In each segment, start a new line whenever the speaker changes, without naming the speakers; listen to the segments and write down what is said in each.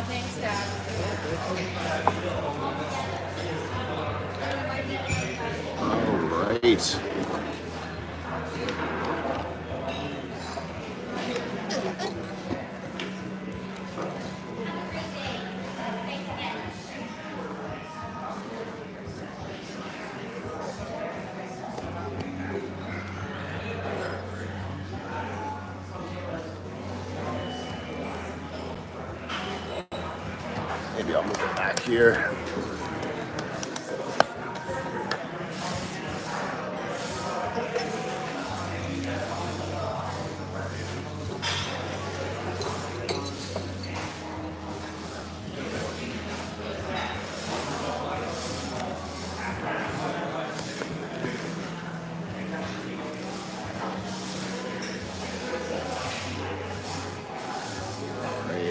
Thanks, Dad.
All right. Maybe I'll move it back here.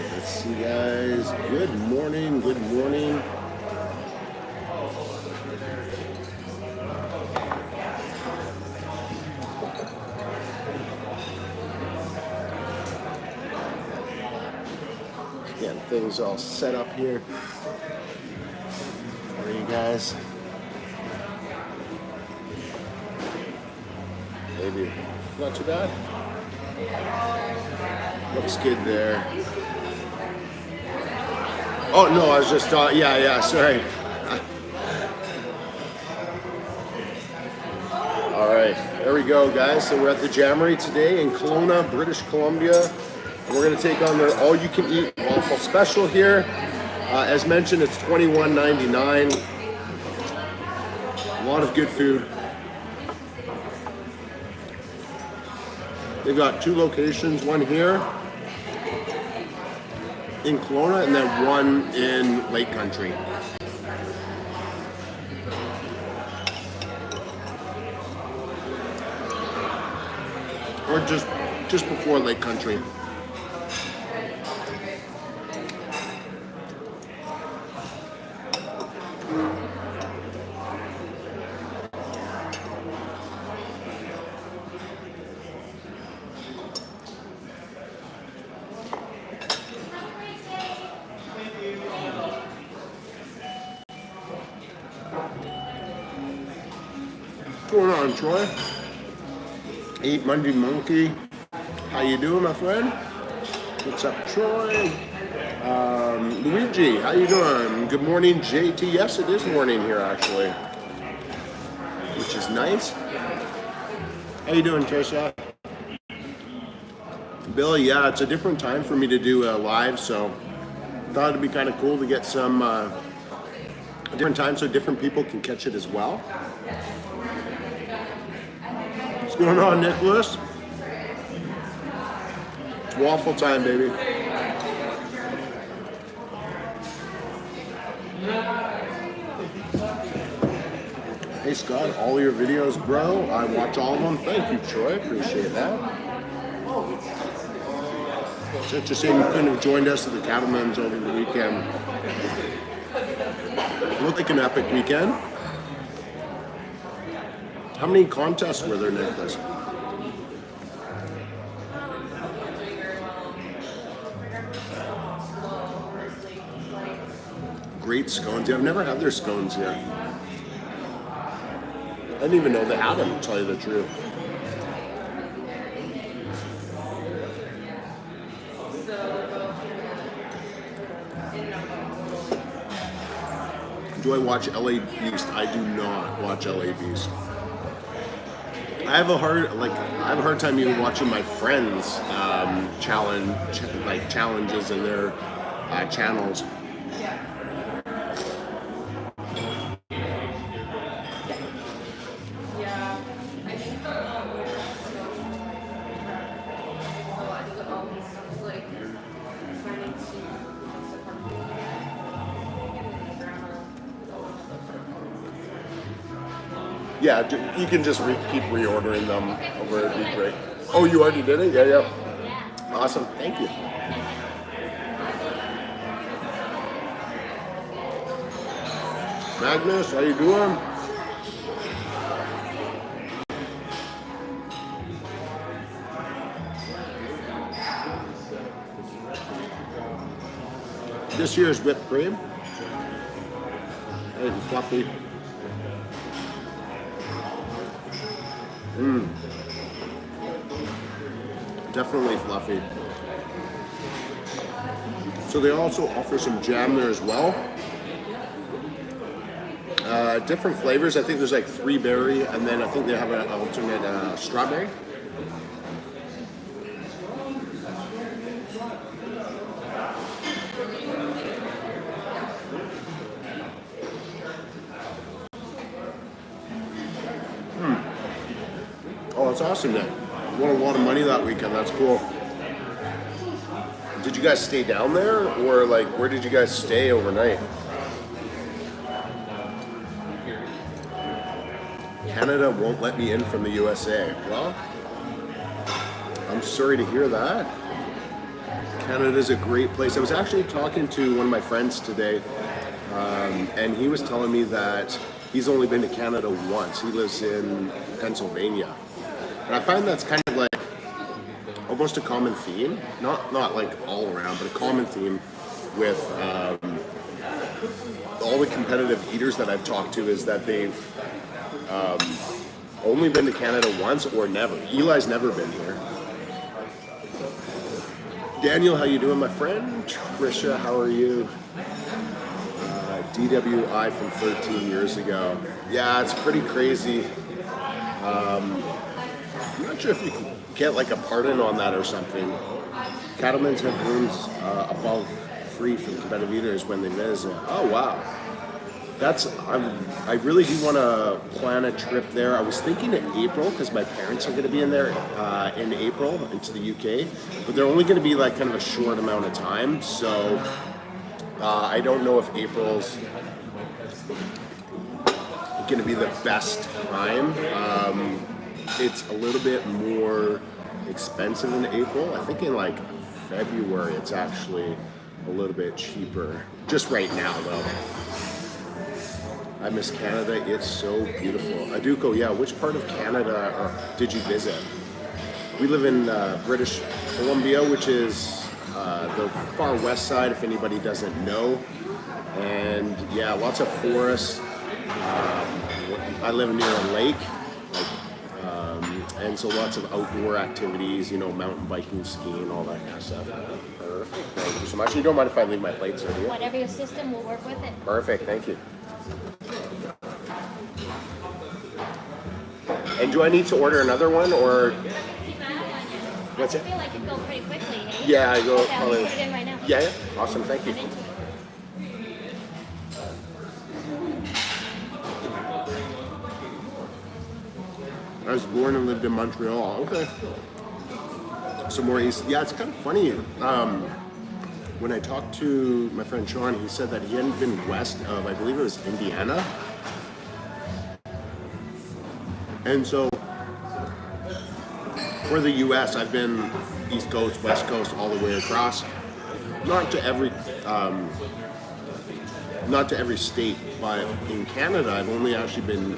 Let's see, guys. Good morning. Good morning. Getting things all set up here for you guys. Maybe not too bad. Looks good there. Oh no, I was just yeah, sorry. All right, there we go, guys. So we're at the Jammery today in Kelowna, British Columbia. We're gonna take on their all-you-can-eat waffle special here. As mentioned, it's $21.99. A lot of good food. They've got 2 locations, one here in Kelowna and then one in Lake Country. Or just before Lake Country. What's going on, Troy? Eat Monday Monkey. How you doing, my friend? What's up, Troy? Luigi, how you doing? Good morning, JT. Yes, it is morning here, actually, which is nice. How you doing, Trisha? Bill, yeah, it's a different time for me to do live, so thought it'd be kind of cool to get some different time so different people can catch it as well. What's going on, Nicholas? It's waffle time, baby. Hey Scott, all your videos, bro. I watch all of them. Thank you, Troy. Appreciate that. It's interesting you couldn't have joined us at the Cattlemen's over the weekend. It looked like an epic weekend. How many contests were there, Nicholas? Great scones. Yeah, I've never had their scones yet. I didn't even know they had them, to tell you the truth. Do I watch LA Beast? I do not watch LA Beast. I have a hard time even watching my friends challenges in their channels. Yeah, you can just keep reordering them over. It'd be great. Oh, you already did it? Yeah. Awesome. Thank you. Magnus, how you doing? This year's whipped cream. It's fluffy. Definitely fluffy. So they also offer some jam there as well. Different flavors. I think there's like 3 berry, and then I think they have an alternate strawberry. Oh, that's awesome, man. You won a lot of money that weekend. That's cool. Did you guys stay down there, or like where did you guys stay overnight? Canada won't let me in from the USA. Well, I'm sorry to hear that. Canada's a great place. I was actually talking to one of my friends today, and he was telling me that he's only been to Canada once. He lives in Pennsylvania. And I find that's kind of like almost a common theme, not like all around, but a common theme with all the competitive eaters that I've talked to is that they've only been to Canada once or never. Eli's never been here. Daniel, how you doing, my friend? Trisha, how are you? DWI from 13 years ago. Yeah, it's pretty crazy. I'm not sure if you can get like a pardon on that or something. Cattlemen's have rooms above free for the competitive eaters when they visit. Oh wow. I really do want to plan a trip there. I was thinking in April because my parents are going to be in there in April into the UK, but they're only going to be like kind of a short amount of time. So I don't know if April's going to be the best time. It's a little bit more expensive in April. I think in like February it's actually a little bit cheaper. Just right now though. I miss Canada. It's so beautiful. Aduko, yeah. Which part of Canada did you visit? We live in British Columbia, which is the far west side, if anybody doesn't know. And yeah, lots of forests. I live near a lake, and so lots of outdoor activities. You know, mountain biking, skiing, all that kind of stuff. Perfect. Thank you so much. You don't mind if I leave my plates over here?
Whatever your system will work with it.
Perfect. Thank you. And do I need to order another one, or what's it?
I feel like it go pretty quickly. Eh?
Yeah, I go.
Yeah, we'll put it in right now.
Yeah, awesome. Thank you. I was born and lived in Montreal. Okay. So more east. Yeah, it's kind of funny. When I talked to my friend Sean, he said that he hadn't been west of, I believe it was Indiana. And so for the U.S., I've been East Coast, West Coast, all the way across. Not to every state, but in Canada, I've only actually been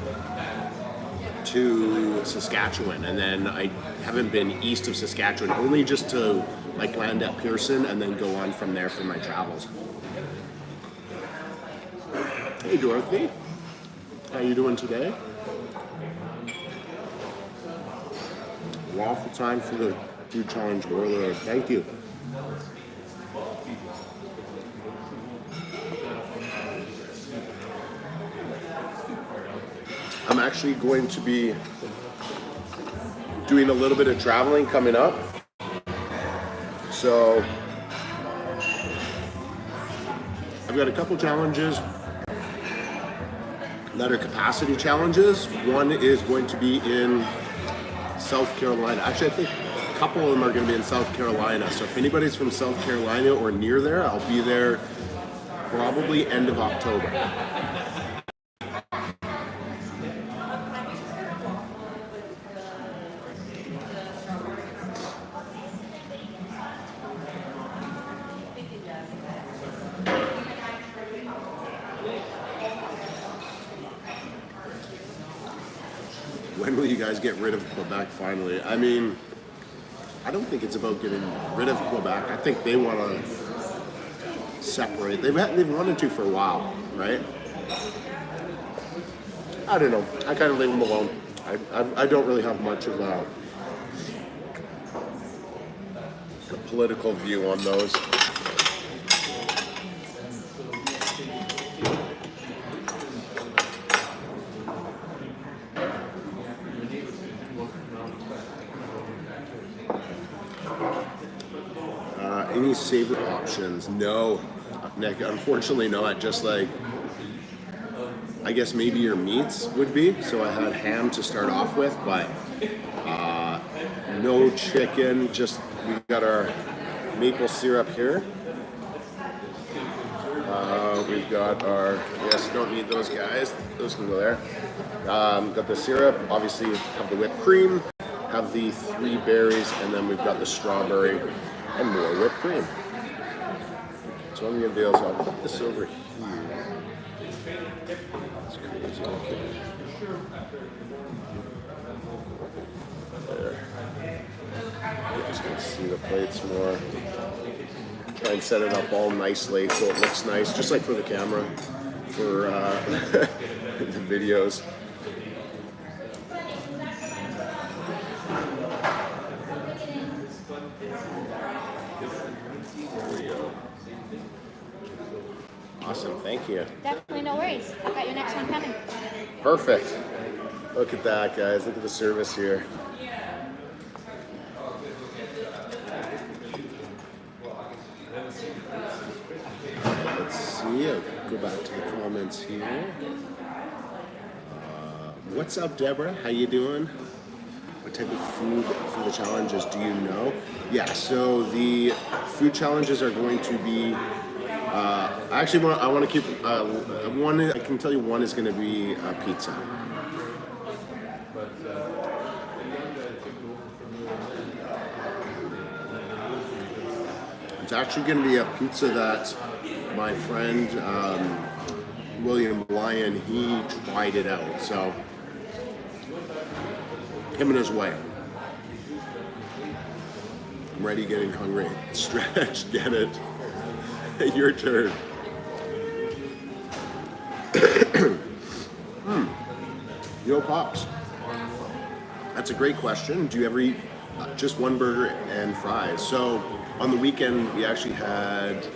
to Saskatchewan, and then I haven't been east of Saskatchewan, only just to like land at Pearson and then go on from there for my travels. Hey Dorothy, how you doing today? Waffle time for the food challenge earlier. Thank you. I'm actually going to be doing a little bit of traveling coming up. So I've got a couple challenges that are capacity challenges. One is going to be in South Carolina. Actually, I think a couple of them are going to be in South Carolina. So if anybody's from South Carolina or near there, I'll be there probably end of October. When will you guys get rid of Quebec finally? I mean, I don't think it's about getting rid of Quebec. I think they want to separate. They've wanted to for a while, right? I don't know. I kind of leave them alone. I don't really have much of a political view on those. Any savory options? No, Nick, unfortunately not. Just like, I guess maybe your meats would be. So I had ham to start off with, but no chicken. Just, we got our maple syrup here. We've got our, yes, don't need those guys. Those can go there. Got the syrup, obviously have the whipped cream, have the 3 berries, and then we've got the strawberry and more whipped cream. So I'm gonna do is I'll put this over here. That's crazy. Okay. There. You just can see the plates more. Try and set it up all nicely so it looks nice, just like for the camera, for the videos. There we go. Awesome, thank you.
Definitely, no worries. I've got your next one coming.
Perfect. Look at that, guys. Look at the service here. Let's see. I'll go back to the comments here. What's up, Deborah? How you doing? What type of food for the challenges do you know? Yeah, so the food challenges are going to be. I want to keep one. I can tell you one is going to be pizza. It's actually going to be a pizza that my friend William Lyon, he tried it out. So him and his wife. I'm already getting hungry. Stretch, get it. Your turn. Yo, Pops. That's a great question. Do you ever eat just one burger and fries? So on the weekend, we actually had,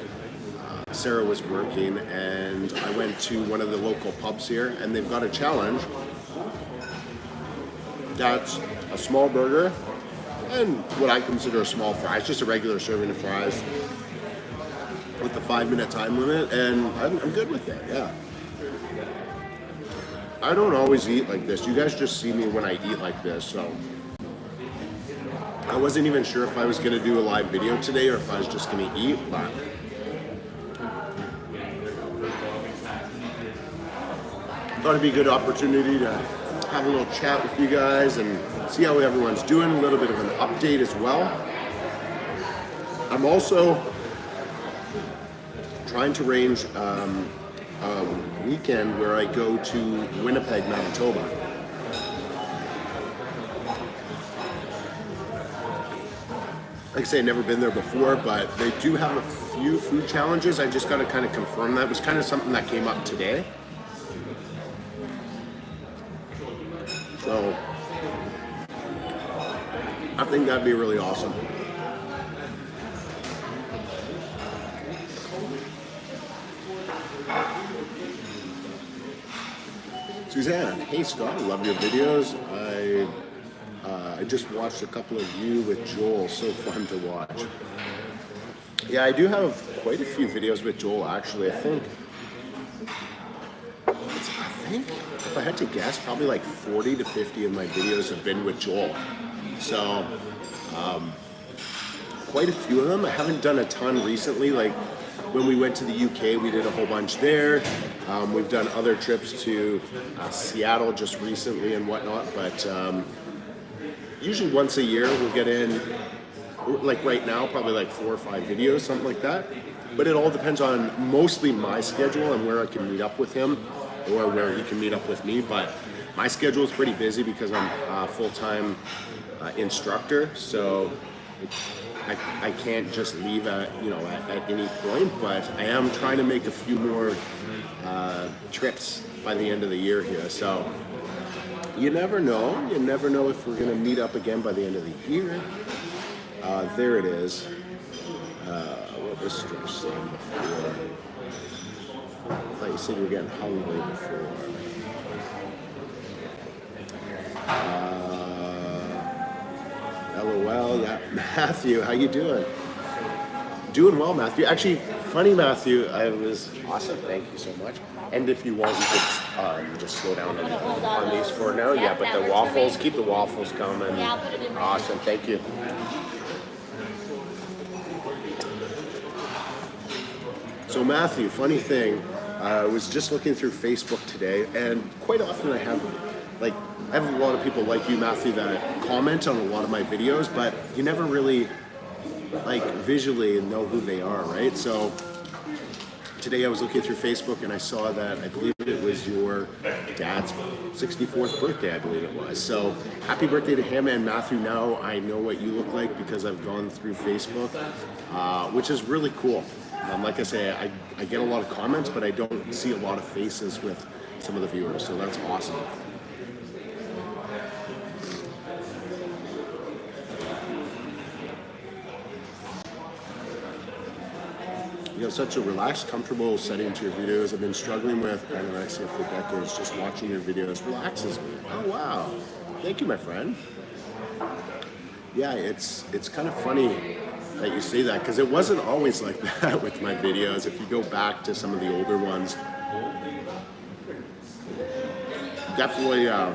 Sarah was working, and I went to one of the local pubs here, and they've got a challenge. That's a small burger and what I consider a small fry. It's just a regular serving of fries with the 5-minute time limit, and I'm good with that, yeah. I don't always eat like this. You guys just see me when I eat like this, so. I wasn't even sure if I was gonna do a live video today or if I was just gonna eat, but. Thought it'd be a good opportunity to have a little chat with you guys and see how everyone's doing, a little bit of an update as well. I'm also trying to arrange a weekend where I go to Winnipeg, Manitoba. Like I say, I've never been there before, but they do have a few food challenges. I just got to kind of confirm that. It was kind of something that came up today. So I think that'd be really awesome. Suzanne, hey Scott, I love your videos. I just watched a couple of you with Joel, so fun to watch. Yeah, I do have quite a few videos with Joel actually. I think if I had to guess, probably like 40 to 50 of my videos have been with Joel. So quite a few of them. I haven't done a ton recently. Like when we went to the UK, we did a whole bunch there. We've done other trips to Seattle just recently and whatnot, but usually once a year we'll get in, like right now, probably like 4 or 5 videos, something like that. But it all depends on mostly my schedule and where I can meet up with him or where he can meet up with me. But my schedule is pretty busy because I'm a full-time instructor, so I can't just leave at at any point, but I am trying to make a few more trips by the end of the year here. So you never know. You never know if we're gonna meet up again by the end of the year. There it is. What was Stretch saying before? I thought you said you were getting hungry before. LOL, yeah. Matthew, how you doing? Doing well, Matthew. Actually, funny, Matthew. I was awesome. Thank you so much. And if you want, you could just slow down on these for now. Yeah, but the waffles, keep the waffles coming.
Yeah, I'll put it in.
Awesome. Thank you. So Matthew, funny thing, I was just looking through Facebook today, and quite often I have a lot of people like you, Matthew, that comment on a lot of my videos, but you never really visually know who they are, right? So today I was looking through Facebook and I saw that I believe it was your dad's 64th birthday, I believe it was. So happy birthday to him, and Matthew, now I know what you look like because I've gone through Facebook, which is really cool. Like I say, I get a lot of comments, but I don't see a lot of faces with some of the viewers, so that's awesome. You have such a relaxed, comfortable setting to your videos. I've been struggling with anorexia for decades. Just watching your videos relaxes me. Oh wow, thank you, my friend. Yeah, it's kind of funny that you say that, because it wasn't always like that with my videos. If you go back to some of the older ones, definitely a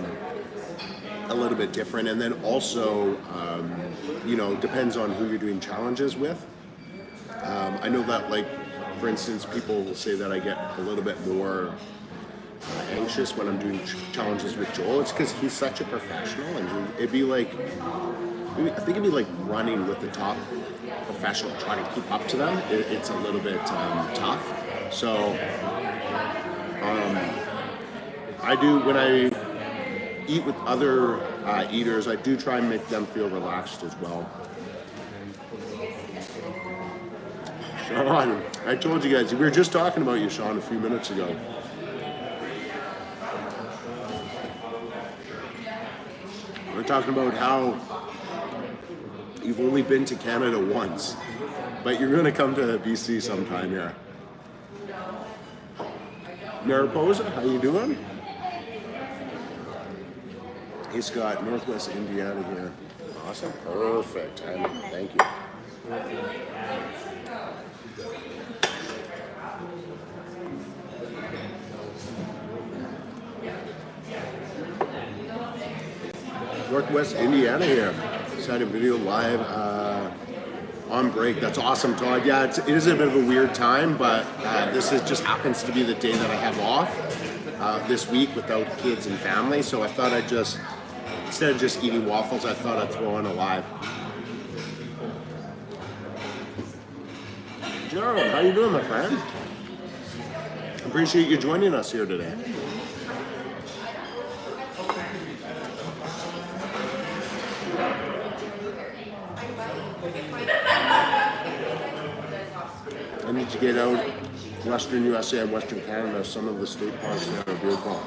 little bit different. And then also, depends on who you're doing challenges with. I know that, for instance, people will say that I get a little bit more anxious when I'm doing challenges with Joel. It's because he's such a professional, and it'd be like, I think it'd be like running with the top professional, trying to keep up to them. It's a little bit tough. So I do, when I eat with other eaters, I do try and make them feel relaxed as well. Sean, I told you guys, we were just talking about you, Sean, a few minutes ago. We're talking about how you've only been to Canada once, but you're going to come to BC sometime here. Mariposa, how you doing? He's got Northwest Indiana here. Awesome, perfect. Thank you. Northwest Indiana here. Just had a video live on break. That's awesome, Todd. Yeah, it is a bit of a weird time, but just happens to be the day that I have off this week without kids and family. So I thought I'd just, instead of just eating waffles, I thought I'd throw on a live. Joe, how you doing, my friend? Appreciate you joining us here today. I need to get out Western USA and Western Canada. Some of the state parks there are beautiful.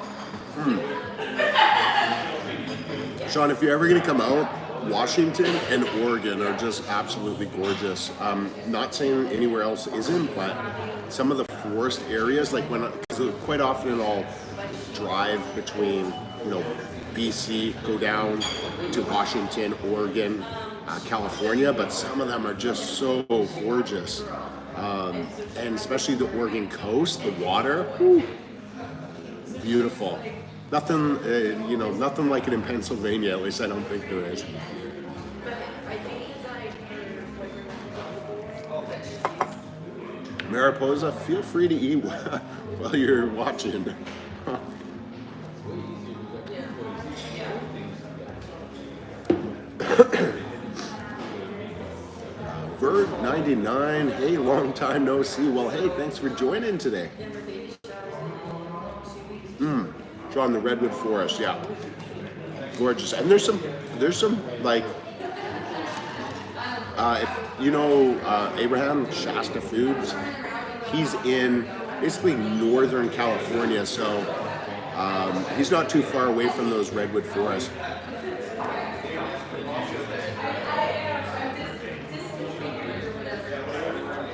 Sean, if you're ever going to come out, Washington and Oregon are just absolutely gorgeous. Not saying anywhere else isn't, but some of the forest areas, because quite often I'll drive between, BC, go down to Washington, Oregon, California, but some of them are just so gorgeous. And especially the Oregon coast, the water, beautiful. Nothing, nothing like it in Pennsylvania. At least I don't think there is. Mariposa, feel free to eat while you're watching. Bird 99, hey, long time no see. Well, hey, thanks for joining today. Sean, the Redwood Forest, yeah, gorgeous. And there's some If you know Abraham Shasta Foods, he's in basically Northern California, so he's not too far away from those redwood forests.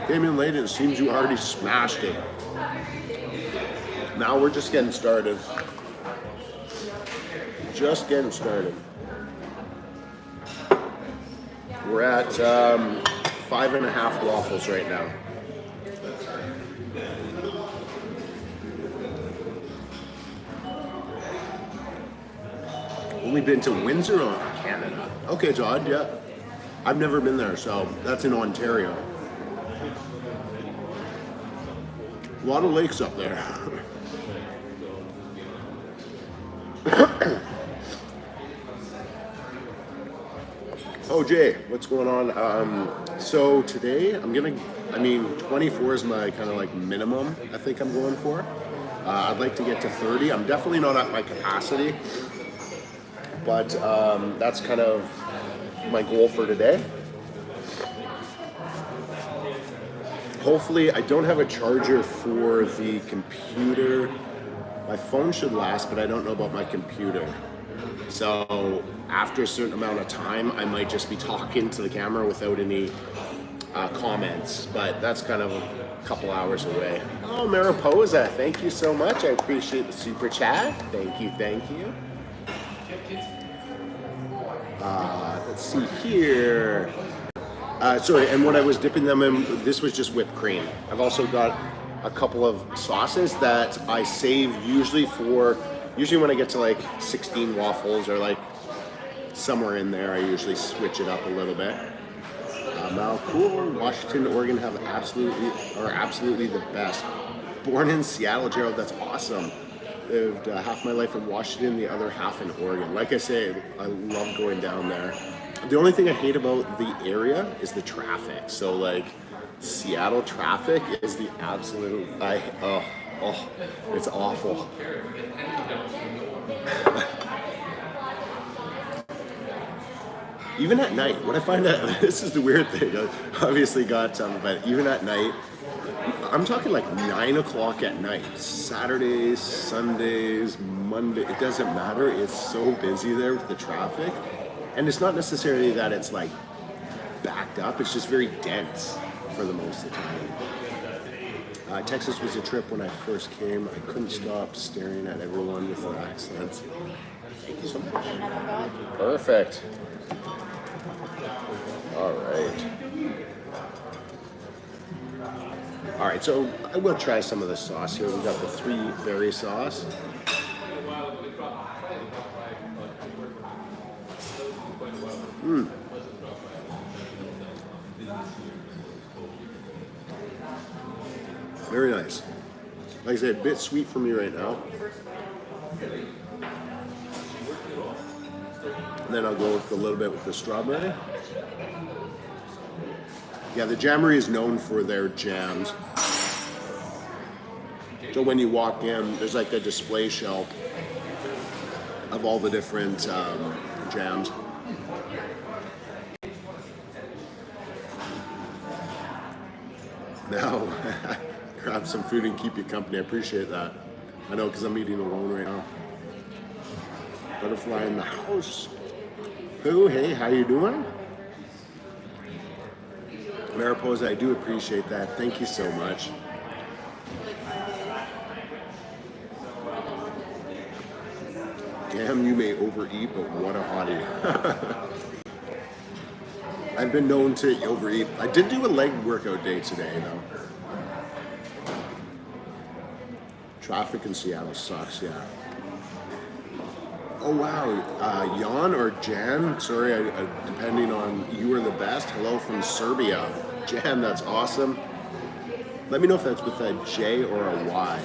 Came in late and it seems you already smashed it. Now we're just getting started. Just getting started. We're at 5.5 waffles right now. Only been to Windsor, Canada. Okay, Todd, yeah. I've never been there, so that's in Ontario. A lot of lakes up there. Oh, Jay, what's going on? So today, 24 is my kind of like minimum I think I'm going for. I'd like to get to 30. I'm definitely not at my capacity, but that's kind of my goal for today. Hopefully, I don't have a charger for the computer. My phone should last, but I don't know about my computer. So after a certain amount of time, I might just be talking to the camera without any comments, but that's kind of a couple hours away. Oh, Mariposa, thank you so much. I appreciate the super chat. Thank you, thank you. Let's see here. Sorry, and when I was dipping them in, this was just whipped cream. I've also got a couple of sauces that I save usually when I get to like 16 waffles or like somewhere in there, I usually switch it up a little bit. Now, cool, Washington, Oregon are absolutely the best. Born in Seattle, Gerald, that's awesome. Lived half my life in Washington, the other half in Oregon. Like I say, I love going down there. The only thing I hate about the area is the traffic. So like Seattle traffic is the absolute, it's awful. Even at night, what I find out, this is the weird thing, I obviously got some, but even at night, I'm talking like 9 o'clock at night, Saturdays, Sundays, Monday, it doesn't matter, it's so busy there with the traffic. And it's not necessarily that it's like backed up, it's just very dense for the most of the time. Texas was a trip when I first came. I couldn't stop staring at everyone with their accents. Thank you so much. Perfect. All right, so I will try some of the sauce here. We got the 3 berry sauce. Very nice. Like I said, a bit sweet for me right now. And then I'll go with a little bit with the strawberry. Yeah, the Jammery is known for their jams. So when you walk in, there's like a display shelf of all the different jams. Now, grab some food and keep you company. I appreciate that. I know, because I'm eating alone right now. Butterfly in the house. Who? Hey, how you doing? Mariposa, I do appreciate that. Thank you so much. Damn, you may overeat, but what a hottie. I've been known to overeat. I did do a leg workout day today, though. Traffic in Seattle sucks, yeah. Oh, wow. Jan or Jan? Sorry, depending on, you are the best. Hello from Serbia. Jan, that's awesome. Let me know if that's with a J or a Y.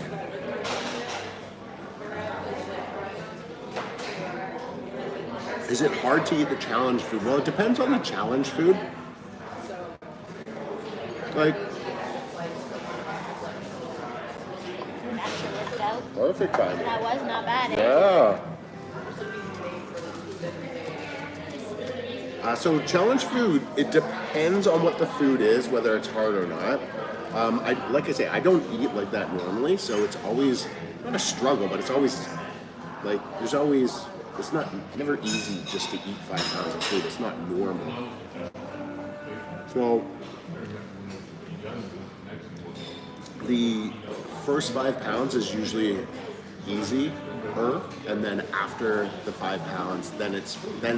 Is it hard to eat the challenge food? Well, it depends on the challenge food. Like, perfect timing.
That was not bad.
Yeah. So challenge food, it depends. depends on what the food is, whether it's hard or not. Like I say, I don't eat like that normally, so it's always not a struggle, but it's always like it's never easy just to eat 5 pounds of food. It's not normal. So the first 5 pounds is usually easy, and then after the 5 pounds, then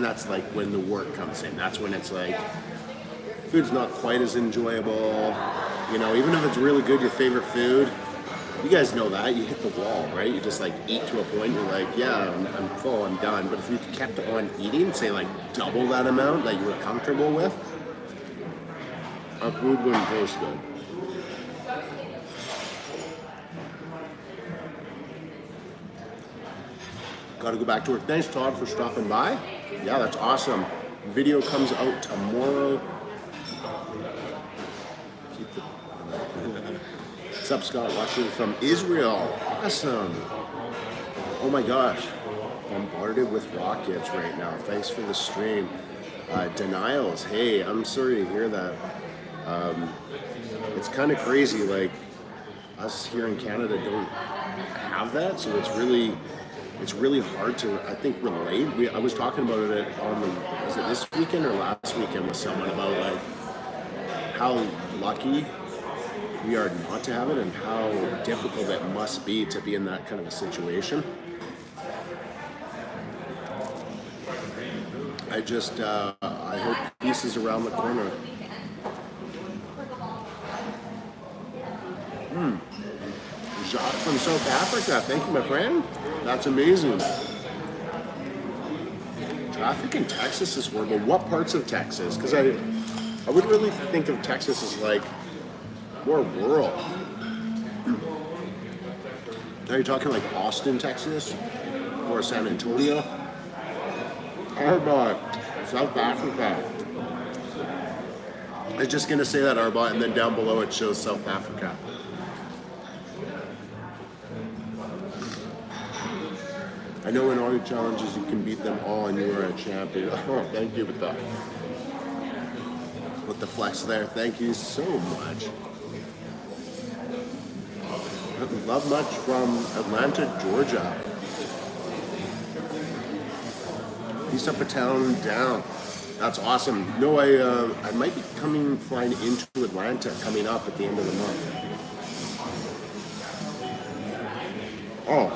that's like when the work comes in. That's when it's like food's not quite as enjoyable. You know, even if it's really good, your favorite food, you guys know that you hit the wall, right? You just like eat to a point. You're like, yeah, I'm full, I'm done. But if you kept on eating, say like double that amount that you were comfortable with, our food wouldn't taste good. Got to go back to work. Thanks, Todd, for stopping by. Yeah, that's awesome. Video comes out tomorrow. What's up, Scott? Watching from Israel. Awesome. Oh my gosh. Bombarded with rockets right now. Thanks for the stream. Denials. Hey, I'm sorry to hear that. It's kind of crazy. Like, us here in Canada don't have that, so it's really hard to, I think, relate. I was talking about it was it this weekend or last weekend with someone about like how lucky we are not to have it and how difficult it must be to be in that kind of a situation. I hope peace is around the corner. Jacques from South Africa, thank you, my friend. That's amazing. Traffic in Texas is horrible. What parts of Texas? Because I would really think of Texas as like more rural. Are you talking like Austin, Texas? Or San Antonio? Arbot, South Africa. I was just going to say that, Arbot, and then down below it shows South Africa. I know in all your challenges you can beat them all and you are a champion. Oh, thank you with the flex there. Thank you so much. Love much from Atlanta, Georgia. East up a town down. That's awesome. No, I might be flying into Atlanta coming up at the end of the month. Oh,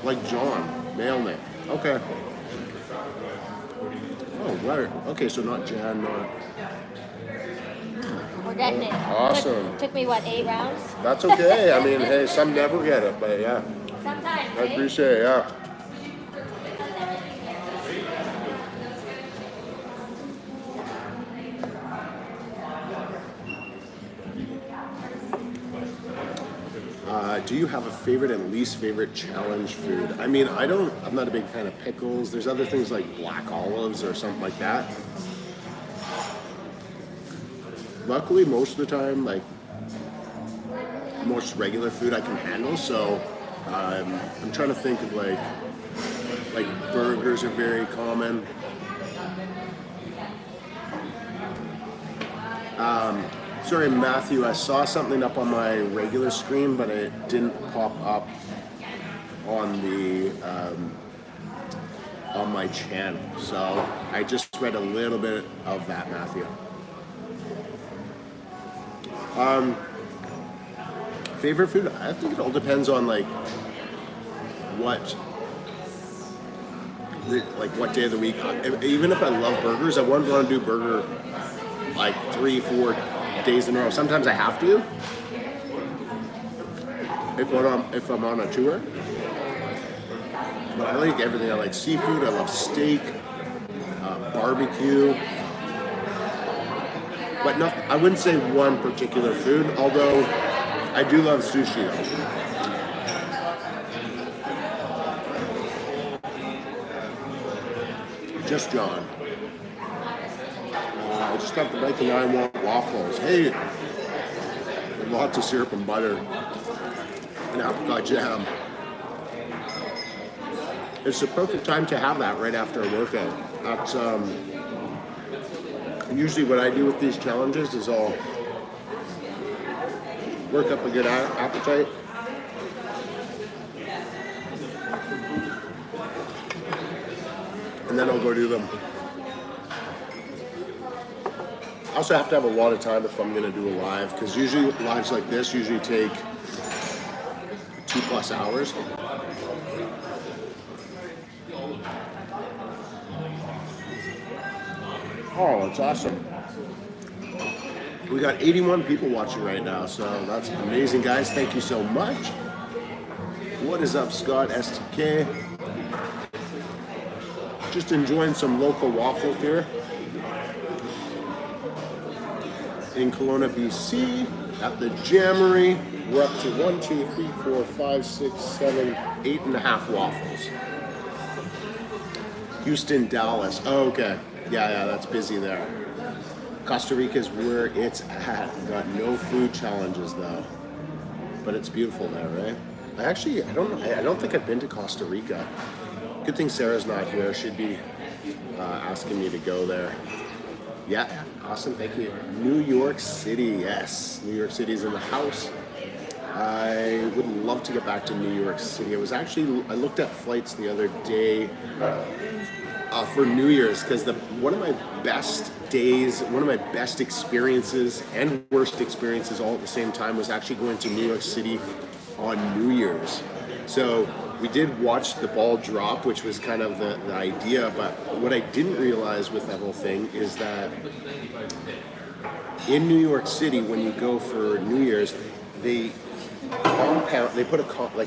like John, male name. Okay. Oh, right. Okay, so not Jan, not.
We're getting it.
Awesome.
Took me, what, 8 rounds?
That's okay. I mean, hey, some never get it, but yeah.
Sometimes,
I appreciate it, yeah. Do you have a favorite and least favorite challenge food? I mean, I'm not a big fan of pickles. There's other things like black olives or something like that. Luckily, most of the time, like, most regular food I can handle, so I'm trying to think of like burgers are very common. Sorry, Matthew, I saw something up on my regular screen, but it didn't pop up on the on my channel. So I just read a little bit of that, Matthew. Favorite food? I think it all depends on like what day of the week. Even if I love burgers, I wouldn't want to do burger like 3-4 days in a row. Sometimes I have to if I'm on a tour. But I like everything. I like seafood. I love steak, barbecue. But no, I wouldn't say one particular food. Although I do love sushi though. Just John. I just got the bacon and I want waffles. Hey, lots of syrup and butter and apricot jam. It's the perfect time to have that right after a workout. That's Usually what I do with these challenges is I'll work up a good appetite. And then I'll go do them. I also have to have a lot of time if I'm going to do a live, because usually lives like this usually take 2+ hours. Oh, it's awesome. We got 81 people watching right now, so that's amazing, guys. Thank you so much. What is up, Scott STK? Just enjoying some local waffle here in Kelowna, BC, at the Jammery. We're up to 1, 2, 3, 4, 5, 6, 7, 8.5 waffles. Houston, Dallas. Oh, okay. Yeah, that's busy there. Costa Rica is where it's at. Got no food challenges though, but it's beautiful there, right? I don't think I've been to Costa Rica. Good thing Sarah's not here. She'd be asking me to go there. Yeah, awesome. Thank you. New York City, yes. New York City's in the house. I would love to get back to New York City. I looked at flights the other day for New Year's, because one of my best days, one of my best experiences and worst experiences all at the same time was actually going to New York City on New Year's. So we did watch the ball drop, which was kind of the idea, but what I didn't realize with that whole thing is that in New York City, when you go for New Year's, they put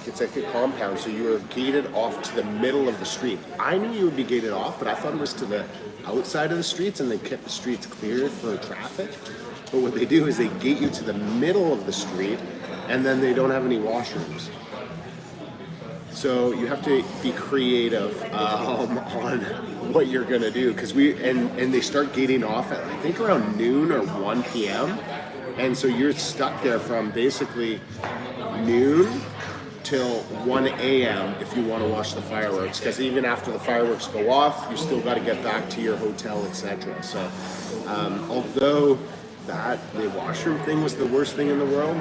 it's like a compound, so you are gated off to the middle of the street. I knew you would be gated off, but I thought it was to the outside of the streets, and they kept the streets clear for traffic. But what they do is they gate you to the middle of the street, and then they don't have any washrooms. So you have to be creative on what you're gonna do, because and they start gating off at I think around noon or 1 p.m. And so you're stuck there from basically noon till 1 a.m. if you want to watch the fireworks, because even after the fireworks go off, you still got to get back to your hotel, etc. So although the washroom thing was the worst thing in the world,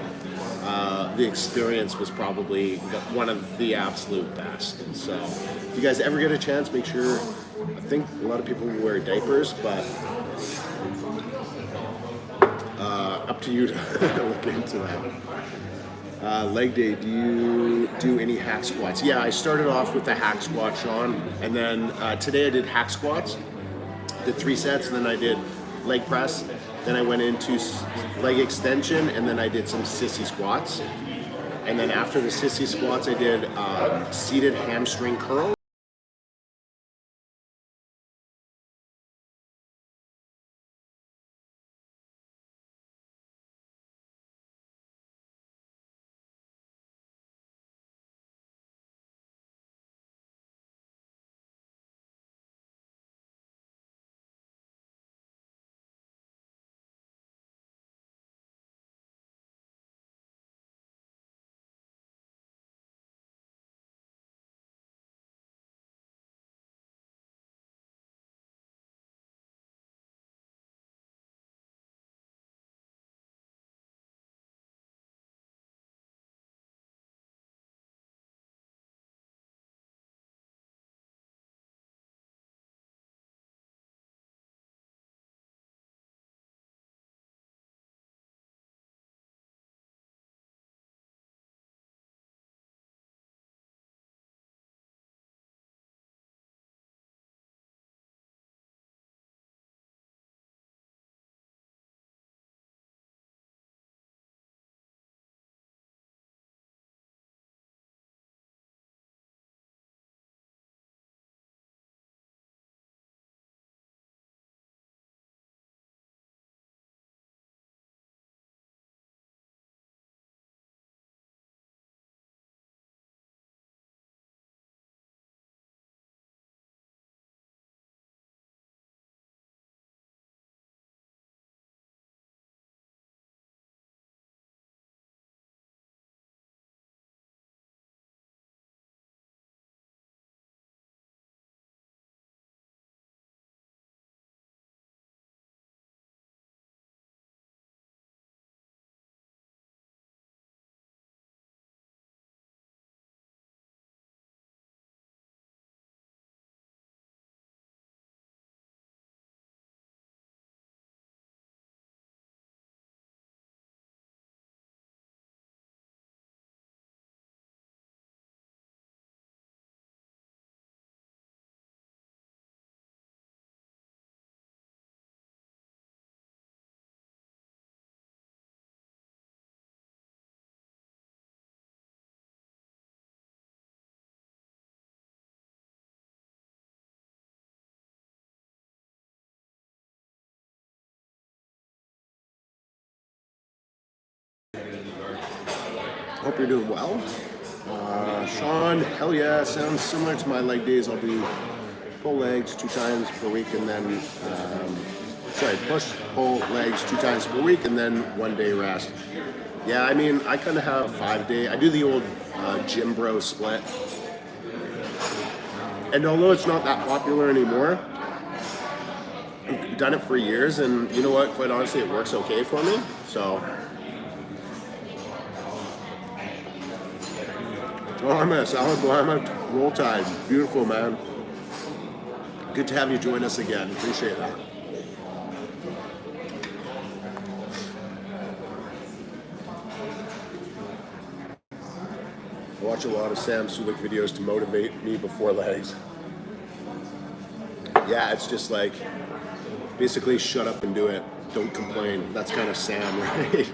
the experience was probably one of the absolute best. So if you guys ever get a chance, make sure, I think a lot of people wear diapers, but up to you to look into that. Leg day, do you do any hack squats? Yeah, I started off with the hack squat, Sean, and then today I did hack squats, did 3 sets, and then I did leg press, then I went into leg extension, and then I did some sissy squats, and then after the sissy squats I did seated hamstring curls. Hope you're doing well. Sean, hell yeah, sounds similar to my leg days. I'll do pull legs 2 times per week and then, push, pull legs 2 times per week and then 1 day rest. Yeah, I mean, I kind of have 5-day. I do the old gym bro split. And although it's not that popular anymore, I've done it for years, and you know what? Quite honestly, it works okay for me. So, oh, I'm a salad boy. I'm a roll tide. Beautiful, man. Good to have you join us again. Appreciate that. I watch a lot of Sam Sulik videos to motivate me before legs. Yeah, it's just like, basically shut up and do it. Don't complain. That's kind of Sam, right?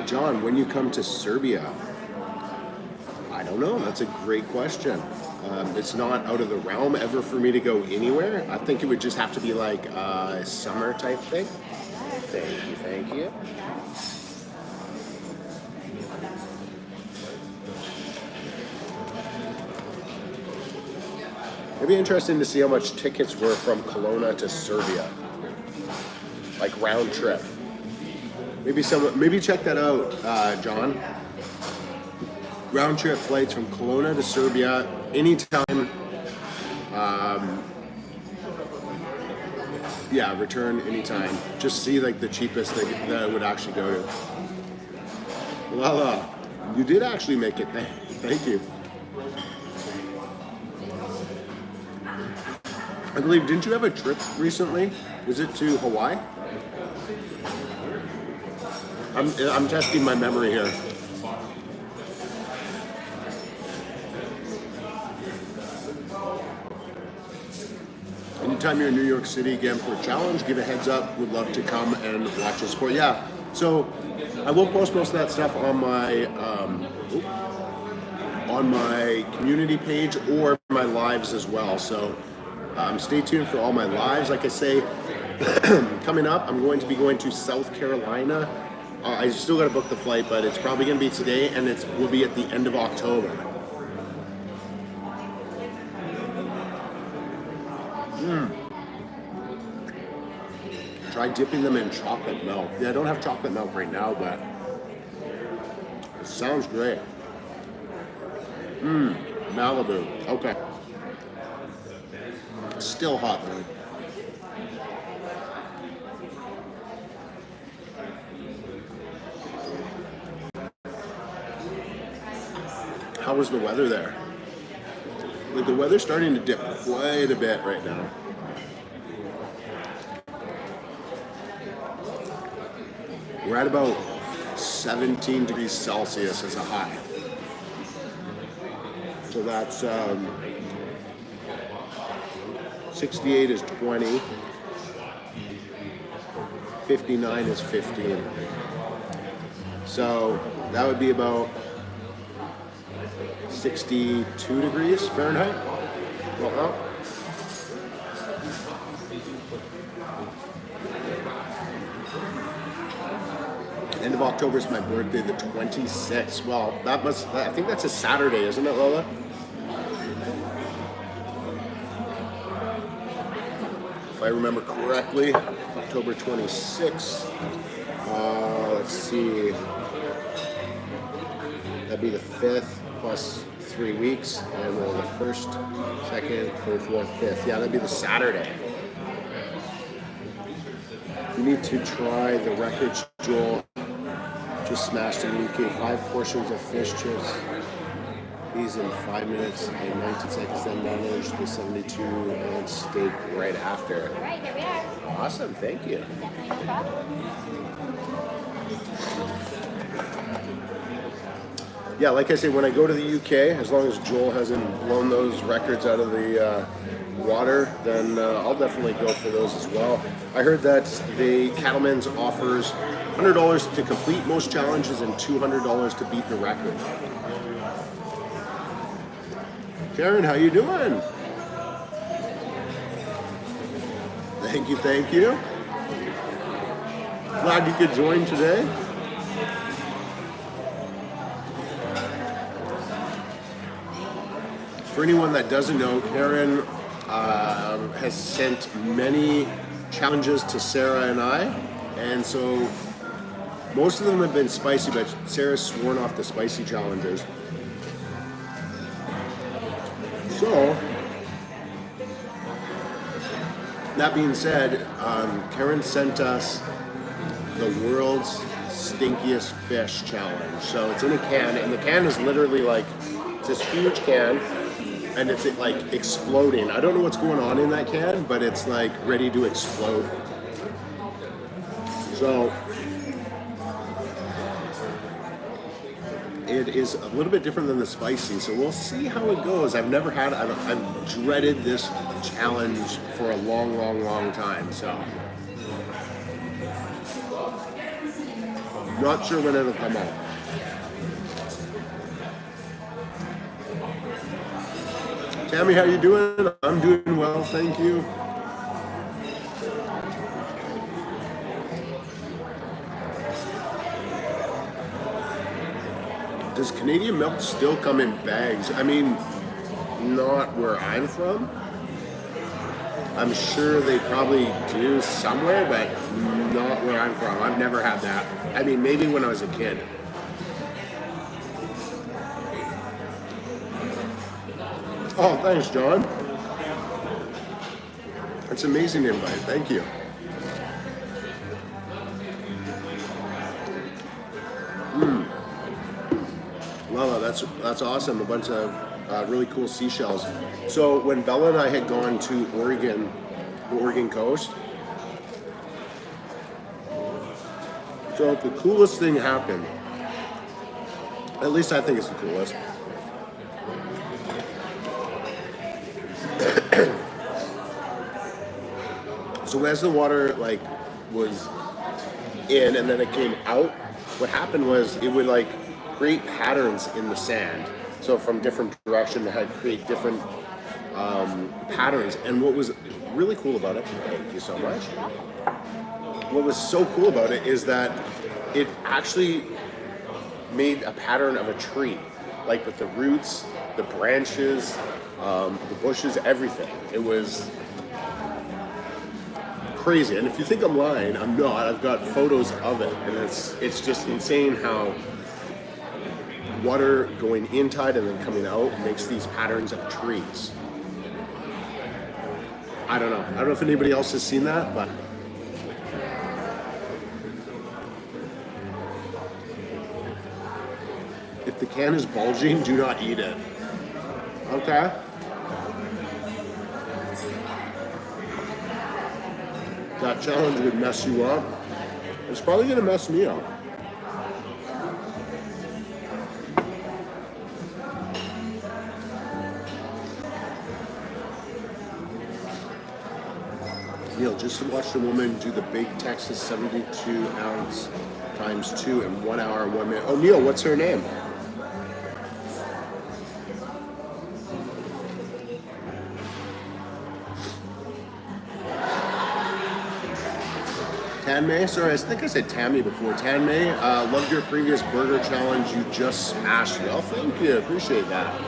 John, when you come to Serbia? I don't know. That's a great question. It's not out of the realm ever for me to go anywhere. I think it would just have to be like a summer type thing. Thank you, thank you. It'd be interesting to see how much tickets were from Kelowna to Serbia, like round trip. Maybe check that out, John. Round trip flights from Kelowna to Serbia anytime. Yeah, return anytime. Just see like the cheapest that I would actually go to. Lala, you did actually make it. Thank you. I believe, didn't you have a trip recently? Was it to Hawaii? I'm testing my memory here. Anytime you're in New York City again for a challenge, give a heads up. Would love to come and watch the sport. Yeah, so I will post most of that stuff on my community page or my lives as well. So stay tuned for all my lives. Like I say, coming up, I'm going to be going to South Carolina. I still got to book the flight, but it's probably going to be today, and it will be at the end of October. Try dipping them in chocolate milk. Yeah, I don't have chocolate milk right now, but it sounds great. Malibu. Okay. Still hot though. How was the weather there? Like the weather's starting to dip quite a bit right now. We're at about 17 degrees Celsius as a high. So that's 68 is 20, 59 is 15. So that would be about 62 degrees Fahrenheit. Well, end of October is my birthday, the 26th. Well, I think that's a Saturday, isn't it, Lola? If I remember correctly, October 26th. Let's see. That'd be the 5th plus 3 weeks, and then the 1st, 2nd, 3rd, 4th, 5th. Yeah, that'd be the Saturday. You need to try the records, Joel. Just smashed in the UK 5 portions of fish chips. These in 5 minutes and 19 seconds, then managed the 72-ounce steak right after.
All right, here we are.
Awesome, thank you.
Definitely no problem.
Yeah, like I say, when I go to the UK, as long as Joel hasn't blown those records out of the water, then I'll definitely go for those as well. I heard that the Cattleman's offers $100 to complete most challenges and $200 to beat the record. Karen, how you doing? Thank you, thank you. Glad you could join today. For anyone that doesn't know, Karen has sent many challenges to Sarah and I, and so most of them have been spicy, but Sarah's sworn off the spicy challenges. So, that being said, Karen sent us the world's stinkiest fish challenge. So it's in a can, and the can is literally like, it's this huge can, and it's like exploding. I don't know what's going on in that can, but it's like ready to explode. So it is a little bit different than the spicy, so we'll see how it goes. I've never had, I've dreaded this challenge for a long time, so not sure when it'll come out. Tammy, how you doing? I'm doing well, thank you. Does Canadian milk still come in bags? I mean, not where I'm from. I'm sure they probably do somewhere, but not where I'm from. I've never had that. I mean, maybe when I was a kid. Oh, thanks, John. That's an amazing invite. Thank you. Lala, that's awesome. A bunch of really cool seashells. So when Bella and I had gone to Oregon, the Oregon coast, so the coolest thing happened. At least I think it's the coolest. So as the water like was in and then it came out, what happened was it would like create patterns in the sand. So from different directions, it had create different patterns. And what was really cool about it, thank you so much. What was so cool about it is that it actually made a pattern of a tree, like with the roots, the branches, the bushes, everything. It was crazy. And if you think I'm lying, I'm not. I've got photos of it, and it's just insane how water going inside and then coming out makes these patterns of trees. I don't know if anybody else has seen that, but if the can is bulging, do not eat it. Okay? That challenge would mess you up. It's probably gonna mess me up. Neil, just to watch the woman do the big Texas 72 ounce times 2 in 1 hour and 1 minute. Oh, Neil, what's her name? Tanmay, sorry, I think I said Tammy before. Tanmay, loved your previous burger challenge. You just smashed it. Oh, thank you. Appreciate that.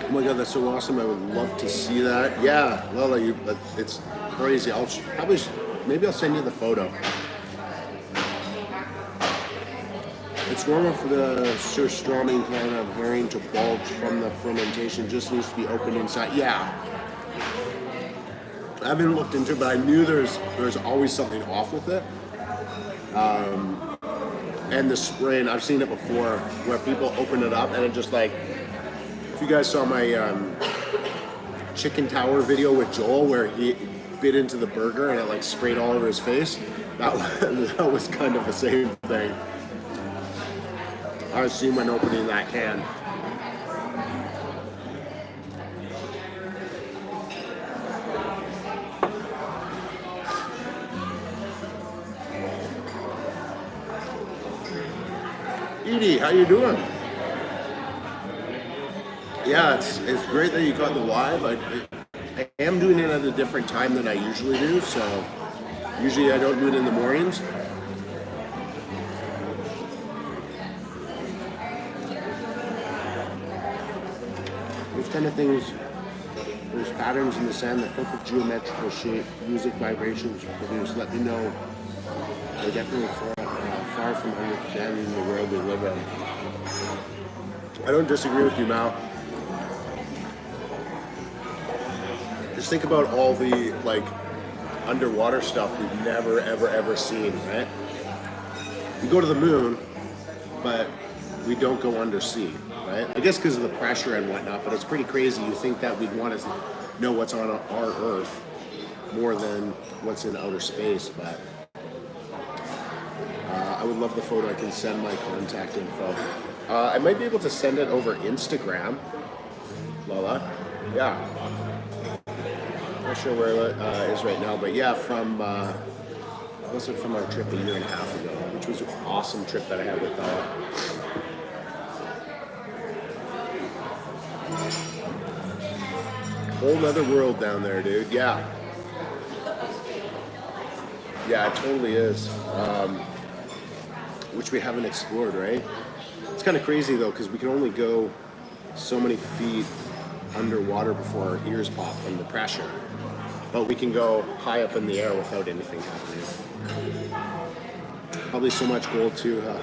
Oh my God, that's so awesome. I would love to see that. Yeah, Lala, it's crazy. Maybe I'll send you the photo. It's normal for the surströmming can of herring to bulge from the fermentation. Just needs to be open inside. Yeah. I haven't looked into it, but I knew there's always something off with it. And the spraying, I've seen it before, where people open it up and it just like, if you guys saw my chicken tower video with Joel where he bit into the burger and it like sprayed all over his face, that was kind of the same thing. I seen when opening that can. Edie, how you doing? Yeah, it's great that you got the live. I am doing it at a different time than I usually do, so usually I don't do it in the mornings. those kind of things, those patterns in the sand, the perfect geometrical shape, music vibrations produced, let me know they're definitely far from understanding the world we live in. I don't disagree with you, Mal. Just think about all the like underwater stuff we've never ever seen, right? We go to the moon, but we don't go undersea, right? I guess because of the pressure and whatnot, but it's pretty crazy. You think that we'd want to know what's on our Earth more than what's in outer space, but I would love the photo. I can send my contact info. I might be able to send it over Instagram, Lola. Yeah. Not sure where it is right now, but yeah, from wasn't from our trip a year and a half ago, which was an awesome trip that I had with whole other world down there, dude. Yeah, yeah, it totally is. Which we haven't explored, right? It's kind of crazy though, because we can only go so many feet underwater before our ears pop from the pressure. But we can go high up in the air without anything happening. Probably so much gold too, huh?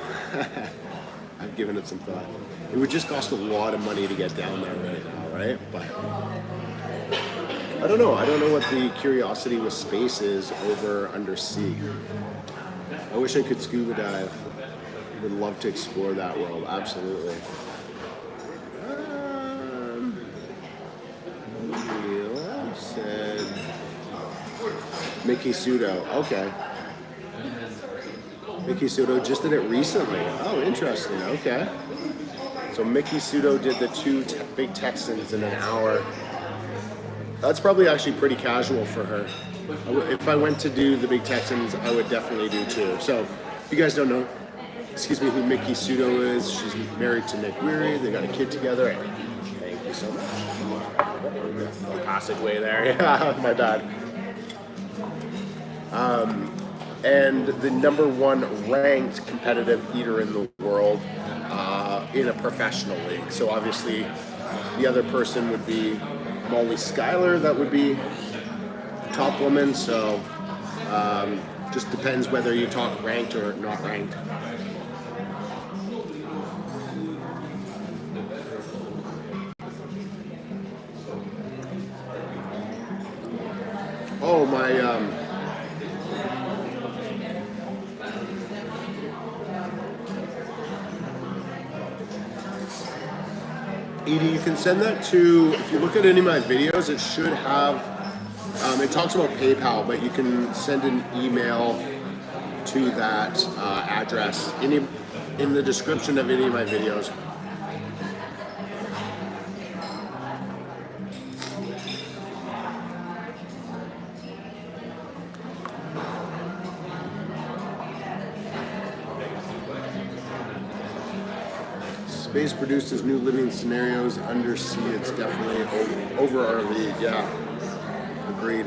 I've given it some thought. It would just cost a lot of money to get down there right now, right? But I don't know. I don't know what the curiosity with space is over undersea. I wish I could scuba dive. Would love to explore that world. Absolutely. Neil said Mickey Sudo. Okay. Mickey Sudo just did it recently. Oh, interesting. Okay. So Mickey Sudo did the two big Texans in an hour. That's probably actually pretty casual for her. If I went to do the big Texans, I would definitely do two. So if you guys don't know, excuse me, who Mickey Sudo is, she's married to Nick Weary. They got a kid together. Thank you so much. Passageway there. Yeah, my bad. And the number one ranked competitive eater in the world in a professional league. So obviously the other person would be Molly Schuyler, that would be top woman. So just depends whether you talk ranked or not ranked. Oh, my Edie, you can send that to, if you look at any of my videos, it should have, it talks about PayPal, but you can send an email to that address in the description of any of my videos. Space produces new living scenarios. Undersea, it's definitely over our league. Yeah, agreed.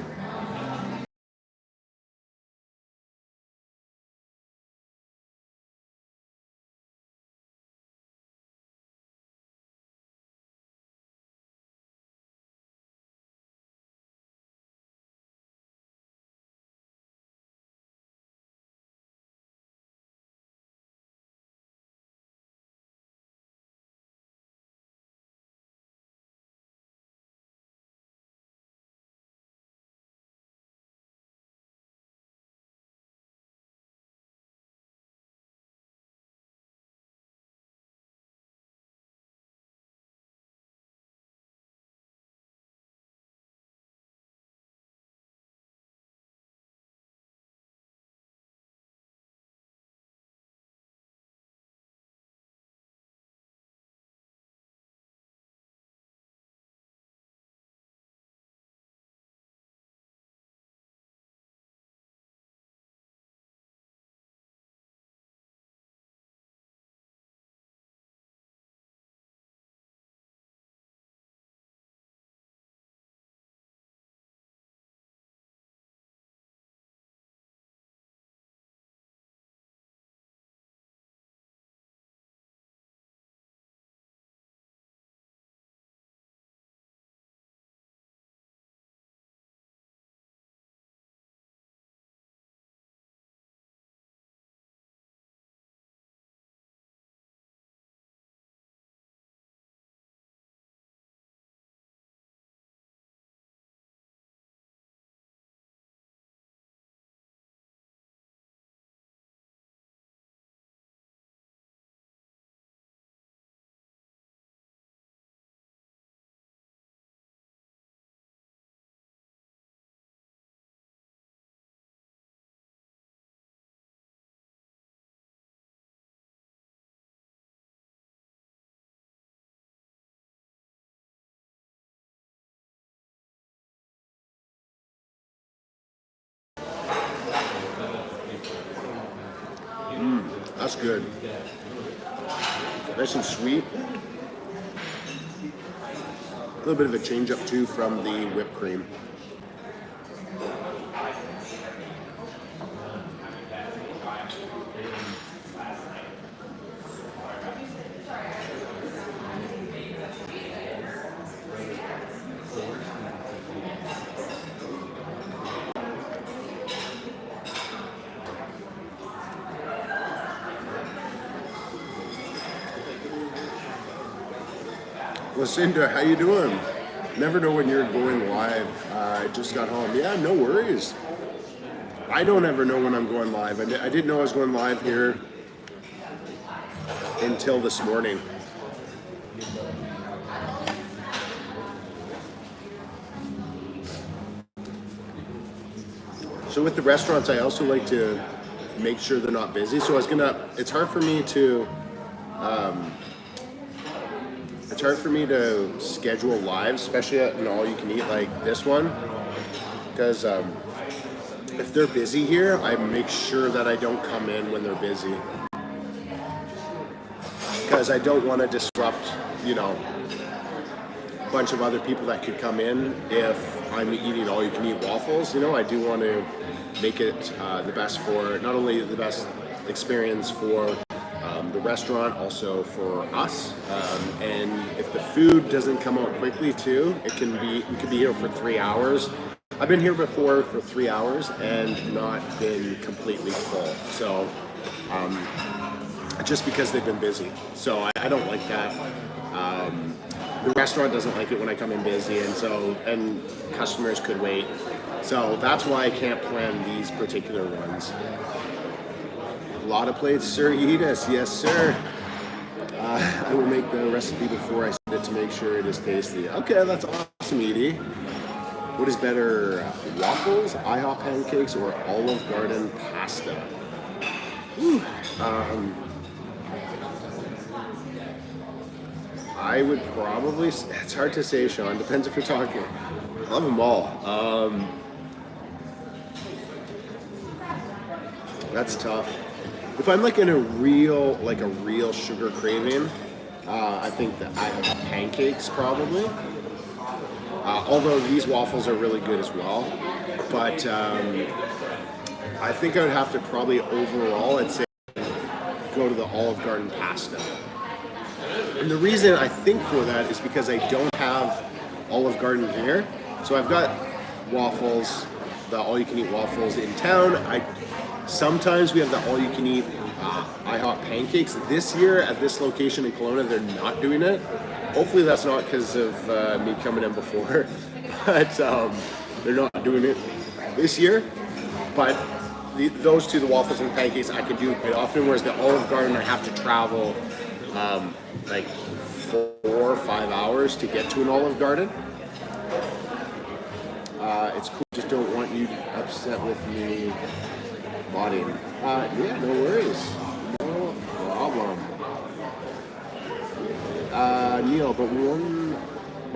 That's good. Nice and sweet. A little bit of a change up too from the whipped cream. Lucinda, how you doing? Never know when you're going live. I just got home. Yeah, no worries. I don't ever know when I'm going live. I didn't know I was going live here until this morning. So with the restaurants, I also like to make sure they're not busy. So it's hard for me to schedule lives, especially at an all-you-can-eat like this one, because if they're busy here, I make sure that I don't come in when they're busy, because I don't want to disrupt, a bunch of other people that could come in if I'm eating all-you-can-eat waffles. I do want to make it the best for, not only the best experience for the restaurant, also for us, and if the food doesn't come out quickly too, we could be here for 3 hours. I've been here before for 3 hours and not been completely full, so just because they've been busy. So I don't like that. The restaurant doesn't like it when I come in busy, and customers could wait. So that's why I can't plan these particular ones. A lot of plates, Sir Edis. Yes, sir. I will make the recipe before I send it to make sure it is tasty. Okay, that's awesome, Edie. What is better, waffles, IHOP pancakes, or Olive Garden pasta? Whew. I would probably, it's hard to say, Sean. Depends if you're talking. I love them all. That's tough. If I'm like in a real sugar craving, I think that I have pancakes probably. Although these waffles are really good as well, but I think I would have to probably overall, I'd say, go to the Olive Garden pasta. And the reason I think for that is because I don't have Olive Garden here. So I've got waffles, the all-you-can-eat waffles in town. Sometimes we have the all-you-can-eat IHOP pancakes. This year at this location in Kelowna, they're not doing it. Hopefully that's not because of me coming in before, but they're not doing it this year. But those two, the waffles and pancakes, I can do quite often, whereas the Olive Garden, I have to travel like 4 or 5 hours to get to an Olive Garden. It's cool, just don't want you upset with me modding. Yeah, no worries. No problem. Neil, but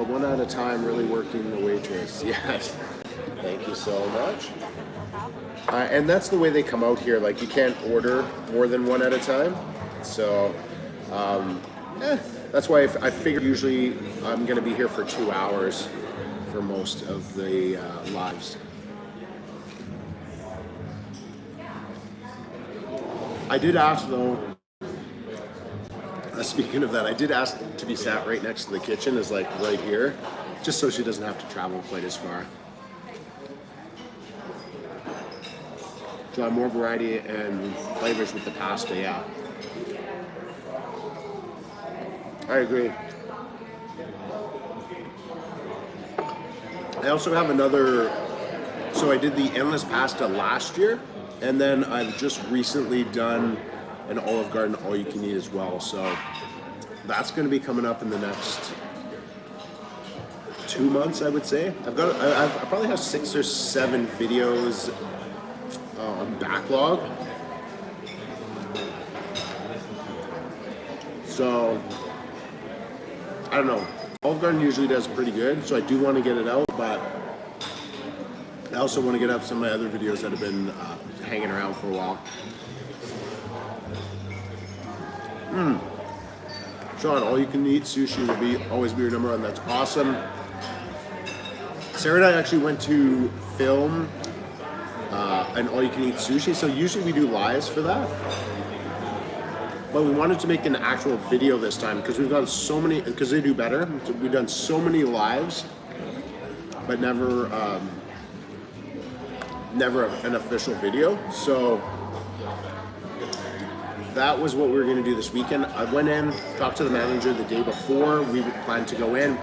one at a time, really working the waitress. Yes. Thank you so much. And that's the way they come out here. Like, you can't order more than one at a time. So, that's why I figure usually I'm going to be here for 2 hours for most of the lives. I did ask though, speaking of that, I did ask to be sat right next to the kitchen, is like right here, just so she doesn't have to travel quite as far. So more variety and flavors with the pasta, yeah. I agree. I also have another, so I did the endless pasta last year, and then I've just recently done an Olive Garden all-you-can-eat as well. So that's going to be coming up in the next 2 months, I would say. I probably have 6 or 7 videos on backlog. So I don't know. Olive Garden usually does pretty good, so I do want to get it out, but I also want to get up some of my other videos that have been hanging around for a while. Sean, all you can eat sushi will always be your number one. That's awesome. Sarah and I actually went to film an all you can eat sushi. So usually we do lives for that. But we wanted to make an actual video this time because we've done so many, because they do better. We've done so many lives, but never an official video. So that was what we were going to do this weekend. I went in, talked to the manager the day before we planned to go in,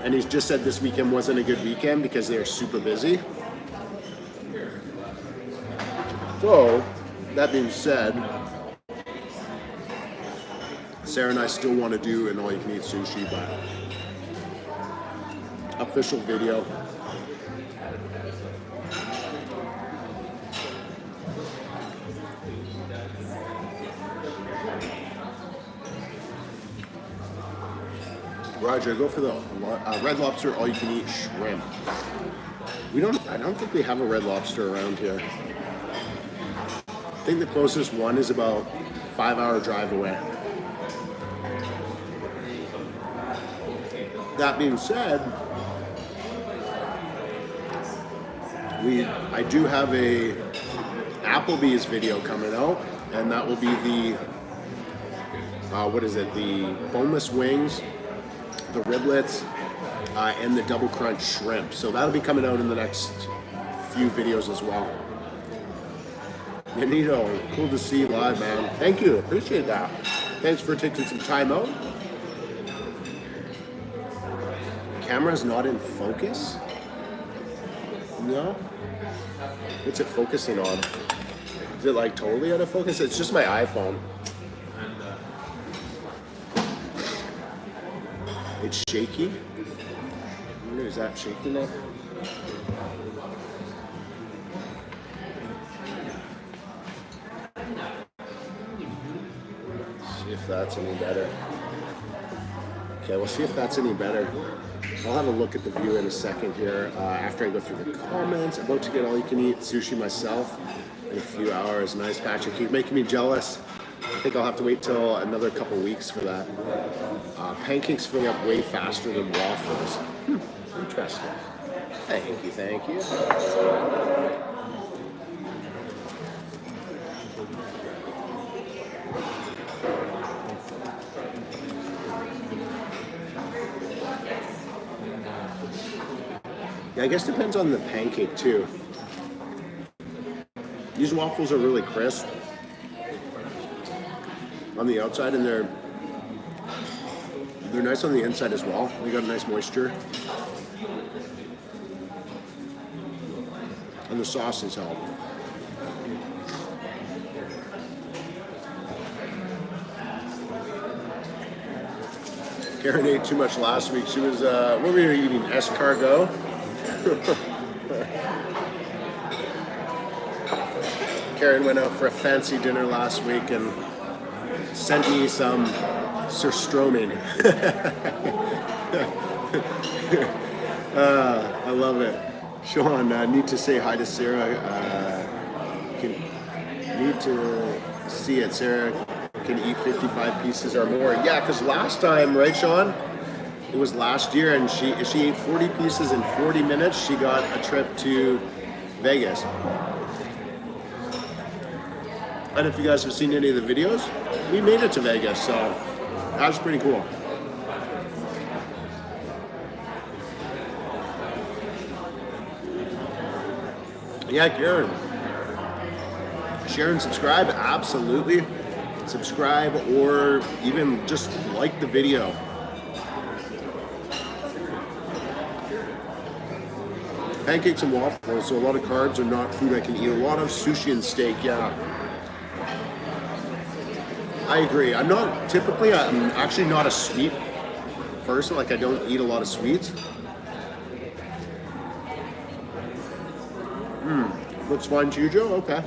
and he just said this weekend wasn't a good weekend because they are super busy. So, that being said, Sarah and I still want to do an all-you-can-eat sushi, but official video. Roger, go for the Red Lobster all-you-can-eat shrimp. I don't think we have a Red Lobster around here. I think the closest one is about a 5-hour drive away. That being said, I do have a Applebee's video coming out, and that will be the the boneless wings, the riblets, and the double crunch shrimp. So that'll be coming out in the next few videos as well. Benito, cool to see you live, man. Thank you, appreciate that. Thanks for taking some time out. Camera's not in focus? No? What's it focusing on? Is it like totally out of focus? It's just my iPhone. It's shaky. I wonder, is that shaky now? See if that's any better. Okay, we'll see if that's any better. I'll have a look at the view in a second here after I go through the comments. I'm about to get all you can eat sushi myself in a few hours. Nice, Patrick. You're making me jealous. I think I'll have to wait till another couple weeks for that. Pancakes fill up way faster than waffles. Interesting. Thank you, thank you. Yeah, I guess it depends on the pancake too. These waffles are really crisp on the outside, and they're nice on the inside as well. They got a nice moisture, and the sauces help. Karen ate too much last week. She was, what were you eating? Escargot? Karen went out for a fancy dinner last week and sent me some surströmming. I love it. Sean, need to say hi to Sarah. Need to see it. Sarah can eat 55 pieces or more. Yeah, because last time, right, Sean? It was last year, and she ate 40 pieces in 40 minutes. She got a trip to Vegas. And if you guys have seen any of the videos, we made it to Vegas, so that was pretty cool. Yeah, Karen. Share and subscribe, absolutely. Subscribe or even just like the video. Pancakes and waffles, so a lot of carbs are not food I can eat. A lot of sushi and steak, yeah. I agree. I'm actually not a sweet person. Like, I don't eat a lot of sweets. Looks fine to you, Joe? Okay.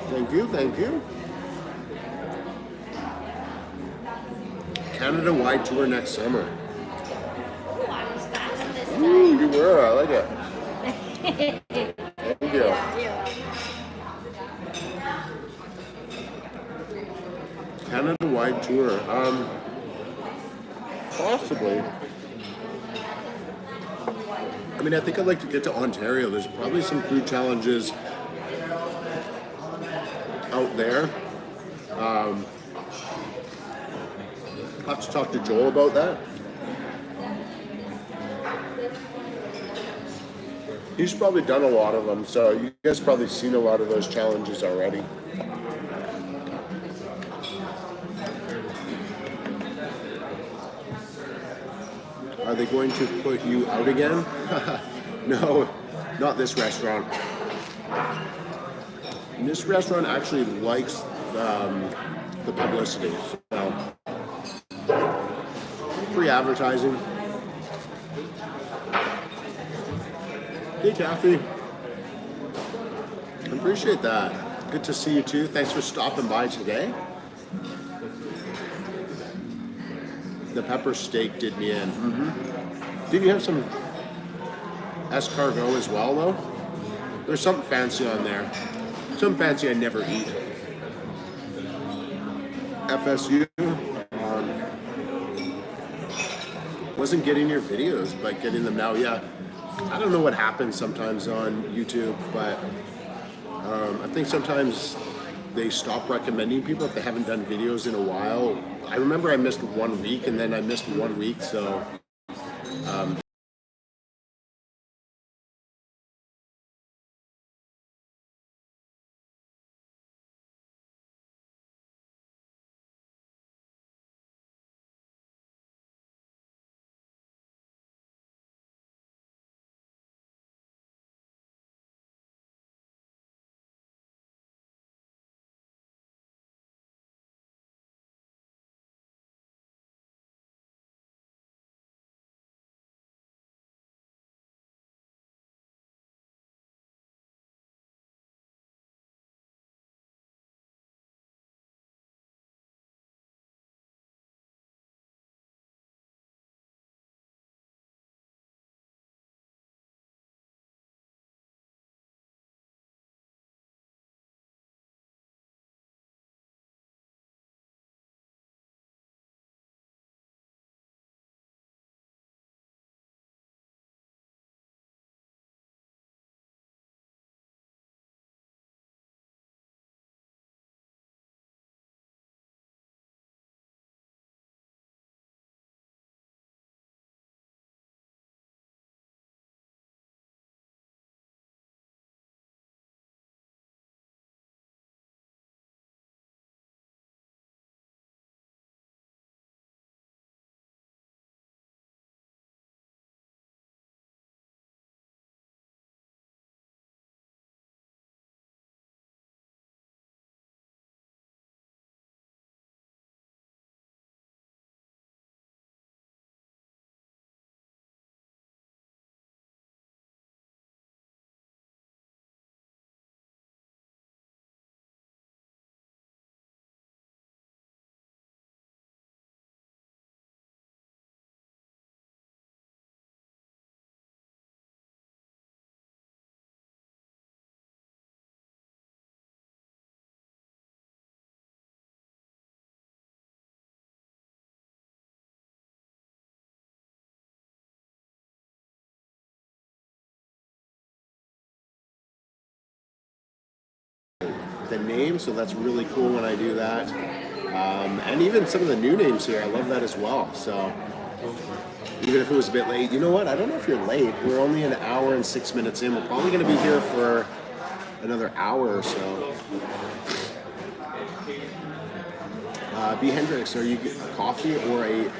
Thank you, thank you. Canada-wide tour next summer. Ooh, you were. I like it. Thank you. Canada-wide tour. Possibly. I mean, I think I'd like to get to Ontario. There's probably some food challenges out there. I'll have to talk to Joel about that. He's probably done a lot of them, so you guys probably seen a lot of those challenges already. Are they going to put you out again? No, not this restaurant. And this restaurant actually likes the publicity. So, free advertising. Hey, Kathy. I appreciate that. Good to see you too. Thanks for stopping by today. The pepper steak did me in. Didn't you have some escargot as well, though? There's something fancy on there. Something fancy I never eat. FSU. Wasn't getting your videos, but getting them now. Yeah. I don't know what happens sometimes on YouTube, but I think sometimes they stop recommending people if they haven't done videos in a while. I remember I missed 1 week, and then I missed 1 week, so the name, so that's really cool when I do that. And even some of the new names here, I love that as well. So even if it was a bit late, you know what? I don't know if you're late. We're only an hour and 6 minutes in. We're probably going to be here for another hour or so. B. Hendricks, are you a coffee or a,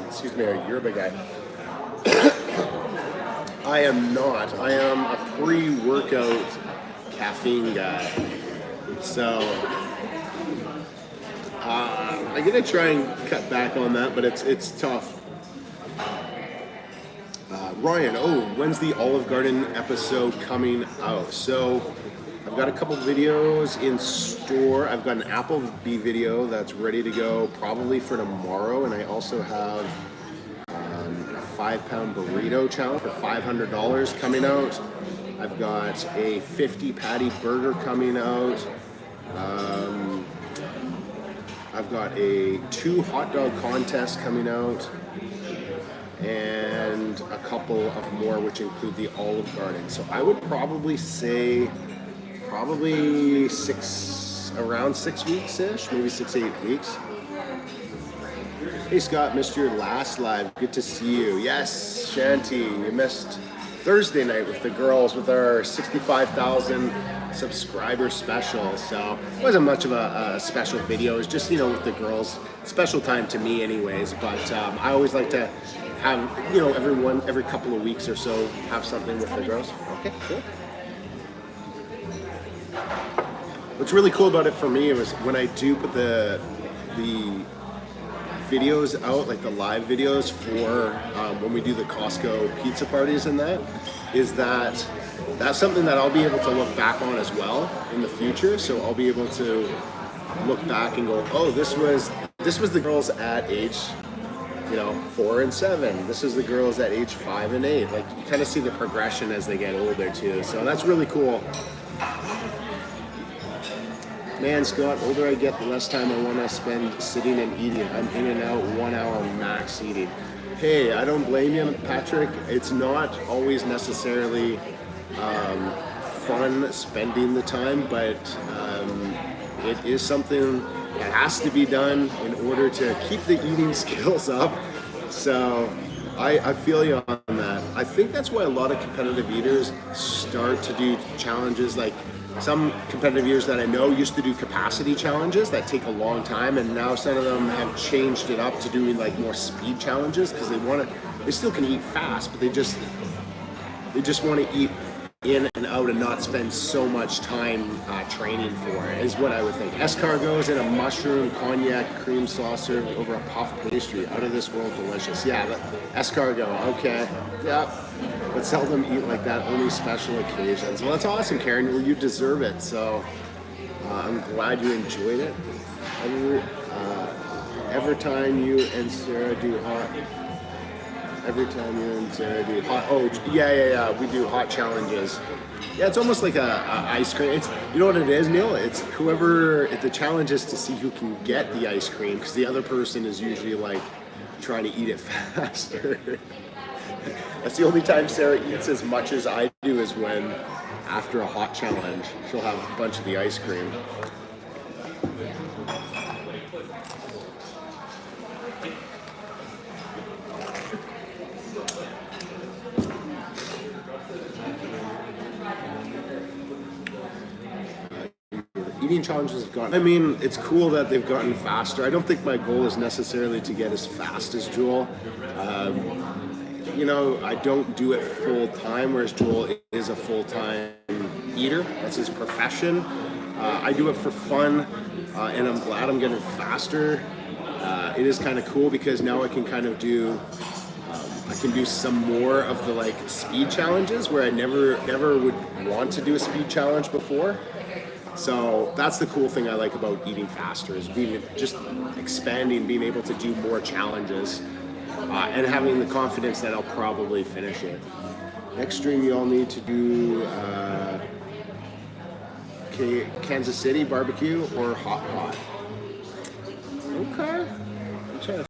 excuse me, a yerba guy? I am not. I am a pre-workout caffeine guy. So I'm gonna try and cut back on that, but it's tough. Ryan, when's the Olive Garden episode coming out? So I've got a couple videos in store. I've got an Applebee video that's ready to go probably for tomorrow, and I also have a 5-pound burrito challenge for $500 coming out. I've got a 50 patty burger coming out. I've got a 2 hot dog contests coming out, and a couple of more, which include the Olive Garden. So I would probably say probably around 6 weeks-ish, maybe 6-8 weeks. Hey Scott, missed your last live. Good to see you. Yes, Shanti, you missed Thursday night with the girls with our 65,000 subscriber special. So it wasn't much of a special video. It was just, with the girls. Special time to me anyways, but I always like to have, every couple of weeks or so, have something with the girls. Okay, cool. What's really cool about it for me was when I do put the videos out, like the live videos for when we do the Costco pizza parties and that's something that I'll be able to look back on as well in the future. So I'll be able to look back and go, oh, this was the girls at age 4 and 7. This is the girls at age 5 and 8. Like, you kind of see the progression as they get older too. So that's really cool. Man, Scott, older I get, the less time I want to spend sitting and eating. I'm in and out 1 hour max eating. Hey, I don't blame you, Patrick. It's not always necessarily fun spending the time, but it is something that has to be done in order to keep the eating skills up. So I feel you on that. I think that's why a lot of competitive eaters start to do challenges. Like, some competitive eaters that I know used to do capacity challenges that take a long time, and now some of them have changed it up to doing like more speed challenges because they still can eat fast, but they just want to eat in and out and not spend so much time training for it, is what I would think. Escargots in a mushroom cognac cream sauce served over a puff pastry. Out of this world delicious. Yeah, escargot, okay. Yeah, but seldom eat like that, only special occasions. Well, that's awesome, Karen. Well, you deserve it. So I'm glad you enjoyed it. Every time you and Sarah do hot. Every time you and Sarah do hot. Oh, yeah. We do hot challenges. Yeah, it's almost like a ice cream. It's, you know what it is, Neil? It's the challenge is to see who can get the ice cream, because the other person is usually like trying to eat it faster. That's the only time Sarah eats as much as I do, is when after a hot challenge, she'll have a bunch of the ice cream. Eating challenges have gotten, it's cool that they've gotten faster. I don't think my goal is necessarily to get as fast as Joel. I don't do it full time, whereas Joel is a full-time eater. That's his profession. I do it for fun, and I'm glad I'm getting faster. It is kind of cool because now I can kind of do some more of the like speed challenges where I never would want to do a speed challenge before. So that's the cool thing I like about eating faster, is just expanding, being able to do more challenges, and having the confidence that I'll probably finish it. Next stream, you all need to do Kansas City barbecue or hot pot. Okay. I'm trying to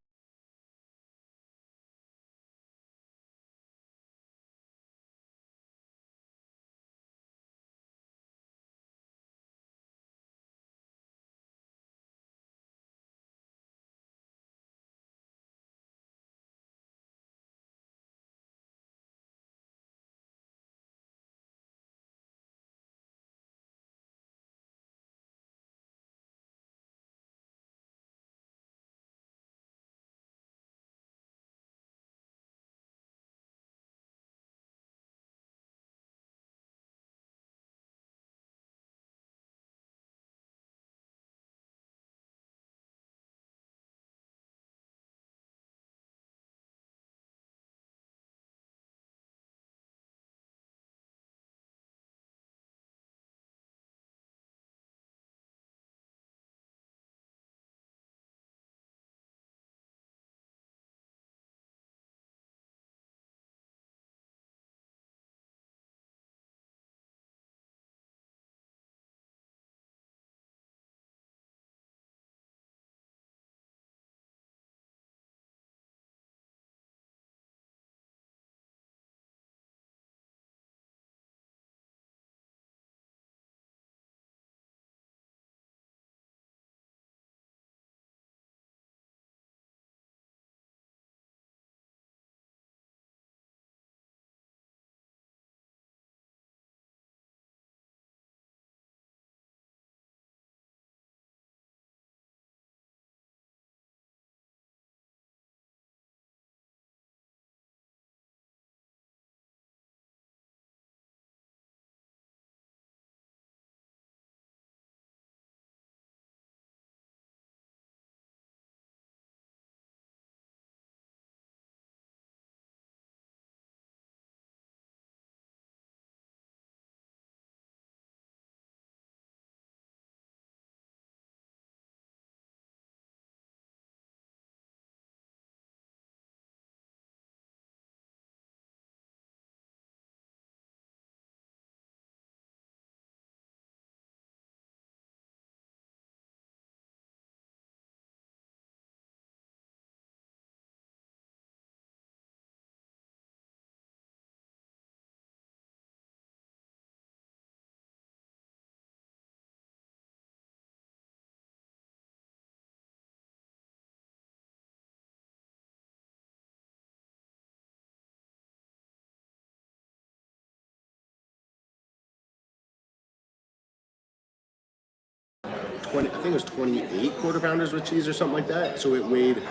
20, I think it was 28 quarter pounders with cheese or something like that. So it weighed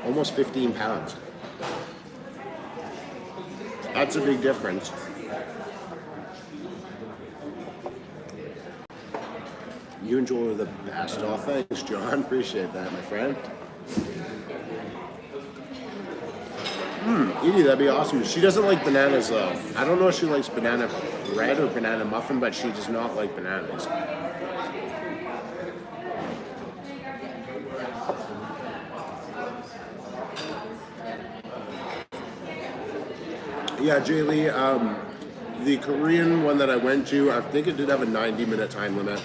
almost 15 pounds. That's a big difference. You and Joel are the best. Oh, thanks, John. Appreciate that, my friend. Edie, that'd be awesome. She doesn't like bananas, though. I don't know if she likes banana bread or banana muffin, but she does not like bananas. Yeah, Jaylee, the Korean one that I went to, I think it did have a 90-minute time limit,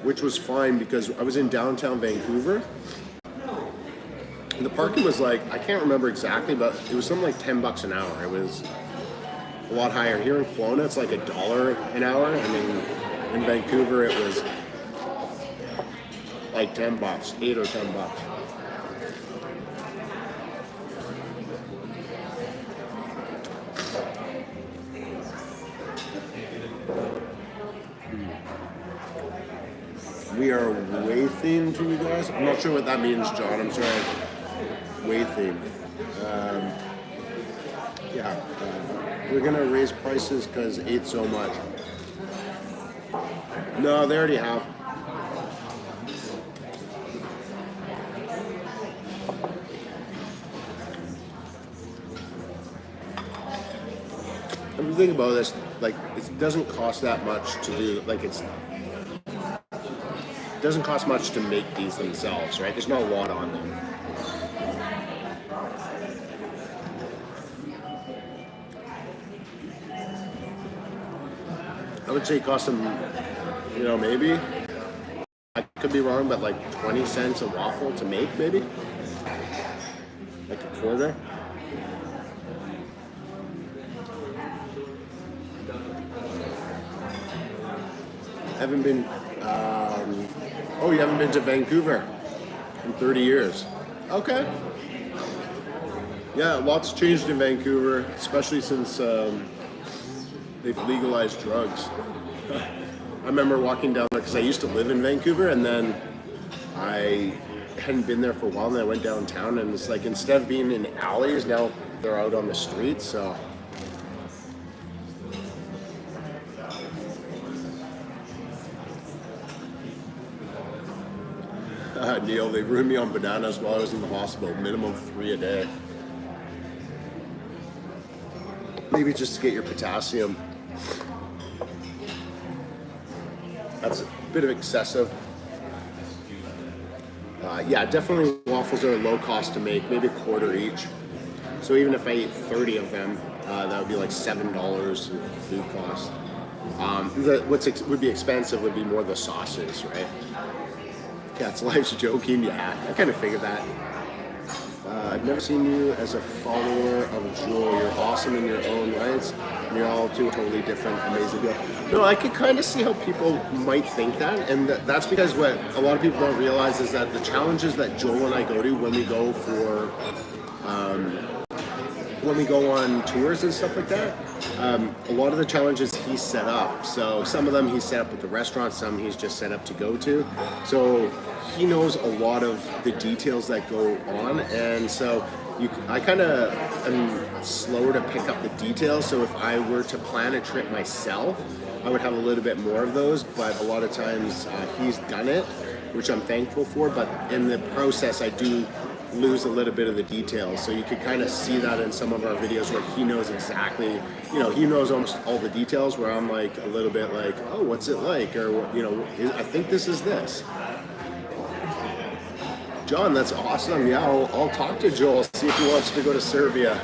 which was fine because I was in downtown Vancouver. And the parking was like, I can't remember exactly, but it was something like $10 an hour. It was a lot higher. Here in Kelowna, it's like $1 an hour. I mean, in Vancouver, it was like $10, $8 or $10. We are way themed to you guys. I'm not sure what that means, John. I'm sorry. Way themed. We're gonna raise prices because ate so much. No, they already have. If you think about this, like, it doesn't cost that much to do, like, it doesn't cost much to make these themselves, right? There's not a lot on them. I would say it cost them, maybe, I could be wrong, but like 20 cents a waffle to make, maybe? Like a quarter? Haven't been, you haven't been to Vancouver in 30 years. Okay. Yeah, lots changed in Vancouver, especially since they've legalized drugs. I remember walking down there because I used to live in Vancouver, and then I hadn't been there for a while, and I went downtown, and it's like instead of being in alleys, now they're out on the streets, so. Neil, they ruined me on bananas while I was in the hospital, minimum 3 a day. Maybe just to get your potassium. That's a bit of excessive. Yeah, definitely waffles are low cost to make, maybe a quarter each. So even if I ate 30 of them, that would be like $7 in food costs. What would be expensive would be more the sauces, right? Yeah, it's life's joking. Yeah, I kind of figured that. I've never seen you as a follower of Joel. You're awesome in your own rights. You're all two totally different, amazing people. No, I could kind of see how people might think that, and that's because what a lot of people don't realize is that the challenges that Joel and I go to when we go for, when we go on tours and stuff like that, a lot of the challenges he set up. So some of them he's set up with the restaurant, some he's just set up to go to. So he knows a lot of the details that go on, and so I kind of am slower to pick up the details. So if I were to plan a trip myself, I would have a little bit more of those, but a lot of times he's done it, which I'm thankful for, but in the process I do lose a little bit of the details. So you could kind of see that in some of our videos where he knows exactly, he knows almost all the details, where I'm like a little bit like, oh, what's it like? Or, I think this is this. John, that's awesome. Yeah, I'll talk to Joel, see if he wants to go to Serbia.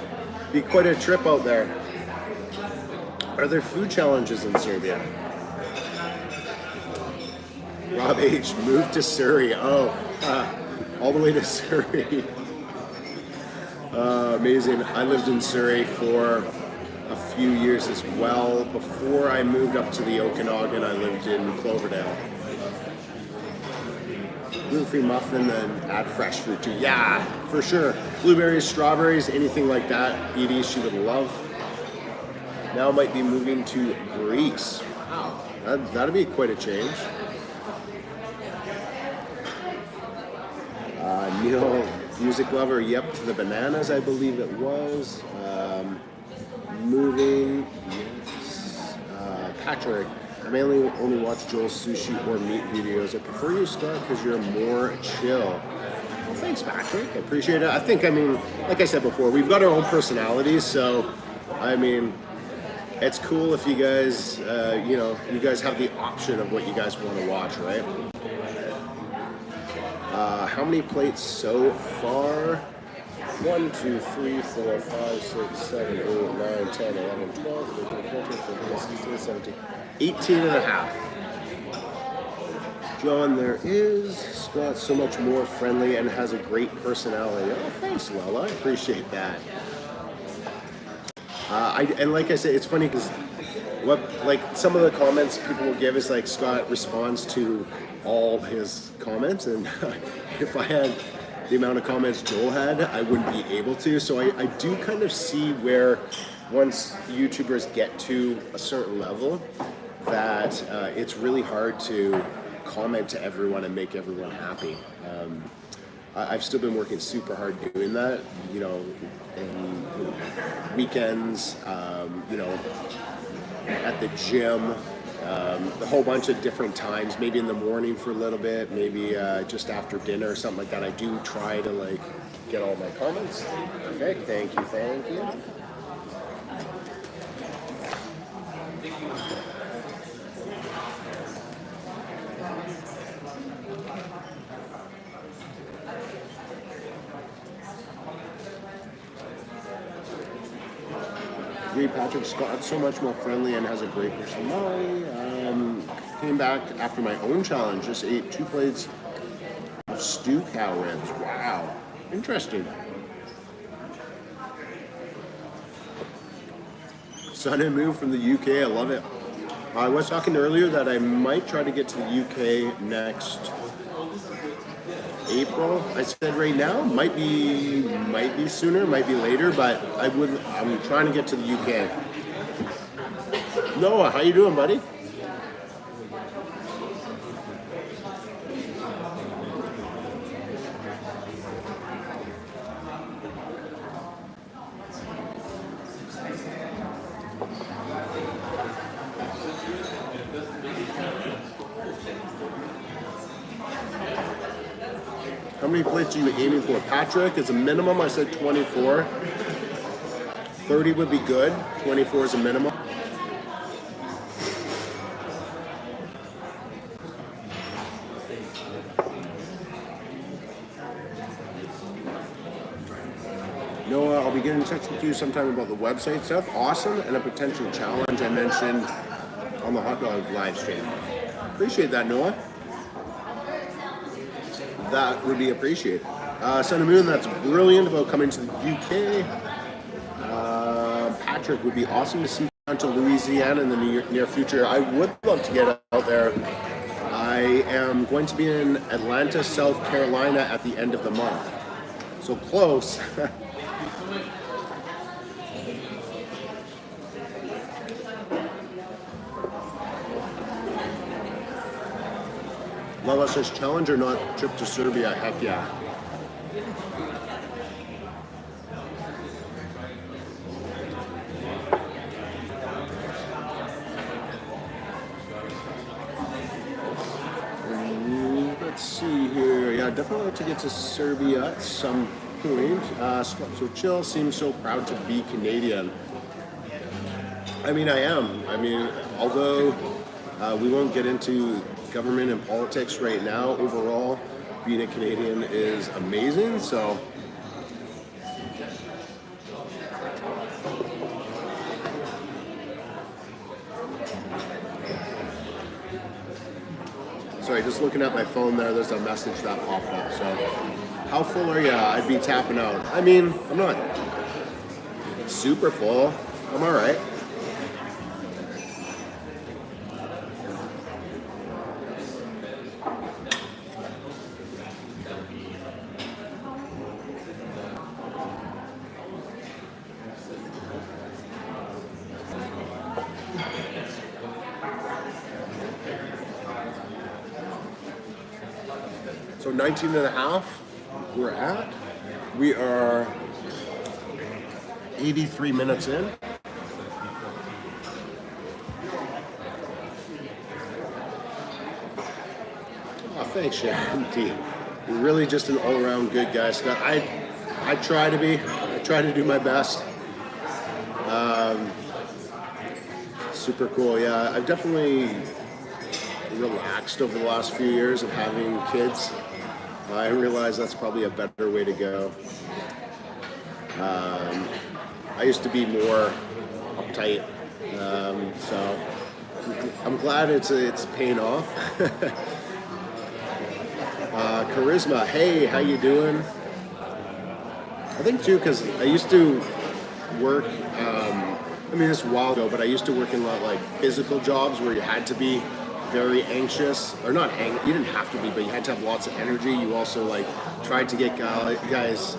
Be quite a trip out there. Are there food challenges in Serbia? Rob H. moved to Surrey. Oh, all the way to Surrey. Amazing. I lived in Surrey for a few years as well. Before I moved up to the Okanagan, I lived in Cloverdale. Gluten-free muffin, then add fresh fruit too. Yeah, for sure. Blueberries, strawberries, anything like that. Edie, she would love. Now might be moving to Greece. Wow, that'd be quite a change. Neil, music lover, yep, to the bananas, I believe it was. Moving, yes. Patrick, I mainly only watch Joel's sushi or meat videos. I prefer you, Scott, because you're more chill. Well, thanks, Patrick. I appreciate it. I mean, like I said before, we've got our own personalities, so, I mean, it's cool if you guys, you guys have the option of what you guys want to watch, right? How many plates so far? 1, 2, 3, 4, 5, 6, 7, 8, 9, 10, 11, 12, 13, 14, 15, 16, 17, 18 and a half. John, there is. Scott's so much more friendly and has a great personality. Oh, thanks, Lella. I appreciate that. And like I said, it's funny because some of the comments people will give is like Scott responds to all his comments, and if I had the amount of comments Joel had, I wouldn't be able to. So I do kind of see where once YouTubers get to a certain level that it's really hard to comment to everyone and make everyone happy. I've still been working super hard doing that, in weekends, at the gym, a whole bunch of different times, maybe in the morning for a little bit, maybe just after dinner or something like that. I do try to get all my comments. Perfect, thank you. Patrick Scott, so much more friendly and has a great personality. Came back after my own challenge, just ate 2 plates of stew cow ribs. Wow, interesting. Son and move from the UK, I love it. I was talking earlier that I might try to get to the UK next April. I said right now, might be sooner, might be later, but I'm trying to get to the UK. Noah, how you doing, buddy? How many plates are you aiming for? Patrick, as a minimum, I said 24. 30 would be good. 24 is a minimum. Noah, I'll be getting in touch with you sometime about the website stuff. Awesome. And a potential challenge I mentioned on the hot dog live stream. Appreciate that, Noah. That would be appreciated. Son of Moon, that's brilliant about coming to the UK. Patrick, would be awesome to see down to Louisiana in the near future. I would love to get out there. I am going to be in Atlanta, South Carolina at the end of the month. So close. Lala says, challenge or not, trip to Serbia, heck yeah. Let's see here. Yeah, definitely like to get to Serbia at some point. So Chill seems so proud to be Canadian. I mean, I am. I mean, although we won't get into government and politics right now, overall being a Canadian is amazing. So sorry, just looking at my phone there's a message that popped up. So how full are you? I'd be tapping out. I mean, I'm not super full. I'm all right. So 19 and a half. we're at. We are 83 minutes in. Oh, thanks, Sharon T. You're really just an all-around good guy, Scott. I try to be. I try to do my best. Super cool. Yeah, I've definitely relaxed over the last few years of having kids. I realize that's probably a better way to go. I used to be more uptight, so I'm glad it's paying off. Charisma, hey, how you doing? I think too, because I used to work. I mean, this was a while ago, but I used to work in a lot like physical jobs where you had to be very anxious, or not you didn't have to be, but you had to have lots of energy. You also like tried to get guys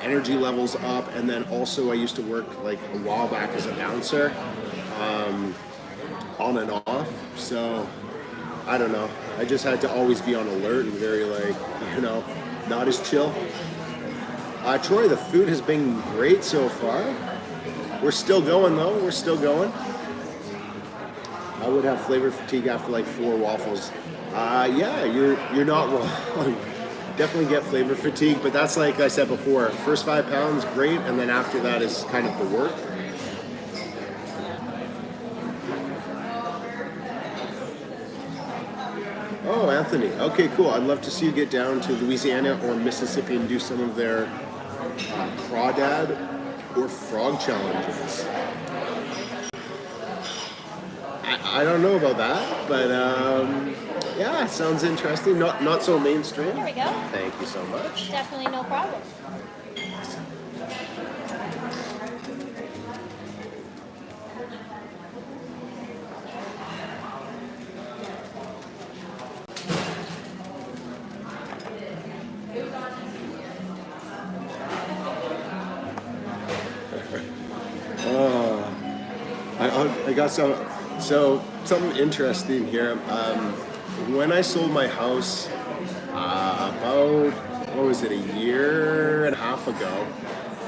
energy levels up, and then also I used to work like a while back as a bouncer, on and off. So I don't know. I just had to always be on alert and very like, not as chill. Troy, the food has been great so far. We're still going though. We're still going. I would have flavor fatigue after like 4 waffles. Yeah, you're not wrong. Definitely get flavor fatigue, but that's like I said before. First 5 pounds, great, and then after that is kind of the work. Oh, Anthony. Okay, cool. I'd love to see you get down to Louisiana or Mississippi and do some of their crawdad or frog challenges. I don't know about that, but yeah, sounds interesting. Not so mainstream.
There we go.
Thank you so much.
Definitely no problem. I got something interesting here. When I sold my house about, what was it, a year and a half ago,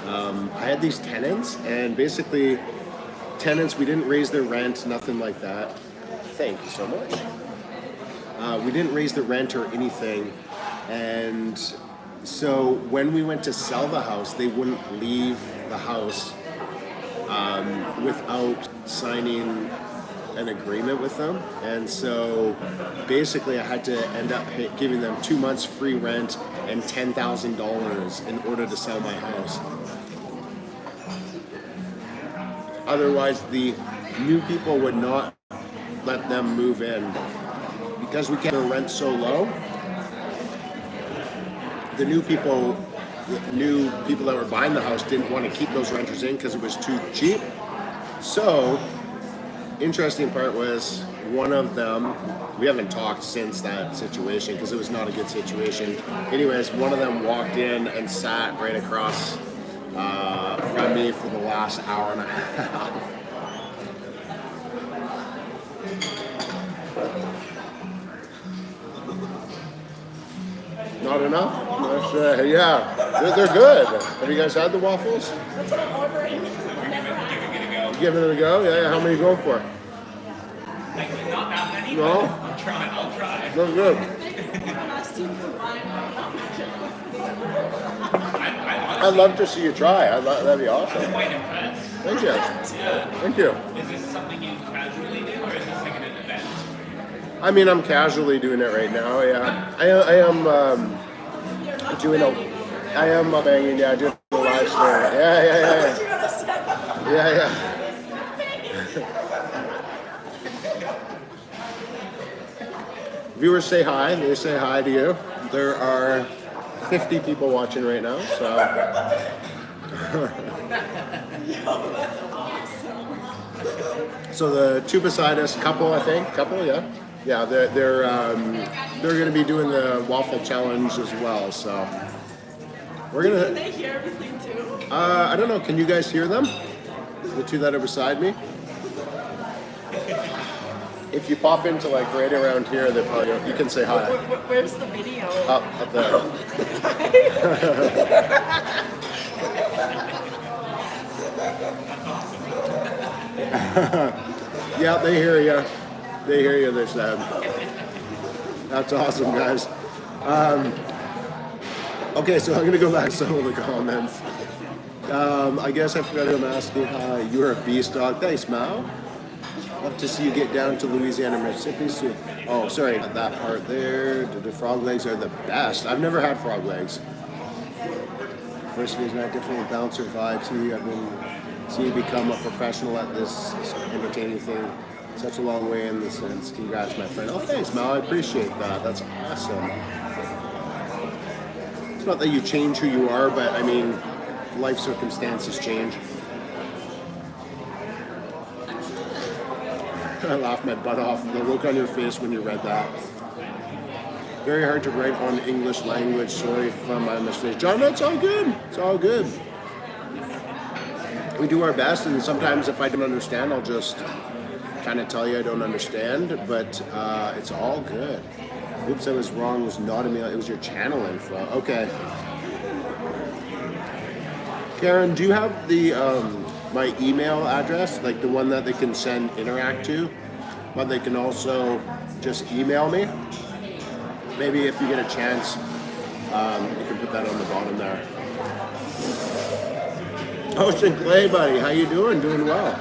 I had these tenants, and basically tenants, we didn't raise their rent, nothing like that. Thank you so much. We didn't raise the rent or anything, and so when we went to sell the house, they wouldn't leave the house without signing an agreement with them. And so basically I had to end up giving them 2 months free rent and $10,000 in order to sell my house. Otherwise the new people would not let them move in. Because we kept the rent so low, the new people that were buying the house didn't want to keep those renters in because it was too cheap. So, interesting part was one of them, we haven't talked since that situation because it was not a good situation. Anyways, one of them walked in and sat right across from me for the last hour and a half. Not enough? Yeah, they're good. Have you guys had the waffles?
That's what I'm ordering.
Giving it a go? Yeah. How many are you going for?
Not that many.
No?
I'll try.
They're good. I'd love to see you try. That'd be awesome.
I'm quite impressed.
Thank you.
Yeah.
Thank you.
Is this something you casually do, or is this like an event?
I mean, I'm casually doing it right now. Yeah, I am doing I am banging. Yeah, doing a live stream. Yeah. Viewers say hi. They say hi to you. There are 50 people watching right now. So. So the two beside us, couple, yeah. Yeah, they're going to be doing the waffle challenge as well. So we're gonna.
Can they hear everything too?
I don't know. Can you guys hear them? The two that are beside me. If you pop into like right around here, they probably you can say hi.
Where's the video?
Up there. Yeah, they hear you. They hear you. They said. That's awesome, guys. Okay, so I'm gonna go back to some of the comments. I guess I forgot I'm asking. You're a beast dog. Thanks, Mao. Love to see you get down to Louisiana, Mississippi soon. Oh, sorry, that part there. The frog legs are the best. I've never had frog legs. First reason I definitely bouncer vibe to you. I've been seeing you become a professional at this entertaining thing. Such a long way in the sense. Congrats, my friend. Oh, thanks, Mal. I appreciate that. That's awesome. It's not that you change who you are, but I mean, life circumstances change. I laughed my butt off. The look on your face when you read that. Very hard to write on English language. Sorry for my mistake. John, that's all good. It's all good. We do our best, and sometimes if I don't understand, I'll just kind of tell you I don't understand, but it's all good. Oops, I was wrong. It was not a mail. It was your channel info. Okay. Karen, do you have the my email address, like the one that they can send Interact to, but they can also just email me? Maybe if you get a chance, you can put that on the bottom there. Ocean Clay, buddy, how you doing? Doing well.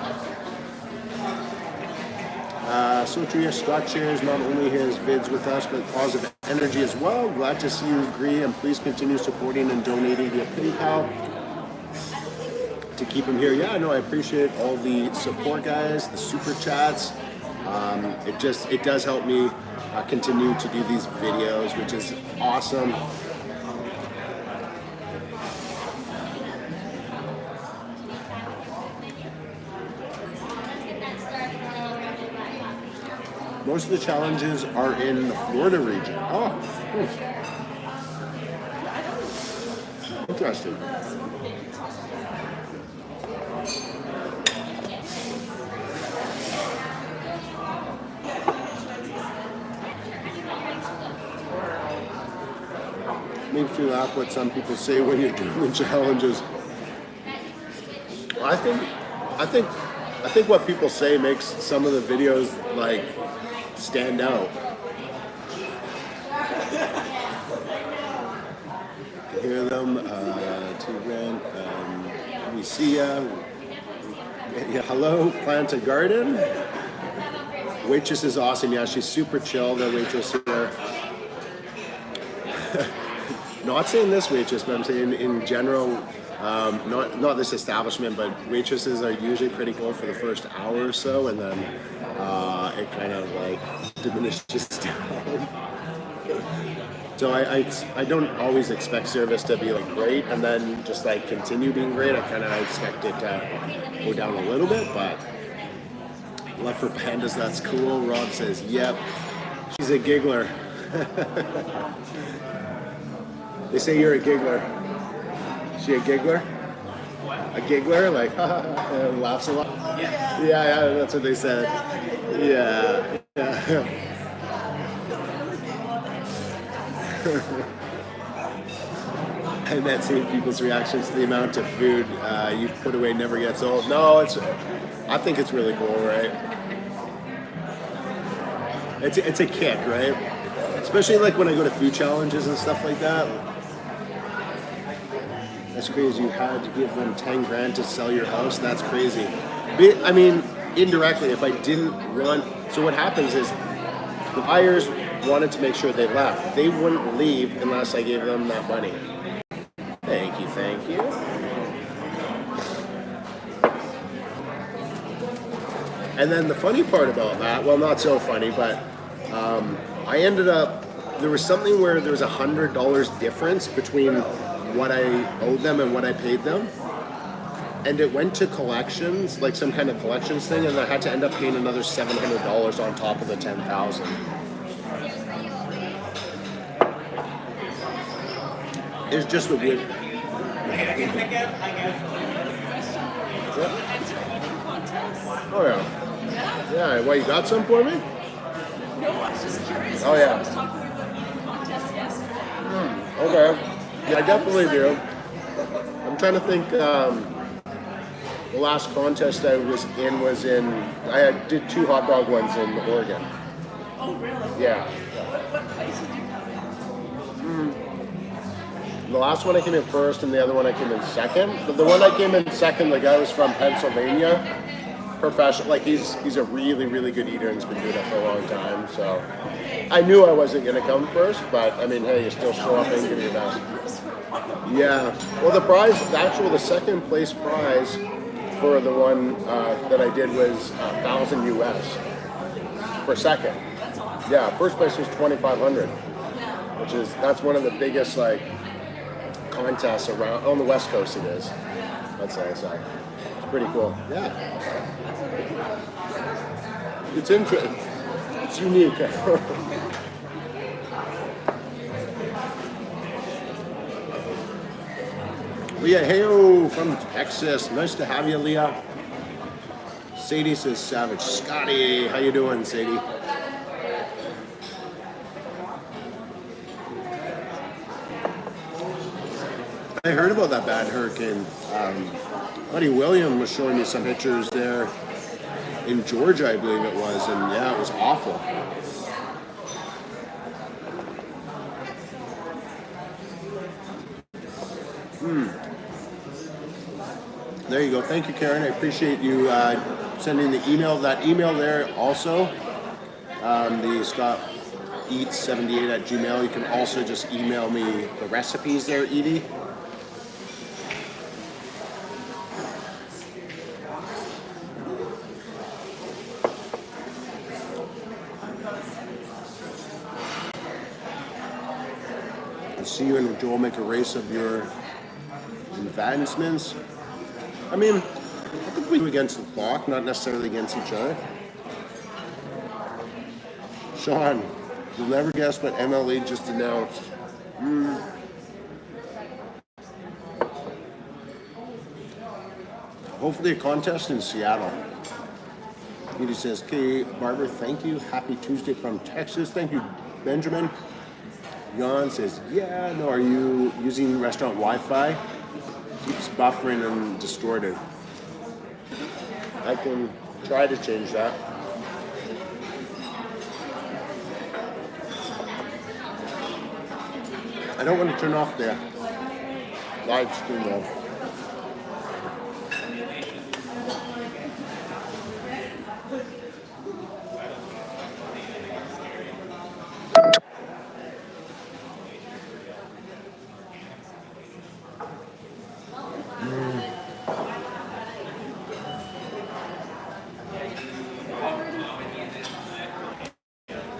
Sotria Scott shares not only his vids with us, but positive energy as well. Glad to see you agree, and please continue supporting and donating via PayPal to keep him here. Yeah, no, I appreciate all the support, guys, the super chats. It does help me continue to do these videos, which is awesome. Most of the challenges are in the Florida region. Oh, interesting. Makes me laugh what some people say when you're doing the challenges. I think what people say makes some of the videos like stand out. You hear them, T-Ren, we see ya. Yeah, hello, plant a garden. Waitress is awesome. Yeah, she's super chill, the waitress here. Not saying this waitress, but I'm saying in general, not this establishment, but waitresses are usually pretty cool for the first hour or so, and then it kind of like diminishes down. So I don't always expect service to be like great and then just like continue being great. I kind of expect it to go down a little bit, but left for pandas, that's cool. Rob says, yep. She's a giggler. They say you're a giggler. Is she a giggler? A giggler? Like, and laughs a lot?
Yeah.
Yeah, that's what they said. Yeah. And that seeing people's reactions to the amount of food you put away never gets old. No, I think it's really cool, right? It's a kick, right? Especially like when I go to food challenges and stuff like that. That's crazy. You had to give them 10 grand to sell your house. That's crazy. I mean, indirectly, if I didn't want... So what happens is the buyers wanted to make sure they left. They wouldn't leave unless I gave them that money. Thank you. And then the funny part about that, well, not so funny, but I ended up... There was something where there was $100 difference between what I owed them and what I paid them, and it went to collections, like some kind of collections thing, and I had to end up paying another $700 on top of the $10,000. It's just a weird. Oh yeah. Yeah. What, you got some for me?
was just curious.
Oh, yeah.
I was talking about eating contests yesterday.
Okay. Yeah, I definitely do. I'm trying to think. The last contest I was in. Did 2 hot dog ones in Oregon.
Oh, really?
Yeah.
What place did you come in?
The last one I came in first, and the other one I came in second. But the one I came in second, the guy was from Pennsylvania, professional. Like he's a really, really good eater, and he's been doing it for a long time. So I knew I wasn't gonna come first, but I mean, hey, you still show up and give it your best. Yeah. Well, the second place prize for the one that I did was 1,000 US for second.
That's awesome.
Yeah. First place was 2,500, that's one of the biggest like contests around on the West Coast. It is. I'd say so. It's pretty cool. Yeah. It's interesting. It's unique.
Leah Heyo from Texas. Nice to have you, Leah. Sadie says Savage. Scotty, how you doing, Sadie? I heard about that bad hurricane. Buddy William was showing me some pictures there in Georgia, I believe it was, and yeah, it was awful. There you go. Thank you, Karen. I appreciate you sending the email. That email there also, the Scott Eats 78 at Gmail. You can also just email me the recipes there, Edie. I see you and Joel make a race of your advancements. I mean, I think we do against the clock, not necessarily against each other. Sean, you'll never guess what MLA just announced. Hopefully a contest in Seattle. He says, "Okay, Barbara, thank you. Happy Tuesday from Texas." Thank you, Benjamin. Jan says, "Yeah, no, are you using restaurant Wi-Fi? Keeps buffering and distorted."
I can try to change that.
I don't want to turn off the
Live stream though.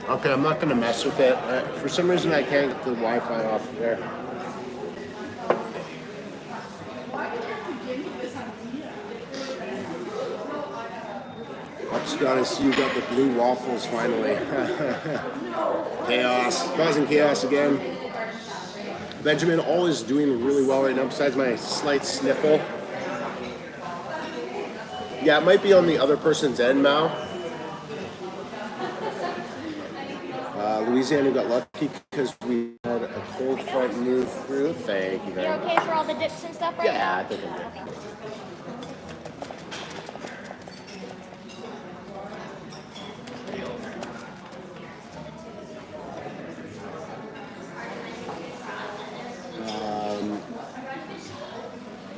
Okay, I'm not going to mess with it. For some reason, I can't get the Wi-Fi off there.
Scott, I see you got the blue waffles finally. Chaos, causing chaos again. Benjamin, all is doing really well right now, besides my slight sniffle.
Yeah, it might be on the other person's end, Mal.
Louisiana got lucky because we had a cold front move through. Thank you very
You're
much.
okay for all the dips and stuff right now?
Yeah, I think I'm good.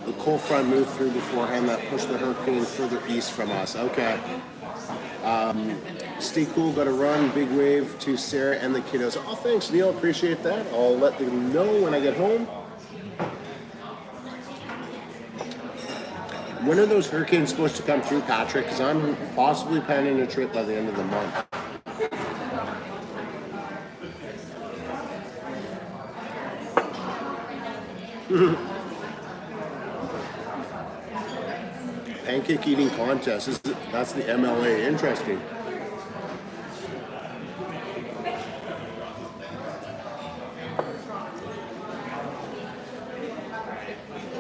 The cold front moved through beforehand that pushed the hurricane further east from us. Okay. Stay cool, got to run. Big wave to Sarah and the kiddos. Oh, thanks, Neil. Appreciate that. I'll let them know when I get home. When are those hurricanes supposed to come through, Patrick? Because I'm possibly planning a trip by the end of the month. Pancake eating contest. That's the MLA. Interesting.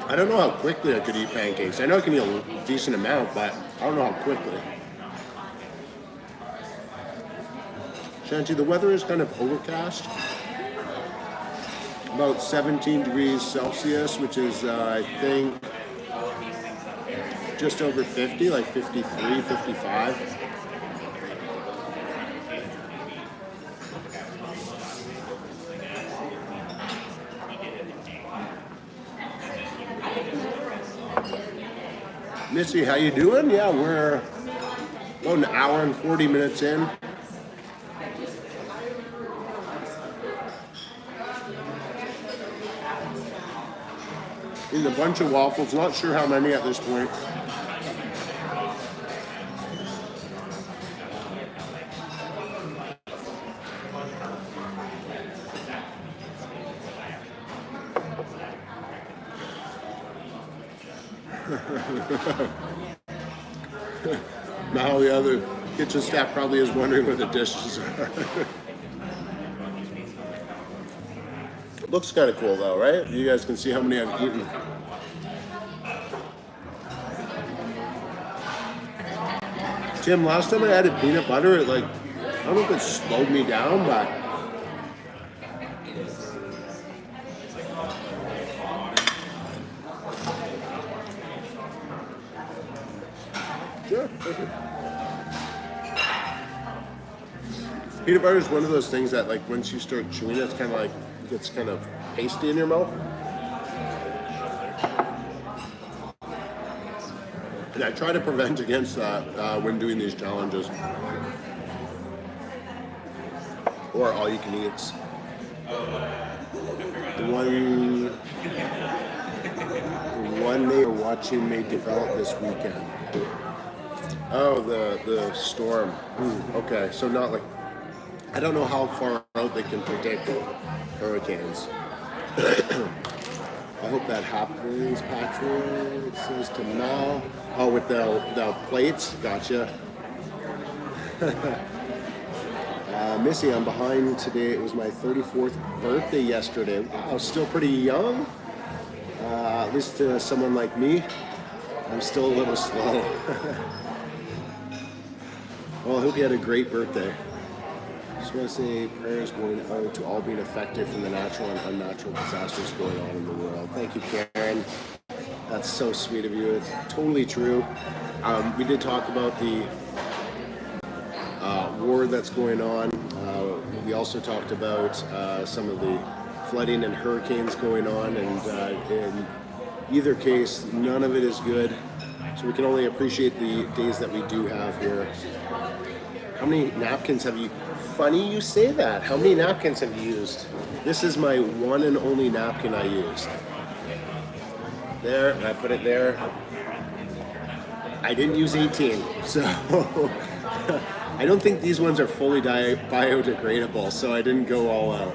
I don't know how quickly I could eat pancakes. I know I can eat a decent amount, but I don't know how quickly.
Shanty, the weather is kind of overcast. About 17 degrees Celsius, which is, I think, just over 50, like 53, 55. Missy, how you doing? Yeah, we're about an hour and 40 minutes in. Eating a bunch of waffles, not sure how many at this point. Now the other kitchen staff probably is wondering where the dishes are. Looks kind of cool though, right? You guys can see how many I've eaten. Tim, last time I added peanut butter, it I don't know if it slowed me down, but sure. Peanut butter is one of those things that once you start chewing it, it's kind of gets kind of pasty in your mouth. And I try to prevent against that when doing these challenges. Or all you can eats. The one they are watching may develop this weekend. Oh, the storm. Okay, so not I don't know how far out they can predict hurricanes. I hope that happens, Patrick. It says to Mel. Oh, with the plates? Gotcha. Missy, I'm behind today. It was my 34th birthday yesterday. Wow, still pretty young. At least to someone like me. I'm still a little slow. Well, I hope you had a great birthday. Just want to say prayers going out to all being affected from the natural and unnatural disasters going on in the world. Thank you, Karen. That's so sweet of you. It's totally true. We did talk about the war that's going on. We also talked about some of the flooding and hurricanes going on, and in either case, none of it is good. So we can only appreciate the days that we do have here. How many napkins have you? Funny you say that. How many napkins have you used? This is my one and only napkin I used. There, I put it there. I didn't use 18, so I don't think these ones are fully biodegradable, so I didn't go all out.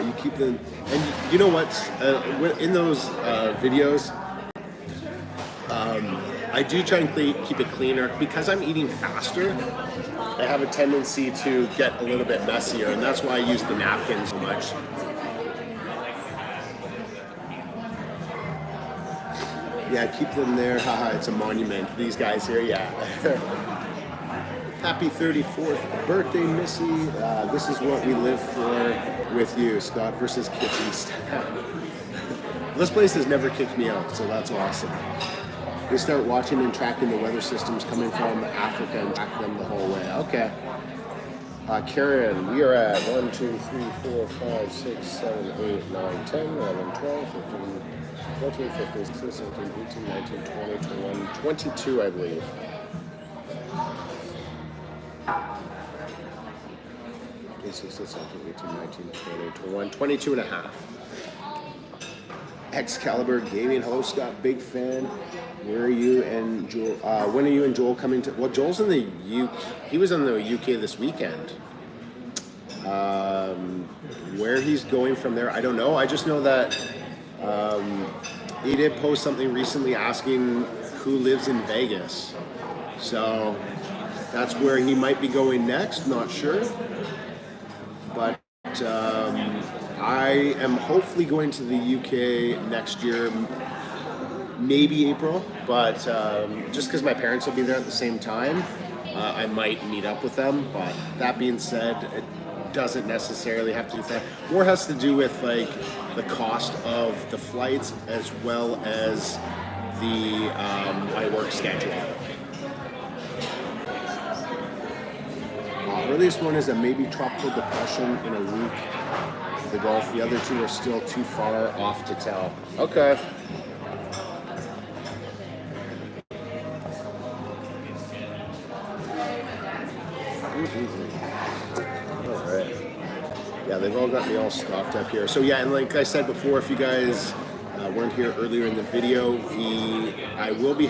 You keep them, and you know what? In those videos, I do try and keep it cleaner because I'm eating faster. I have a tendency to get a little bit messier, and that's why I use the napkins so much. Yeah, keep them there. Haha, it's a monument. These guys here, yeah. Happy 34th birthday, Missy. This is what we live for with you, Scott versus kitchen staff. This place has never kicked me out, so that's awesome. They start watching and tracking the weather systems coming from Africa and track them the whole way. Okay. Karen, we are at 1, 2, 3, 4, 5, 6, 7, 8, 9, 10, 11, 12, 15, 14, 15, 16, 17, 18, 19, 20, 21, 22, I believe. Okay, 16, 17, 18, 19, 20, 21, 22 and a half. Excalibur Gaming, hello Scott, big fan. Where are you and Joel? When are you and Joel coming to? Well, Joel's in the UK. He was in the UK this weekend. Where he's going from there, I don't know. I just know that he did post something recently asking who lives in Vegas. So that's where he might be going next. Not sure, but. I am hopefully going to the UK next year, maybe April, but just because my parents will be there at the same time,
I might meet up with them. But that being said, it doesn't necessarily have to do with that. More has to do with like the cost of the flights as well as the my work schedule. Earliest one is a maybe tropical depression in a week. The Gulf. The other two are still too far off to tell. Okay. All right. Yeah, they've all got me all stocked up here. So yeah, and like I said before, if you guys weren't here earlier in the video, I will be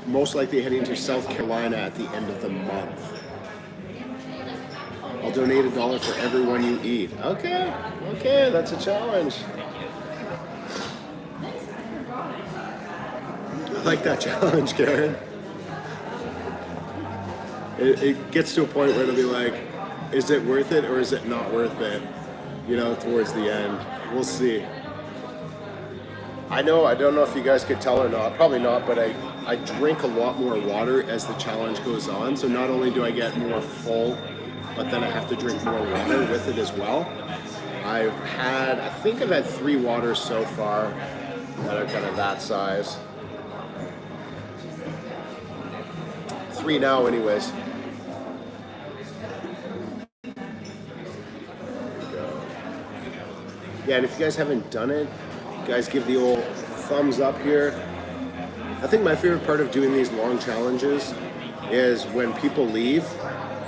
most likely heading to South Carolina at the end of the month. I'll donate $1 for every one you eat. Okay, that's a challenge. I like that challenge, Karen. It gets to a point where it'll be like, is it worth it or is it not worth it? You know, towards the end. We'll see. I don't know if you guys could tell or not, probably not, but I drink a lot more water as the challenge goes on. So not only do I get more full, but then I have to drink more water with it as well. I think I've had 3 waters so far that are kind of that size. 3 now anyways. Yeah, and if you guys haven't done it, guys give the old thumbs up here. I think my favorite part of doing these long challenges is when people leave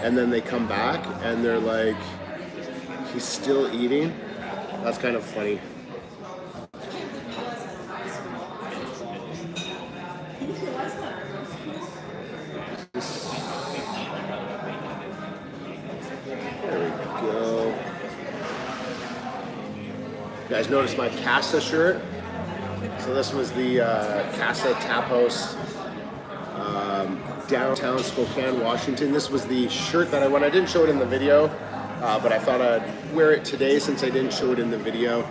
and then they come back and they're like, he's still eating. That's kind of funny. There we go. You guys notice my Casa shirt? So this was the Casa Tap House, downtown Spokane, Washington. This was the shirt that I won. I didn't show it in the video, but I thought I'd wear it today since I didn't show it in the video.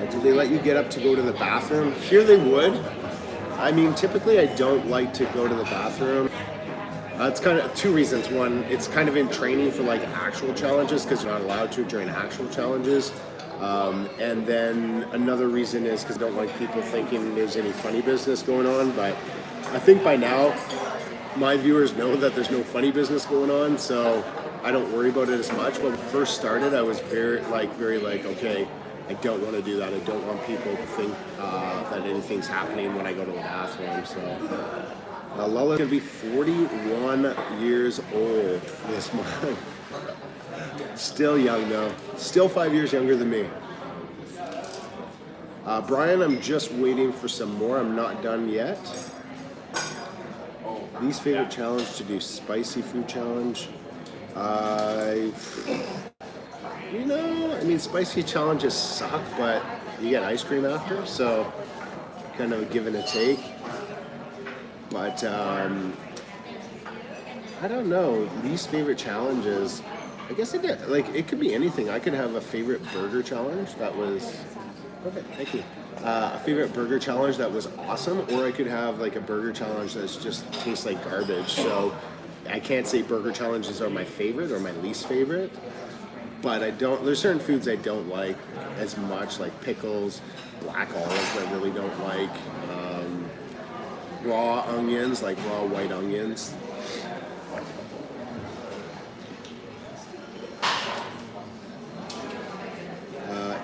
Do they let you get up to go to the bathroom? Here they would. I mean, typically I don't like to go to the bathroom. It's kind of 2 reasons. One, it's kind of in training for like actual challenges because you're not allowed to during actual challenges. And then another reason is because I don't like people thinking there's any funny business going on. But I think by now my viewers know that there's no funny business going on, so I don't worry about it as much. When we first started, I was very like, okay, I don't want to do that. I don't want people to think that anything's happening when I go to the bathroom. So Lola's gonna be 41 years old this month. Still young though. Still 5 years younger than me. Brian, I'm just waiting for some more. I'm not done yet. Least favorite challenge to do spicy food challenge. You know, I mean, spicy challenges suck, but you get ice cream after, so kind of a give and a take. But I don't know. Least favorite challenges. I guess it could be anything. I could have a favorite burger challenge that was okay. Thank you. A favorite burger challenge that was awesome, or I could have like a burger challenge that just tastes like garbage. So I can't say burger challenges are my favorite or my least favorite. But I don't. There's certain foods I don't like as much, like pickles, black olives. I really don't like. Raw onions, like raw white onions.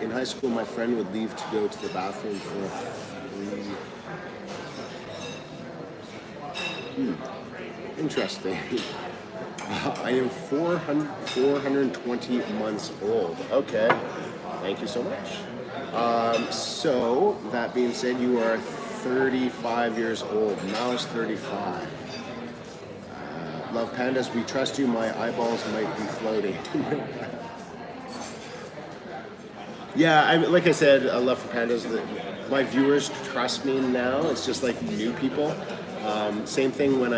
In high school, my friend would leave to go to the bathroom for Interesting. I am 420 months old. Okay. Thank you so much. So, that being said, you are 35 years old. Now is 35. Love pandas, we trust you. My eyeballs might be floating. Yeah, like I said, I love for pandas. My viewers trust me now. It's just like new people. Same thing when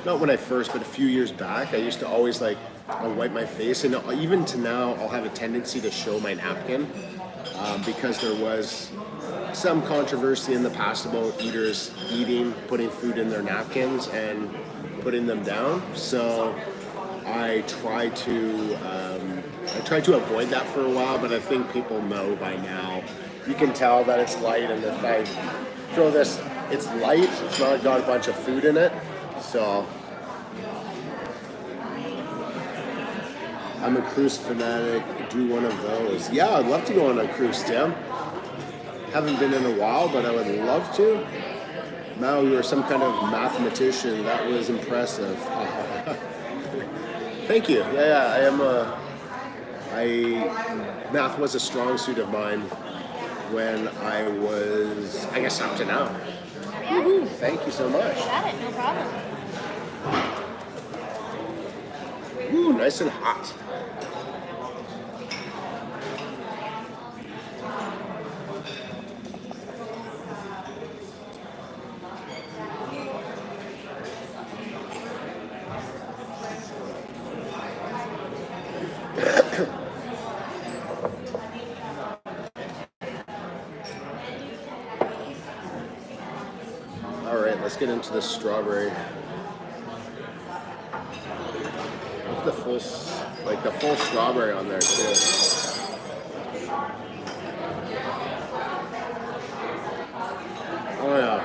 not when I first, but a few years back, I used to always I'll wipe my face, and even to now, I'll have a tendency to show my napkin because there was some controversy in the past about eaters eating, putting food in their napkins and putting them down. So I try to avoid that for a while, but I think people know by now. You can tell that it's light, and if I throw this, it's light. It's not got a bunch of food in it, so. I'm a cruise fanatic. Do one of those. Yeah, I'd love to go on a cruise, Tim. Haven't been in a while, but I would love to. Mao, you are some kind of mathematician. That was impressive. Thank you. Yeah, I am math was a strong suit of mine when I was, I guess, up to now. Woo-hoo. Thank you so much.
You got it, no problem.
Ooh, nice and hot. All right, let's get into the strawberry. The full strawberry on there too. Oh yeah.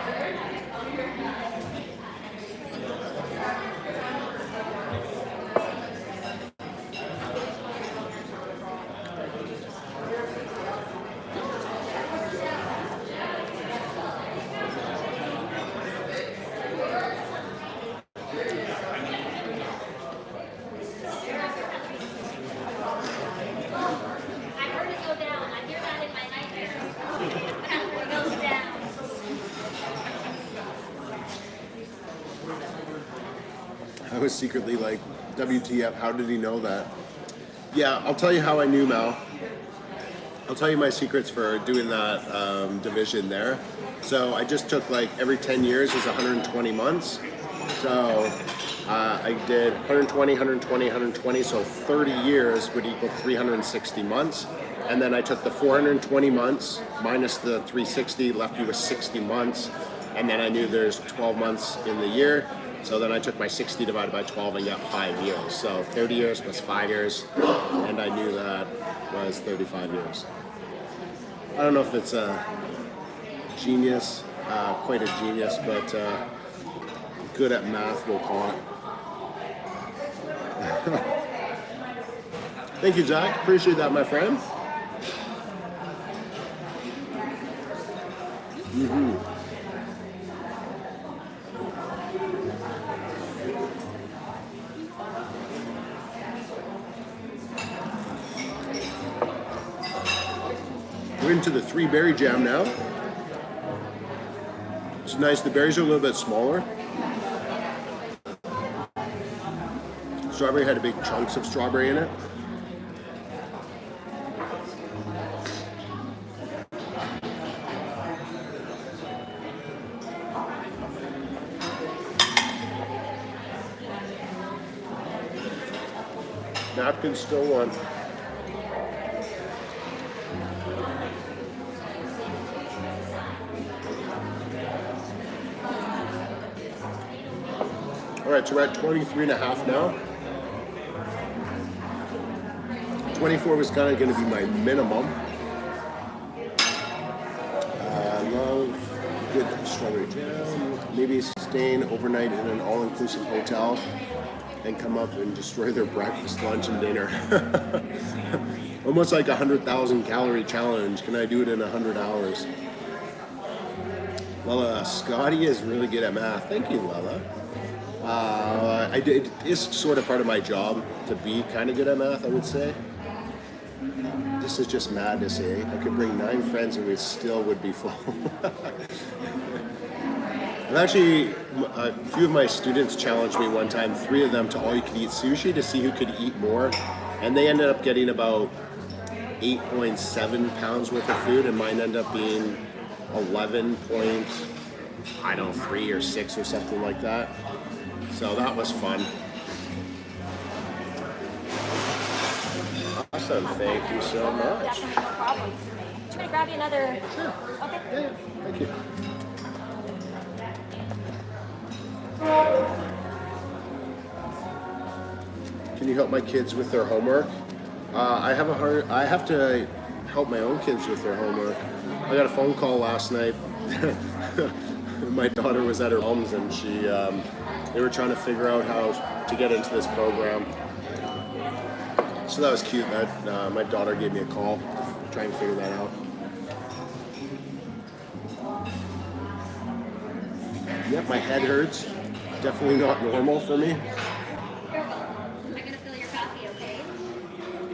I was secretly like, WTF, how did he know that? Yeah, I'll tell you how I knew, Mal. I'll tell you my secrets for doing that division there. So I just took like every 10 years is 120 months. So I did 120, 120, 120. So 30 years would equal 360 months. And then I took the 420 months minus the 360, left you with 60 months. And then I knew there's 12 months in the year. So then I took my 60 divided by 12 and got 5 years. So 30 years plus 5 years, and I knew that was 35 years. I don't know if it's a genius, quite a genius, but good at math, we'll call it. Thank you, Jack. Appreciate that, my friend. Mm-hmm. We're into the 3-berry jam now. It's nice. The berries are a little bit smaller. Strawberry had big chunks of strawberry in it. Napkin still won. All right, so we're at 23 and a half now. 24 was kind of going to be my minimum. I love good strawberry jam. Maybe staying overnight in an all-inclusive hotel and come up and destroy their breakfast, lunch, and dinner. Almost like a 100,000 calorie challenge. Can I do it in 100 hours? Lella, Scotty is really good at math. Thank you, Lella. It is sort of part of my job to be kind of good at math, I would say. This is just madness, eh? I could bring 9 friends and we still would be full. And actually, a few of my students challenged me one time, 3 of them, to all-you-could-eat sushi to see who could eat more. And they ended up getting about 8.7 pounds worth of food, and mine ended up being 11.3 or 6 or something like that. So that was fun. Awesome, thank you so much.
Definitely no problem for me. you want to grab you another?
Sure.
Okay.
Yeah, thank you. Can you help my kids with their homework? I have to help my own kids with their homework. I got a phone call last night. My daughter was at her mom's and they were trying to figure out how to get into this program. So that was cute that my daughter gave me a call trying to figure that out. Yep, my head hurts. Definitely not normal for me.
I'm going to fill your coffee, okay?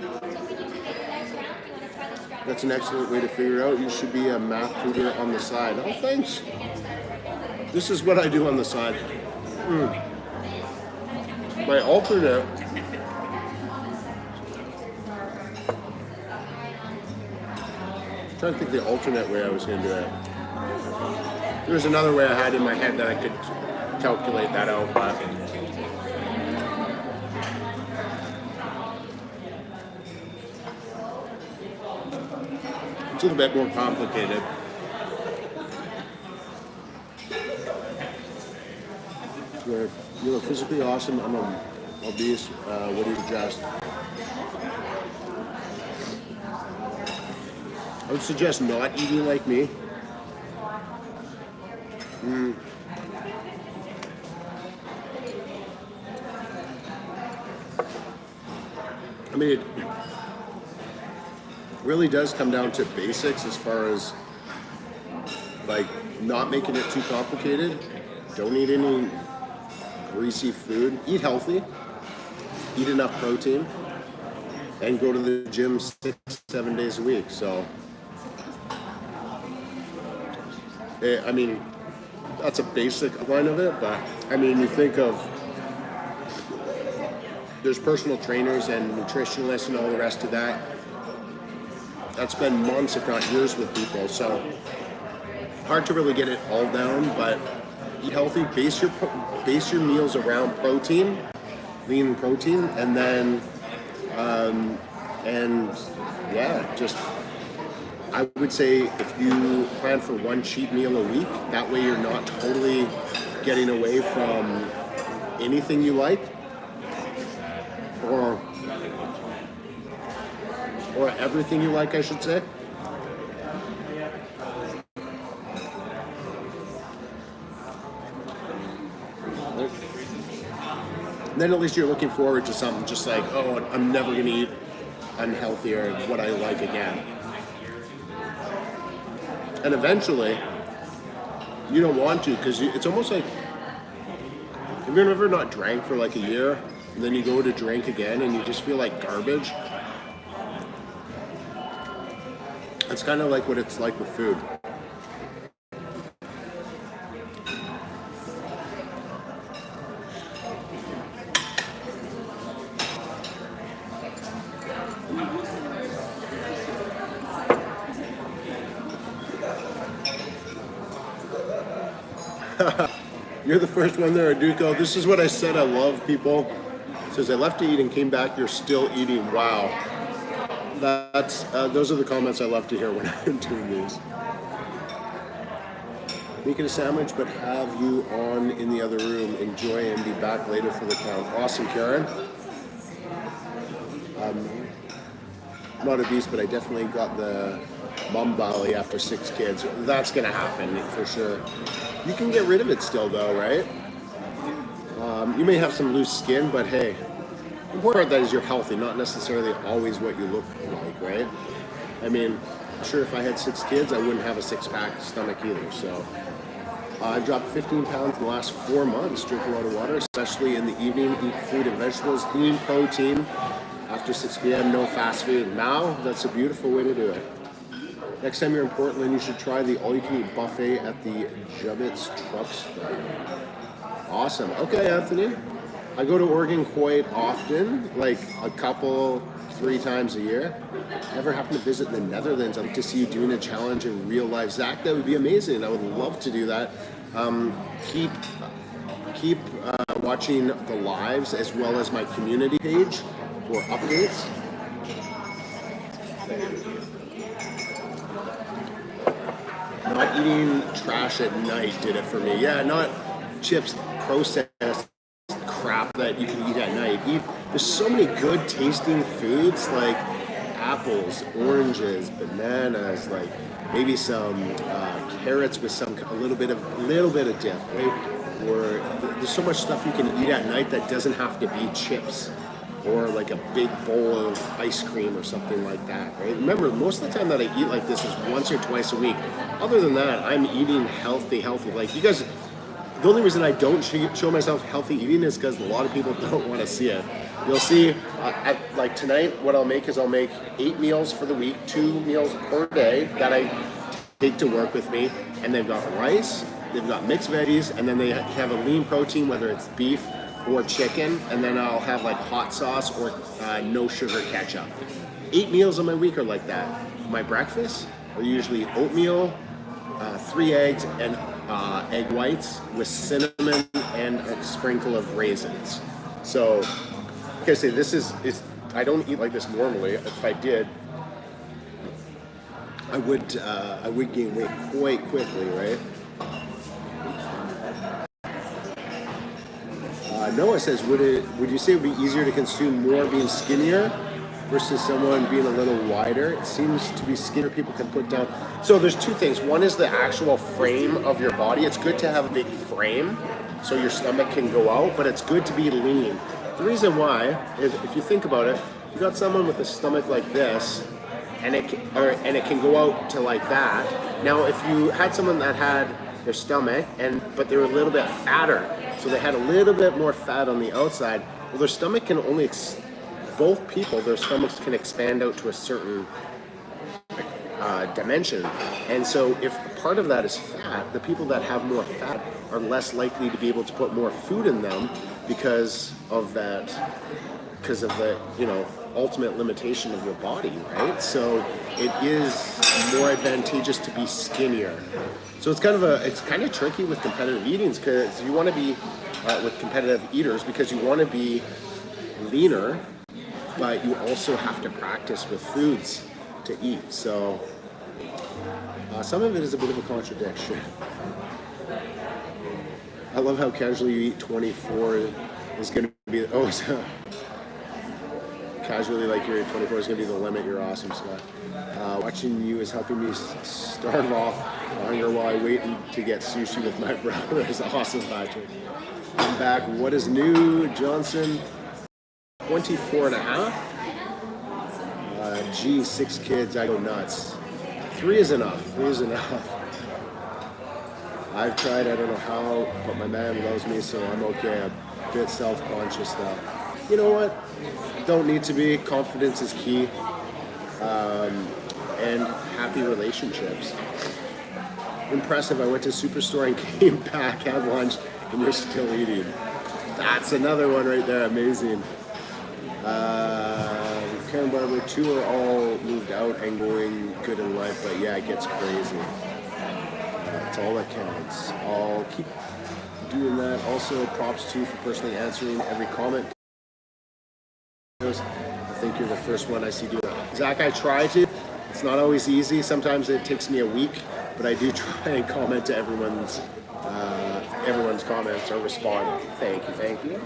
So when you take the next round, do you want to try the strawberry?
That's an excellent way to figure out. You should be a math tutor on the side. Oh, thanks. This is what I do on the side. My alternate. I'm trying to think the alternate way I was going to do it. There's another way I had in my head that I could calculate that out, but it's a little bit more complicated. You look physically awesome. I'm obese. What do you suggest? I would suggest not eating like me. I mean, it really does come down to basics as far as like not making it too complicated. Don't eat any greasy food. Eat healthy. Eat enough protein. And go to the gym 6-7 days a week. So, I mean, that's a basic line of it, but I mean, you think of there's personal trainers and nutritionists and all the rest of that. That spend months, if not years, with people. So hard to really get it all down, but eat healthy. Base your meals around protein, lean protein, and then just I would say if you plan for one cheat meal a week, that way you're not totally getting away from anything you like, or everything you like, I should say. Then at least you're looking forward to something just like, oh, I'm never going to eat unhealthy or what I like again. And eventually, you don't want to, because it's almost like, have you ever not drank for like a year, and then you go to drink again and you just feel like garbage? It's kind of like what it's like with food. You're the first one there, Duco. This is what I said. I love people. It says I left to eat and came back. You're still eating. Wow. Those are the comments I love to hear when I'm doing these. Make it a sandwich, but have you on in the other room. Enjoy and be back later for the count. Awesome, Karen. I'm not obese, but I definitely got the mum belly after 6 kids. That's gonna happen for sure. You can get rid of it still though, right? You may have some loose skin, but hey, the important part that is you're healthy, not necessarily always what you look like, right? I mean, I'm sure if I had 6 kids, I wouldn't have a 6-pack stomach either. So I've dropped 15 pounds in the last 4 months. Drink a lot of water, especially in the evening. Eat fruit and vegetables, lean protein. After 6 p.m., no fast food. Now, that's a beautiful way to do it. Next time you're in Portland, you should try the all-you-can-eat buffet at the Jubbit's Truck Stop. Awesome. Okay, Anthony. I go to Oregon quite often, like a couple, 3 times a year. Never happen to visit the Netherlands. I'd like to see you doing a challenge in real life. Zach, that would be amazing. I would love to do that. Keep watching the lives as well as my community page for updates.
not eating trash at night did it for me. Yeah, not chips, processed crap that you can eat at night. There's so many good tasting foods like apples, oranges, bananas, like maybe some carrots with a little bit of dip, right? Or there's so much stuff you can eat at night that doesn't have to be chips or like a big bowl of ice cream or something like that, right? Remember, most of the time that I eat like this is once or twice a week. Other than that, I'm eating healthy. Like you guys, the only reason I don't show myself healthy eating is because a lot of people don't want to see it. You'll see, like tonight, what I'll make is I'll make 8 meals for the week, 2 meals per day that I take to work with me, and they've got rice, they've got mixed veggies, and then they have a lean protein, whether it's beef or chicken, and then I'll have like hot sauce or no sugar ketchup. 8 meals of my week are like that. My breakfasts are usually oatmeal, 3 eggs, and egg whites with cinnamon and a sprinkle of raisins. So, like I say, I don't eat like this normally. If I did, I would gain weight quite quickly, right? Noah says, would you say it would be easier to consume more being skinnier versus someone being a little wider? It seems to be skinnier people can put down. So there's 2 things. One is the actual frame of your body. It's good to have a big frame so your stomach can go out, but it's good to be lean. The reason why is, if you think about it, you got someone with a stomach like this, and it can go out to like that. Now, if you had someone that had their stomach but they were a little bit fatter, so they had a little bit more fat on the outside, well, their stomach can only both people, their stomachs can expand out to a certain dimension. And so if part of that is fat, the people that have more fat are less likely to be able to put more food in them because of the ultimate limitation of your body, right? So it is more advantageous to be skinnier. So it's kind of tricky with competitive eating, because you want to be with competitive eaters because you want to be leaner, but you also have to practice with foods to eat. So some of it is a bit of a contradiction. I love how casually you eat 24 is going to be, casually like you're at 24 is going to be the limit. You're awesome, Scott. Watching you is helping me starve off hunger while I wait to get sushi with my brother. Is awesome, Patrick. I'm back. What is new, Johnson? 24 and a half. 6 kids. I go nuts. 3 is enough. 3 is enough. I've tried. I don't know how, but my man loves me, so I'm okay. A bit self-conscious though. You know what? Don't need to be. Confidence is key. And happy relationships. Impressive. I went to Superstore and came back, had lunch, and you're still eating. That's another one right there. Amazing. Karen Barber, 2 are all moved out and going good in life, but yeah, it gets crazy. It's all that counts. I'll keep doing that. Also, props to you for personally answering every comment. I think you're the first one I see do that. Zach, I try to. It's not always easy. Sometimes it takes me a week, but I do try and comment to everyone's comments or respond. Thank you.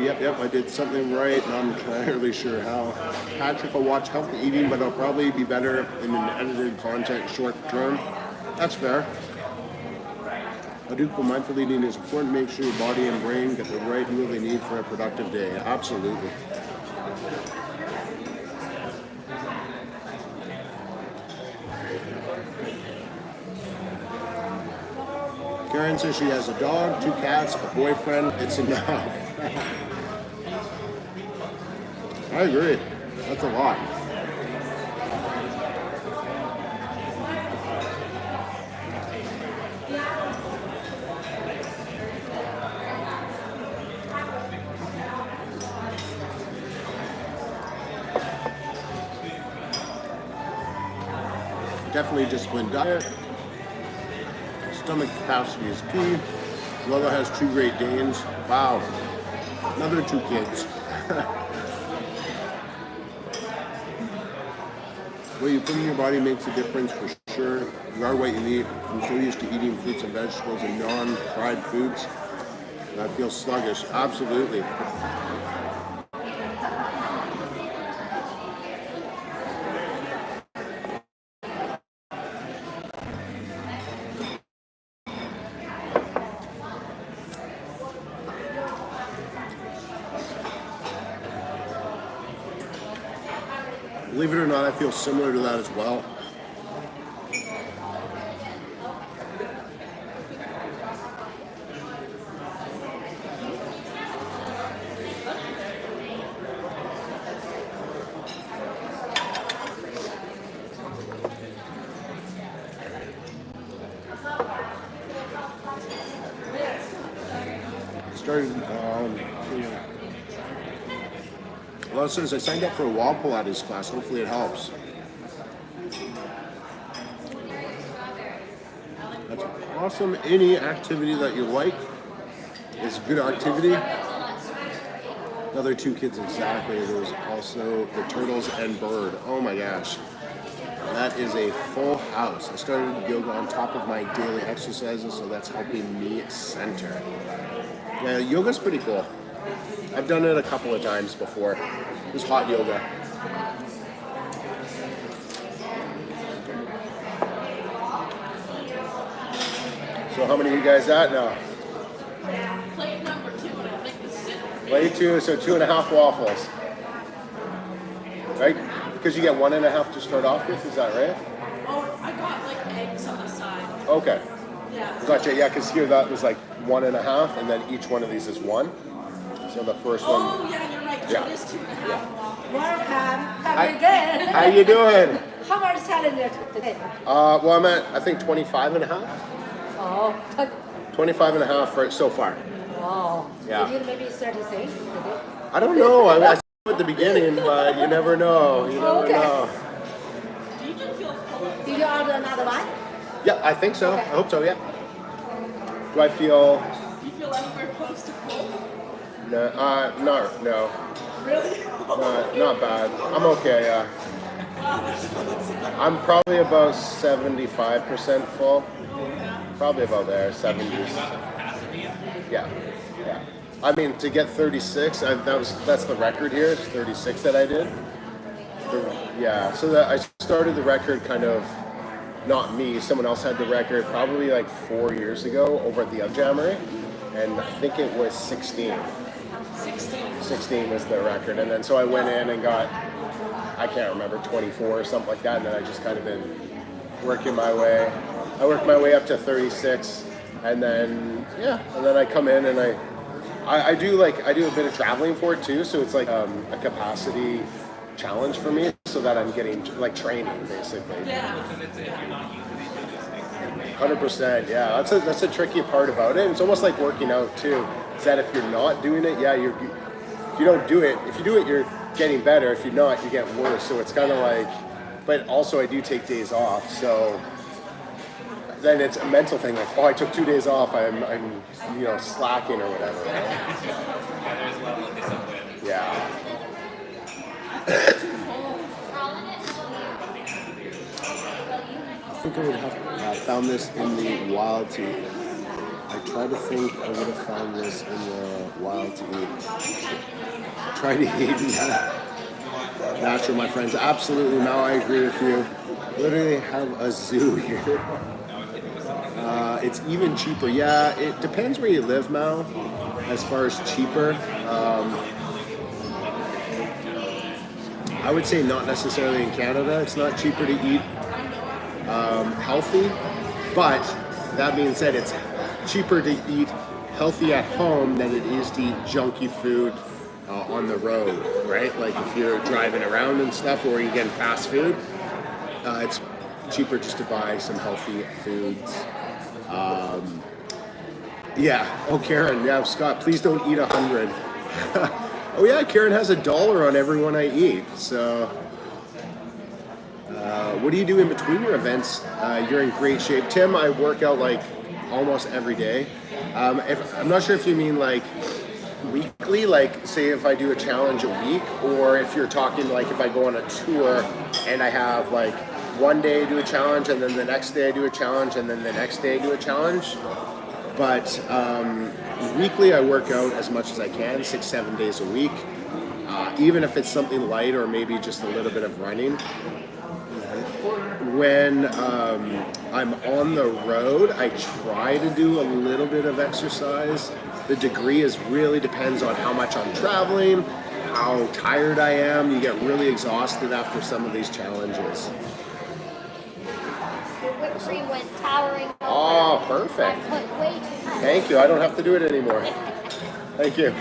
Yep, I did something right, not entirely sure how. Patrick will watch healthy eating, but I'll probably be better in an edited content short term. That's fair. I do feel mindful eating is important. Make sure your body and brain get the right fuel they need for a productive day. Absolutely. Karen says she has a dog, 2 cats, a boyfriend. It's enough. I agree. That's a lot.
Definitely disciplined diet. Stomach capacity is key. Lola has 2 Great Danes. Wow. Another 2 kids. What you put in your body makes a difference for sure. You are what you eat. I'm so used to eating fruits and vegetables and non-fried foods. I feel sluggish. Absolutely. Believe it or not, I feel similar to that as well. Started, well, it says I signed up for a Waffle Pilates class. Hopefully it helps. That's awesome. Any activity that you like is good activity. Another 2 kids exactly. There's also the turtles and bird. Oh my gosh. That is a full house. I started yoga on top of my daily exercises, so that's helping me center. Yeah, yoga's pretty cool. I've done it a couple of times before. It was hot yoga. So how many of you guys at now?
Plate number 2, and I think this is it.
Plate 2, so 2.5 waffles. Right? Because you get 1.5 to start off with, is that right?
Oh, I got like eggs on the side.
Okay.
Yeah.
Gotcha, yeah, because here that was like 1.5, and then each one of these is 1. So the first one.
Oh, yeah, you're right. So
Yeah.
it is 2.5 waffles.
Welcome. Have you good?
How you doing?
How much challenge today?
Well, I'm at, I think, 25.5.
Oh,
25.5 for so far.
wow.
Yeah.
You did maybe 36 today.
I don't know. I said at the beginning, but you never know. You never
Okay.
know.
Do you even feel full?
Did you order another one?
Yeah, I think so.
Okay.
I hope so, yeah. Do I feel...
Do you feel anywhere close to full?
No.
Really?
Not bad. I'm okay, yeah.
Wow, that's awesome.
I'm probably about 75% full. Probably about there, 70s. Yeah. I mean, to get 36, that's the record here. It's 36 that I did. Yeah, so that I started the record kind of, not me, someone else had the record probably like 4 years ago over at the Jammery, and I think it was 16. 16 was the record, and then so I went in and got, I can't remember, 24 or something like that, and then I just kind of been working my way. I worked my way up to 36, and then I come in and I do a bit of traveling for it too, so it's like a capacity challenge for me, so that I'm getting like training basically.
Yeah.
100%, yeah. That's a tricky part about it. It's almost like working out too. Is that if you're not doing it, yeah, if you don't do it, if you do it, you're getting better. If you're not, you get worse. So it's kind of like, but also I do take days off, so then it's a mental thing. Like, oh, I took 2 days off. I'm slacking or whatever. Right?
Yeah, there's a level of discipline.
Yeah. I think I would have found this in the Wild to Eat. I try to think I would have found this in the Wild to Eat. Try to eat natural, my friends. Absolutely, now I agree with you. Literally have a zoo here. It's even cheaper. Yeah, it depends where you live, Mal, as far as cheaper. I would say not necessarily in Canada. It's not cheaper to eat healthy, but that being said, it's cheaper to eat healthy at home than it is to eat junky food on the road, right? Like if you're driving around and stuff, or you're getting fast food, it's cheaper just to buy some healthy foods. Yeah. Oh, Karen. Yeah, Scott. Please don't eat 100. Oh yeah, Karen has $1 on everyone I eat. So
What do you do in between your events? You're in great shape. Tim, I work out like almost every day. I'm not sure if you mean like weekly, like say if I do a challenge a week, or if you're talking like if I go on a tour and I have like one day I do a challenge and then the next day I do a challenge and then the next day I do a challenge. But weekly I work out as much as I can, 6-7 days a week. Even if it's something light or maybe just a little bit of running. When I'm on the road, I try to do a little bit of exercise. The degree really depends on how much I'm traveling, how tired I am. You get really exhausted after some of these challenges.
Your whipped cream went towering over.
Oh, perfect.
I put way too much.
Thank you. I don't have to do it anymore. Thank you.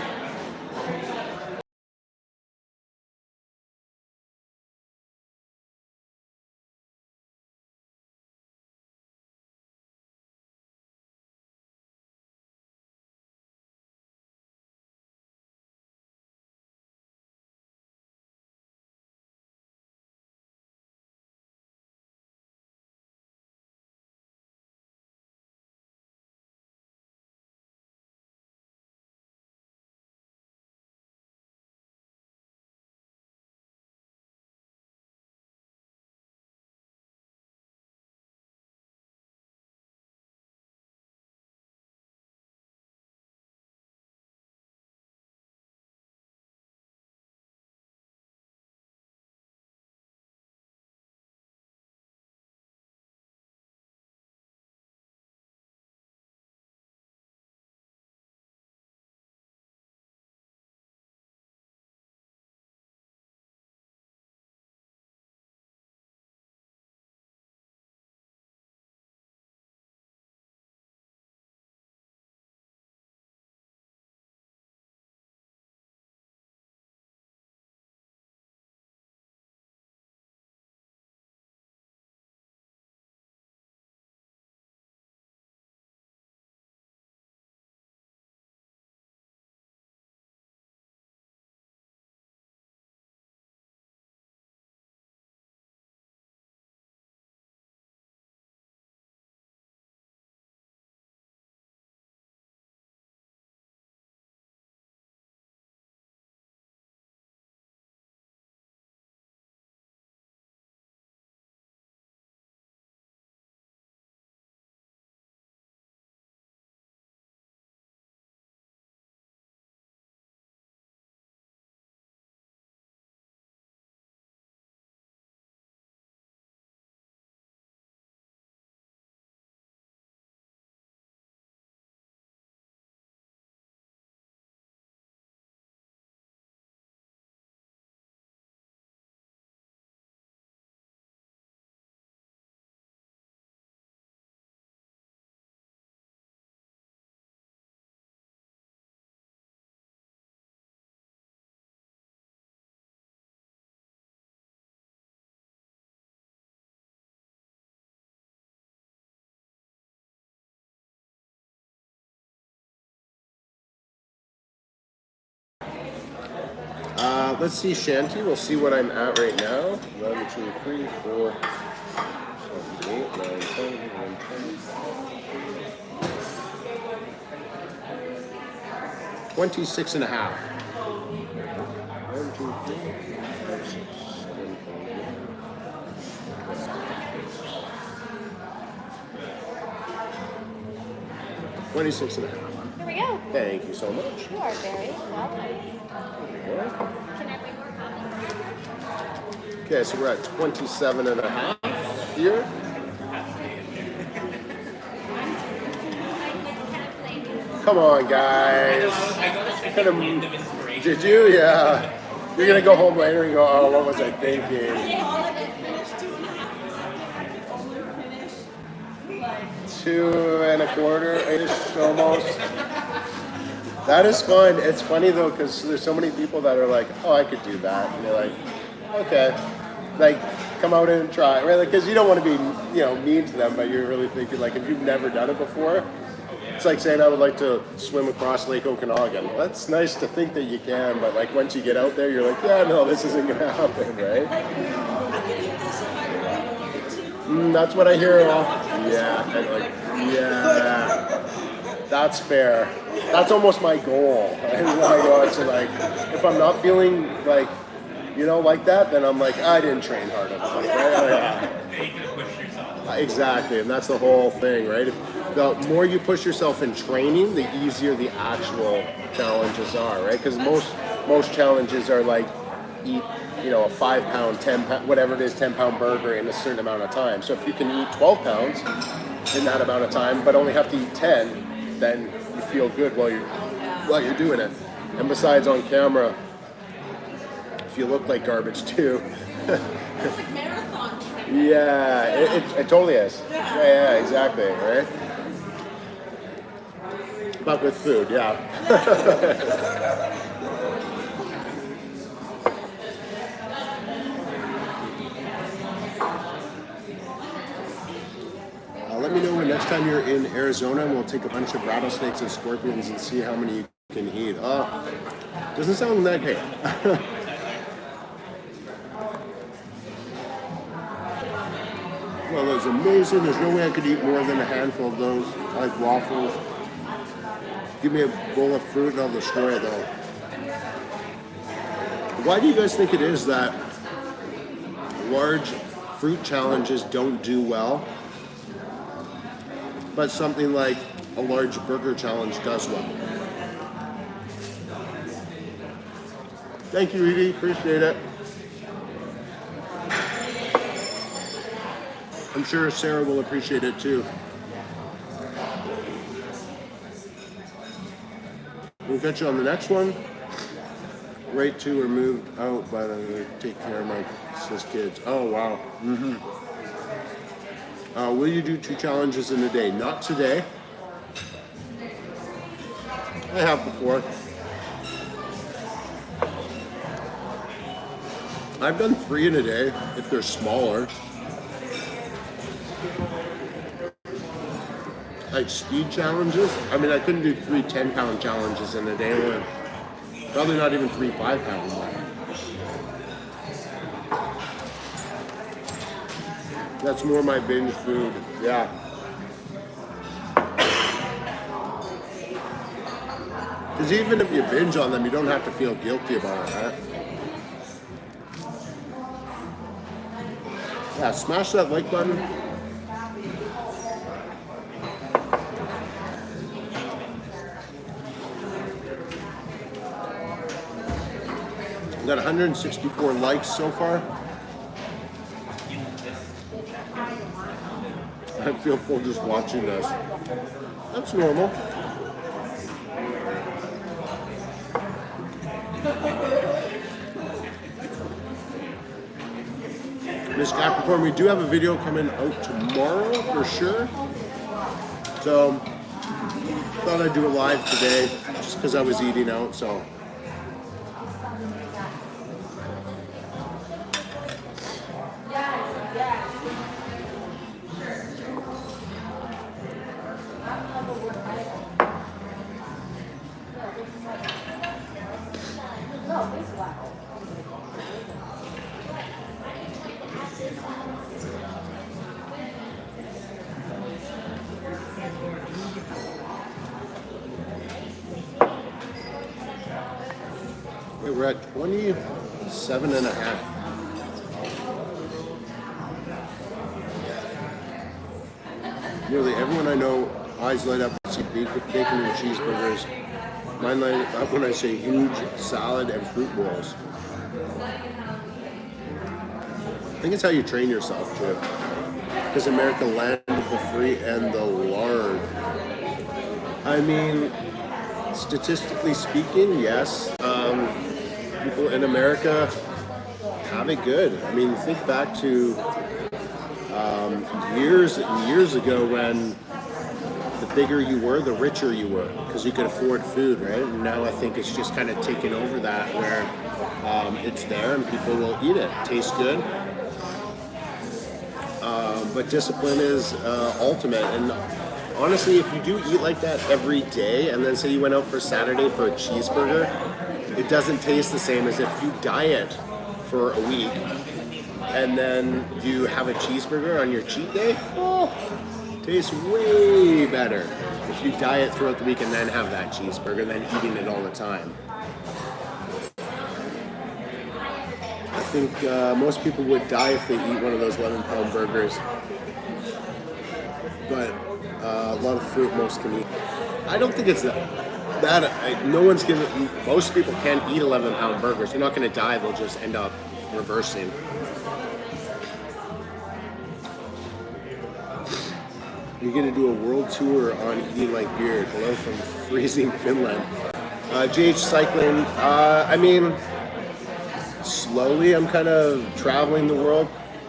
Let's see, Shanty. We'll see what I'm at right now. 1, 2, 3, 4, 7, 8, 9, 10, 11, 12. 26 and a half. 1, 2, 3, 4, 5, 6, 7, 8. 26 and a half.
Here we go.
Thank you so much.
You are very welcome. Can I bring more coffee?
Okay, so we're at 27 and a half here. Come on, guys. Kind of, did you? Yeah. You're going to go home later and go, oh, what was I thinking? Two and a quarter-ish almost. That is fun. It's funny though, because there's so many people that are like, oh, I could do that. And you're like, okay. Like, come out and try, right? Because you don't want to be, mean to them, but you're really thinking, like, if you've never done it before, it's like saying I would like to swim across Lake Okanagan. Well, that's nice to think that you can, but like once you get out there, you're like, yeah, no, this isn't going to happen, right?
That's what I hear. Yeah, and like, yeah, that's fair. That's almost my goal. And when I go out to like, if I'm not feeling like, like that, then I'm like, I didn't train hard enough. Right? Yeah.
You can push yourself.
Exactly, and that's the whole thing, right? The more you push yourself in training, the easier the actual challenges are, right? Because most challenges are like eat, a 5 pound, 10 pound, whatever it is, 10-pound burger in a certain amount of time. So if you can eat 12 pounds in that amount of time, but only have to eat 10, then you feel good while you're doing it. And besides, on camera, if you look like garbage too.
It's like marathon training.
Yeah, it totally is. Yeah, exactly, right? But with food, yeah. Let me know when next time you're in Arizona, and we'll take a bunch of rattlesnakes and scorpions and see how many you can eat. Oh, doesn't sound that great. Well, that's amazing. There's no way I could eat more than a handful of those. I like waffles. Give me a bowl of fruit and I'll destroy it though. Why do you guys think it is that large fruit challenges don't do well, but something like a large burger challenge does well? Thank you, Edie. Appreciate it. I'm sure Sarah will appreciate it too. We'll catch you on the next one. Right two are moved out, but I'm going to take care of my sis kids. Oh, wow. Will you do 2 challenges in a day? Not today. I have before. I've done 3 in a day if they're smaller. Like speed challenges. I mean, I couldn't do 3 10-pound challenges in a day. Or probably not even 3 5-pound ones. That's more my binge food. Yeah. Because even if you binge on them, you don't have to feel guilty about it, right? Yeah, smash that like button. We got 164 likes so far. I feel full just watching this. That's normal. Miss Capricorn, we do have a video coming out tomorrow for sure. So, thought I'd do it live today just because I was eating out, so. We're at 27 and a half. Nearly everyone I know, eyes light up to see bacon and cheeseburgers. Mine light up when I say huge salad and fruit bowls. I think it's how you train yourself too. Because America landed the free and the lard. I mean, statistically speaking, yes. People in America have it good. I mean, think back to years and years ago when the bigger you were, the richer you were, because you could afford food, right? And now I think it's just kind of taken over that where it's there and people will eat it. Tastes good. But discipline is ultimate. And honestly, if you do eat like that every day, and then say you went out for Saturday for a cheeseburger, it doesn't taste the same as if you diet for a week and then you have a cheeseburger on your cheat day, oh, tastes way better if you diet throughout the week and then have that cheeseburger than eating it all the time. I think most people would die if they eat one of those 11-pound burgers, but a lot of fruit most can eat. I don't think it's most people can't eat 11-pound burgers. They're not going to die, they'll just end up reversing. You're going to do a world tour on eating like beer. Hello from freezing Finland. JH Cycling, I mean, slowly I'm kind of traveling the world.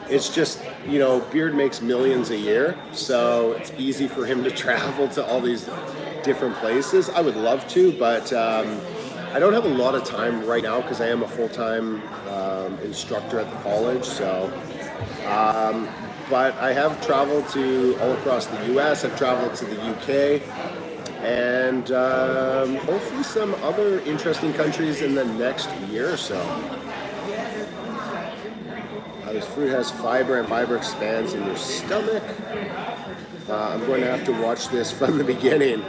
It's just, you know, Beard makes millions a year, so it's easy for him to travel to all these different places. I would love to, but I don't have a lot of time right now because I am a full-time instructor at the college. So, but I have traveled to all across the US. I've traveled to the UK, and hopefully some other interesting countries in the next year or so. This fruit has fiber, and fiber expands in your stomach. I'm going to have to watch this from the beginning.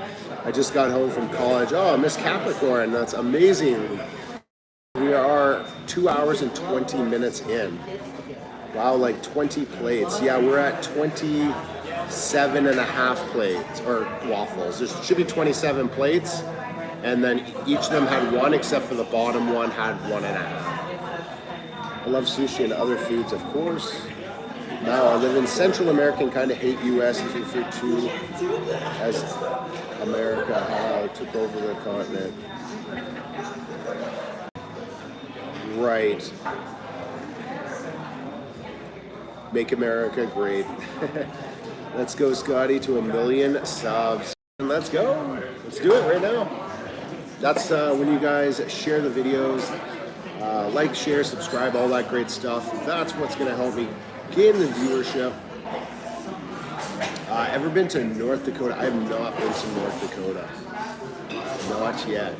I just got home from college. Oh, Miss Capricorn, that's amazing. We are 2 hours and 20 minutes in. Wow, like 20 plates. Yeah, we're at 27 and a half plates, or waffles. There should be 27 plates, and then each of them had one, except for the bottom one had 1.5. I love sushi and other foods, of course. Now, I live in Central America and kind of hate U.S. is referred to as America, how it took over the continent. Right. Make America great. Let's go, Scotty, to 1 million subs. And let's go. Let's do it right now. That's when you guys share the videos. Like, share, subscribe, all that great stuff. That's what's going to help me gain the viewership. Ever been to North Dakota? I have not been to North Dakota. Not yet.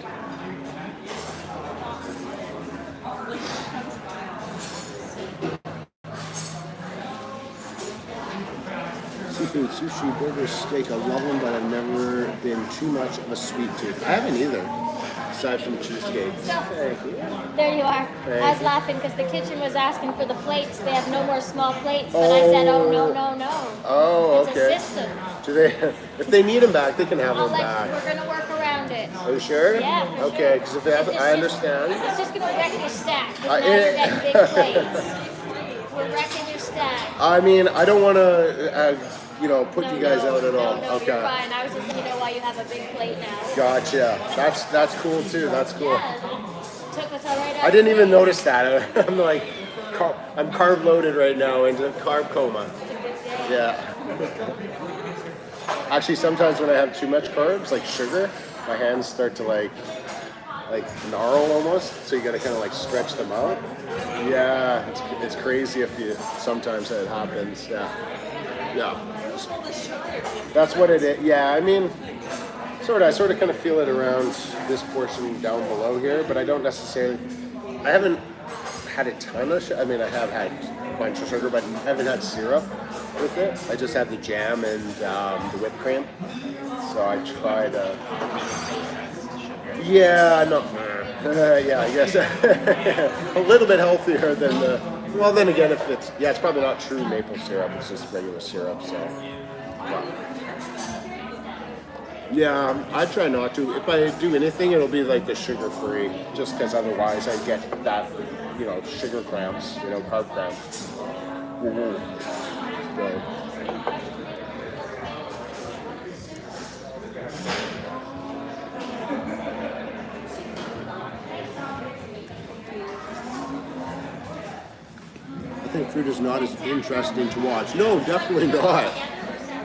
Seafood, sushi, burgers, steak. I love them, but I've never been too much of a sweet tooth. I haven't either. Aside from cheesecakes. Thank you.
There you are. I was laughing because the kitchen was asking for the plates. They have no more small plates. But I said, oh, no, no, no.
Oh,
it's
okay.
a system.
Do they? If they need them back, they can have them
We're
back.
going to work around it.
Are you sure?
Yeah, for
okay,
sure.
because if they have, I understand.
It's just going to wreck your stack. Now you're getting big plates. We're wrecking your stack.
I mean, I don't want to, put you guys out at all.
No,
okay.
you're fine. I was just letting you know why you have a big plate now.
Gotcha. That's cool too. That's cool.
Yeah, took us all right out.
I didn't even notice that. I'm like, I'm carb loaded right now into carb coma. Yeah. Actually, sometimes when I have too much carbs, like sugar, my hands start to like gnarl almost. So you gotta kind of like stretch them out. Yeah, it's crazy if you sometimes it happens. Yeah. That's what it is. Yeah, I mean, I sort of kind of feel it around this portion down below here, but I don't necessarily. I haven't had a ton of sugar. I mean, I have had a bunch of sugar, but I haven't had syrup with it. I just had the jam and the whipped cream. So I try to. Yeah, no. Yeah, I guess a little bit healthier than the. Well, then again, if it's probably not true maple syrup. It's just regular syrup. So. Yeah, I try not to. If I do anything, it'll be like the sugar-free, just because otherwise I get that, sugar cramps, carb cramps. So. I think fruit is not as interesting to watch. No, definitely not.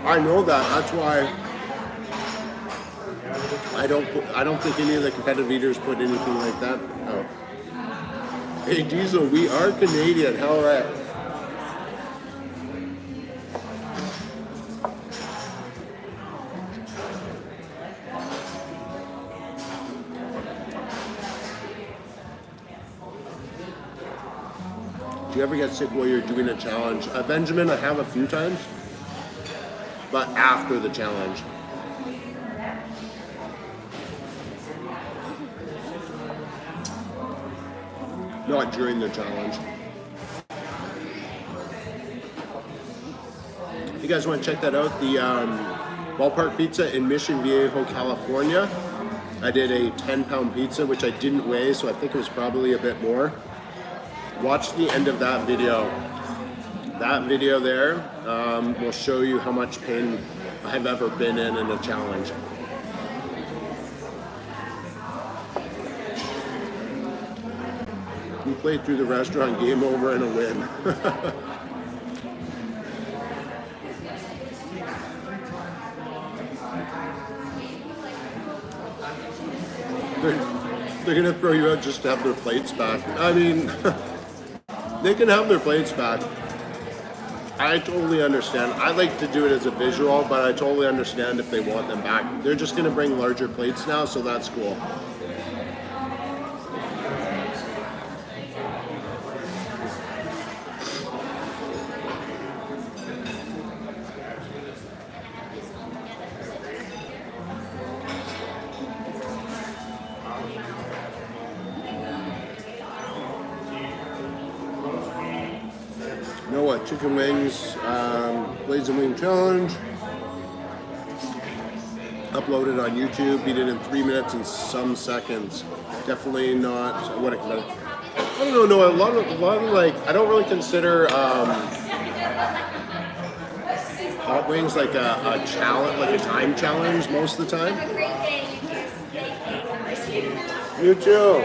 I know that. That's why I don't think any of the competitive eaters put anything like that out. Hey Diesel, we are Canadian. How right? Do you ever get sick while you're doing a challenge? Benjamin, I have a few times, but after the challenge. Not during the challenge. If you guys want to check that out, the Ballpark Pizza in Mission Viejo, California. I did a 10-pound pizza, which I didn't weigh, so I think it was probably a bit more. Watch the end of that video. That video there will show you how much pain I've ever been in a challenge. We played through the restaurant, game over, and a win. They're gonna throw you out just to have their plates back. I mean, they can have their plates back. I totally understand. I like to do it as a visual, but I totally understand if they want them back. They're just gonna bring larger plates now, so that's cool. Noah, chicken wings, blazing wing challenge. Uploaded on YouTube, beat it in 3 minutes and some seconds. Definitely not what I don't know, a lot of like, I don't really consider hot wings like a challenge, like a time challenge most of the time.
Have a great day.
You too,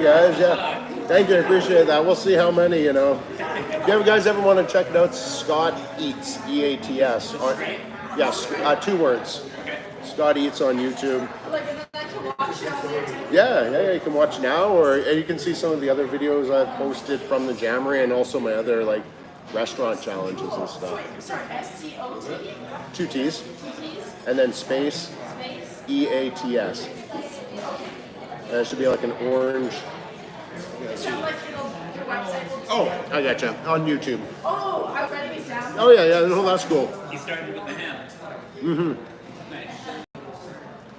guys. Yeah, thank you, I appreciate that. We'll see how many, you know. If you guys ever want to check it out, Scott Eats, E-A-T-S. Yes, 2 words. Scott Eats on YouTube. Yeah, you can watch now, or you can see some of the other videos I've posted from the Jammery and also my other like restaurant challenges and stuff.
Sorry, S-C-O-T?
2 T's. And then space, E-A-T-S. And it should be like an orange. Oh, I gotcha. On YouTube.
Oh, I was writing it down.
Oh yeah, no, that's cool.
He started with the ham.
Mm-hmm.
Nice.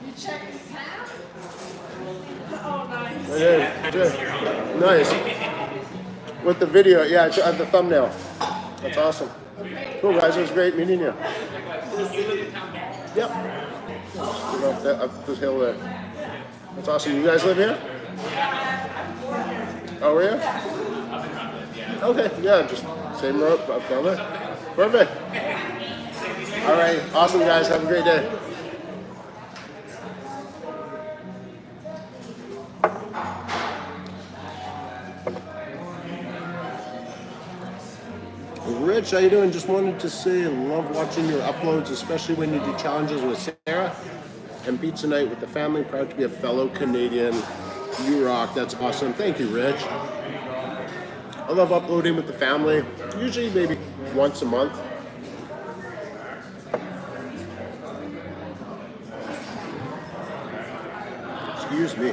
You check his hat? Oh, nice.
Yeah, nice. With the video, yeah, the thumbnail. That's awesome. Cool, guys. It was great meeting you. Yep. Up this hill there. That's awesome. You guys live here? Oh, were you? Okay, yeah, just same road up down there. Perfect. All right, awesome, guys. Have a great day. Rich, how you doing? Just wanted to say I love watching your uploads, especially when you do challenges with Sarah and pizza night with the family. Proud to be a fellow Canadian. You rock. That's awesome. Thank you, Rich. I love uploading with the family, usually maybe once a month. Excuse me.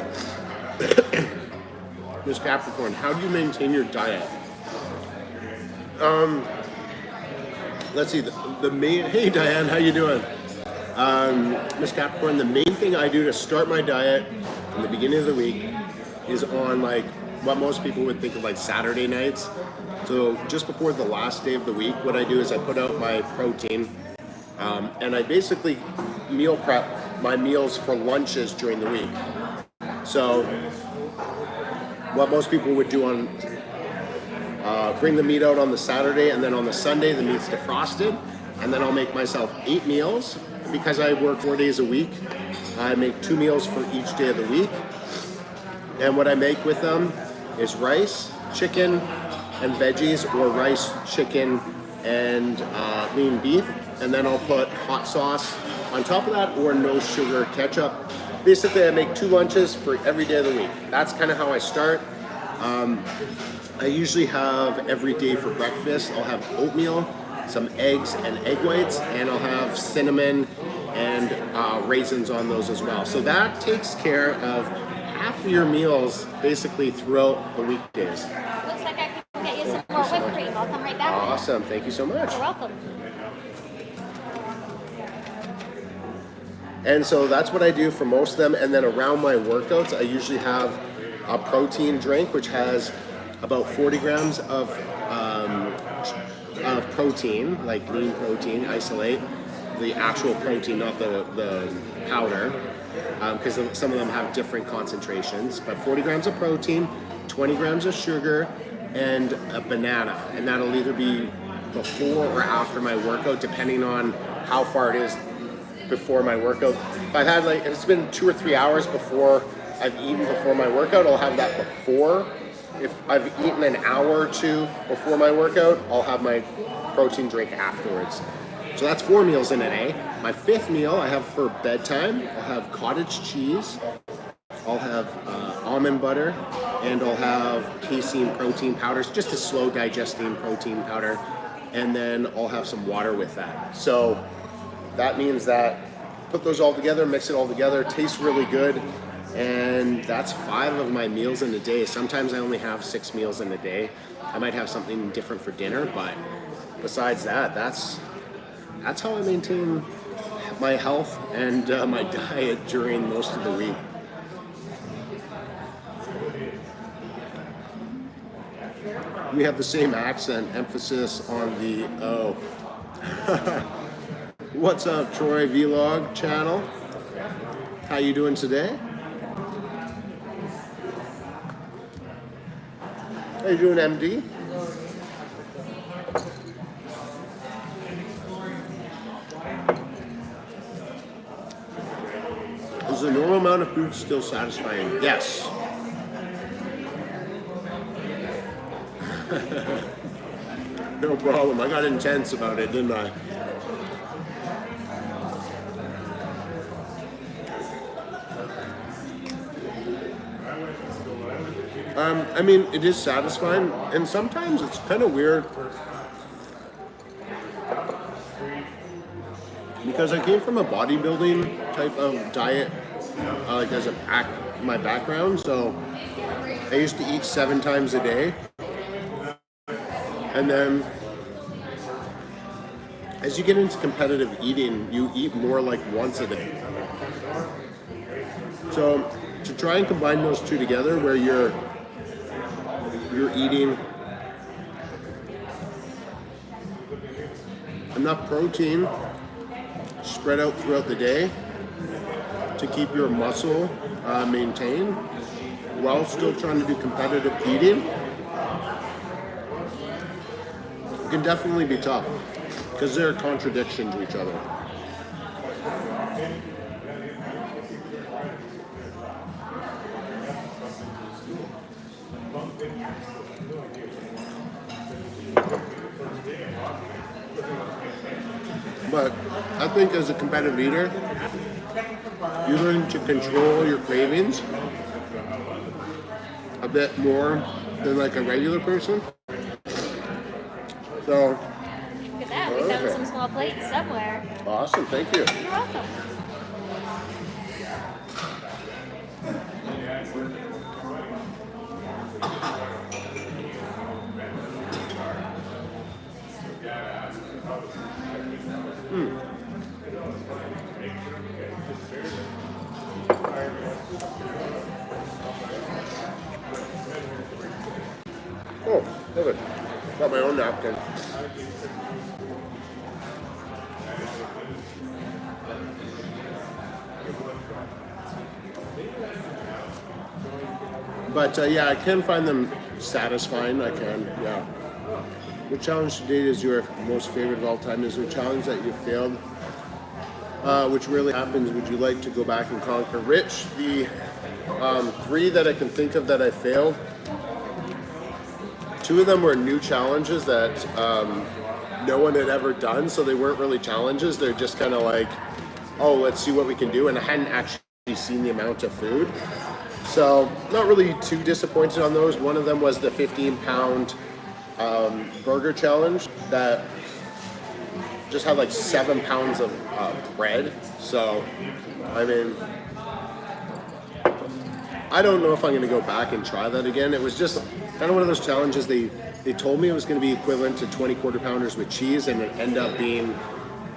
Miss Capricorn, how do you maintain your diet? Let's see, the main, hey Diane, how you doing? Miss Capricorn, the main thing I do to start my diet in the beginning of the week is on like what most people would think of like Saturday nights. So just before the last day of the week, what I do is I put out my protein and I basically meal prep my meals for lunches during the week. So what most people would do on bring the meat out on the Saturday, and then on the Sunday the meat's defrosted, and then I'll make myself 8 meals. Because I work 4 days a week, I make 2 meals for each day of the week. And what I make with them is rice, chicken, and veggies, or rice, chicken, and lean beef. And then I'll put hot sauce on top of that, or no sugar ketchup. Basically, I make 2 lunches for every day of the week. That's kind of how I start. I usually have every day for breakfast, I'll have oatmeal, some eggs and egg whites, and I'll have cinnamon and raisins on those as well. So that takes care of half of your meals basically throughout the weekdays.
Looks like I can get you some more whipped
much.
cream. I'll come right back.
Awesome. Thank you so much.
You're welcome.
And so that's what I do for most of them. And then around my workouts, I usually have a protein drink, which has about 40 grams of protein, like lean protein, isolate, the actual protein, not the powder, because some of them have different concentrations. But 40 grams of protein, 20 grams of sugar, and a banana. And that'll either be before or after my workout, depending on how far it is before my workout. If I've had if it's been 2 or 3 hours before I've eaten before my workout, I'll have that before. If I've eaten an hour or two before my workout, I'll have my protein drink afterwards. So that's 4 meals in a day. My 5th meal I have for bedtime. I'll have cottage cheese, I'll have almond butter, and I'll have casein protein powders, just a slow digesting protein powder, and then I'll have some water with that. So that means that put those all together, mix it all together, tastes really good, and that's 5 of my meals in a day. Sometimes I only have 6 meals in a day. I might have something different for dinner, but besides that, that's how I maintain my health and my diet during most of the week. We have the same accent, emphasis on the O. What's up, Troy Vlog channel? How you doing today? How you doing, MD? Is the normal amount of food still satisfying? Yes. No problem. I got intense about it, didn't I? I mean, it is satisfying, and sometimes it's kind of weird because I came from a bodybuilding type of diet, like as my background. So I used to eat 7 times a day, and then as you get into competitive eating, you eat more like once a day. So to try and combine those two together, where you're eating enough protein spread out throughout the day to keep your muscle maintained while still trying to do competitive eating, it can definitely be tough because they're a contradiction to each other. But I think as a competitive eater, you learn to control your cravings a bit more than like a regular person. So,
Look at that. We found some small plates somewhere.
awesome, thank you.
You're welcome.
Oh, perfect. Got my own napkin. But yeah, I can find them satisfying. I can, yeah. What challenge to date is your most favorite of all time? Is there a challenge that you failed? Which really happens? Would you like to go back and conquer? Rich, the 3 that I can think of that I failed, 2 of them were new challenges that no one had ever done, so they weren't really challenges. They're just kind of like, oh, let's see what we can do, and I hadn't actually seen the amount of food. So not really too disappointed on those. One of them was the 15-pound burger challenge that just had like 7 pounds of bread. So, I mean, I don't know if I'm going to go back and try that again. It was just kind of one of those challenges. They told me it was going to be equivalent to 20 quarter pounders with cheese, and it ended up being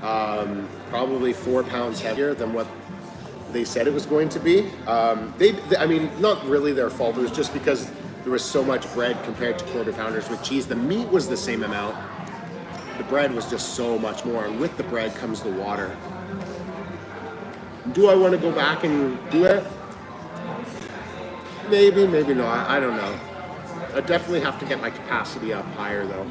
probably 4 pounds heavier than what they said it was going to be. I mean, not really their fault. It was just because there was so much bread compared to quarter pounders with cheese. The meat was the same amount. The bread was just so much more, and with the bread comes the water. Do I want to go back and do it? Maybe, maybe not. I don't know. I definitely have to get my capacity up higher, though.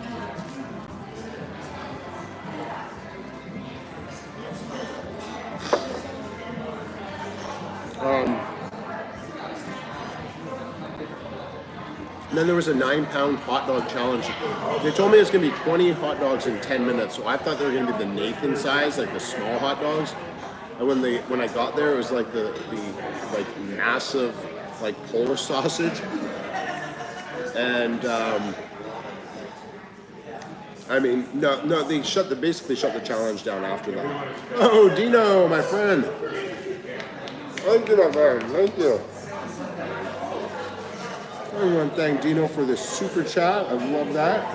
And then there was a 9-pound hot dog challenge. They told me it's going to be 20 hot dogs in 10 minutes, so I thought they were going to be the Nathan size, like the small hot dogs. And when I got there, it was like the like massive like Polish sausage. And I mean, no, they basically shut the challenge down after that. Oh, Dino, my friend. Thank you, my friend. Thank you. I want to thank Dino for this super chat. I love that.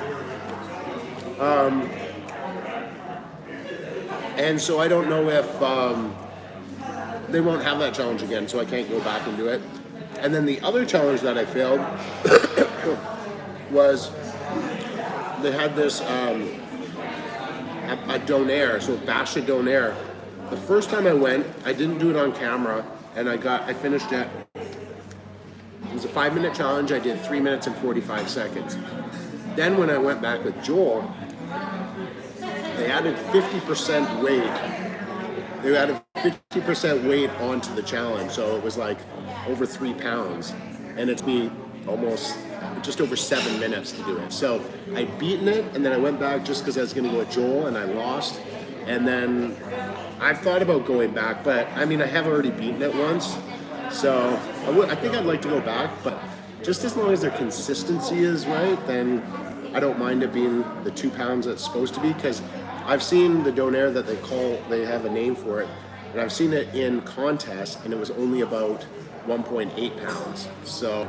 And so I don't know if they won't have that challenge again, so I can't go back and do it. And then the other challenge that I failed was they had this a donair, so bash a donair. The first time I went, I didn't do it on camera, and I finished it. It was a 5-minute challenge. I did 3 minutes and 45 seconds. Then when I went back with Joel, they added 50% weight. They added 50% weight onto the challenge, so it was like over 3 pounds, and it's me almost just over 7 minutes to do it. So I'd beaten it, and then I went back just because I was going to go with Joel, and I lost. And then I've thought about going back, but I mean, I have already beaten it once. So I think I'd like to go back, but just as long as their consistency is right, then I don't mind it being the 2 pounds that it's supposed to be, because I've seen the donair that they have a name for it, and I've seen it in contests, and it was only about 1.8 pounds. So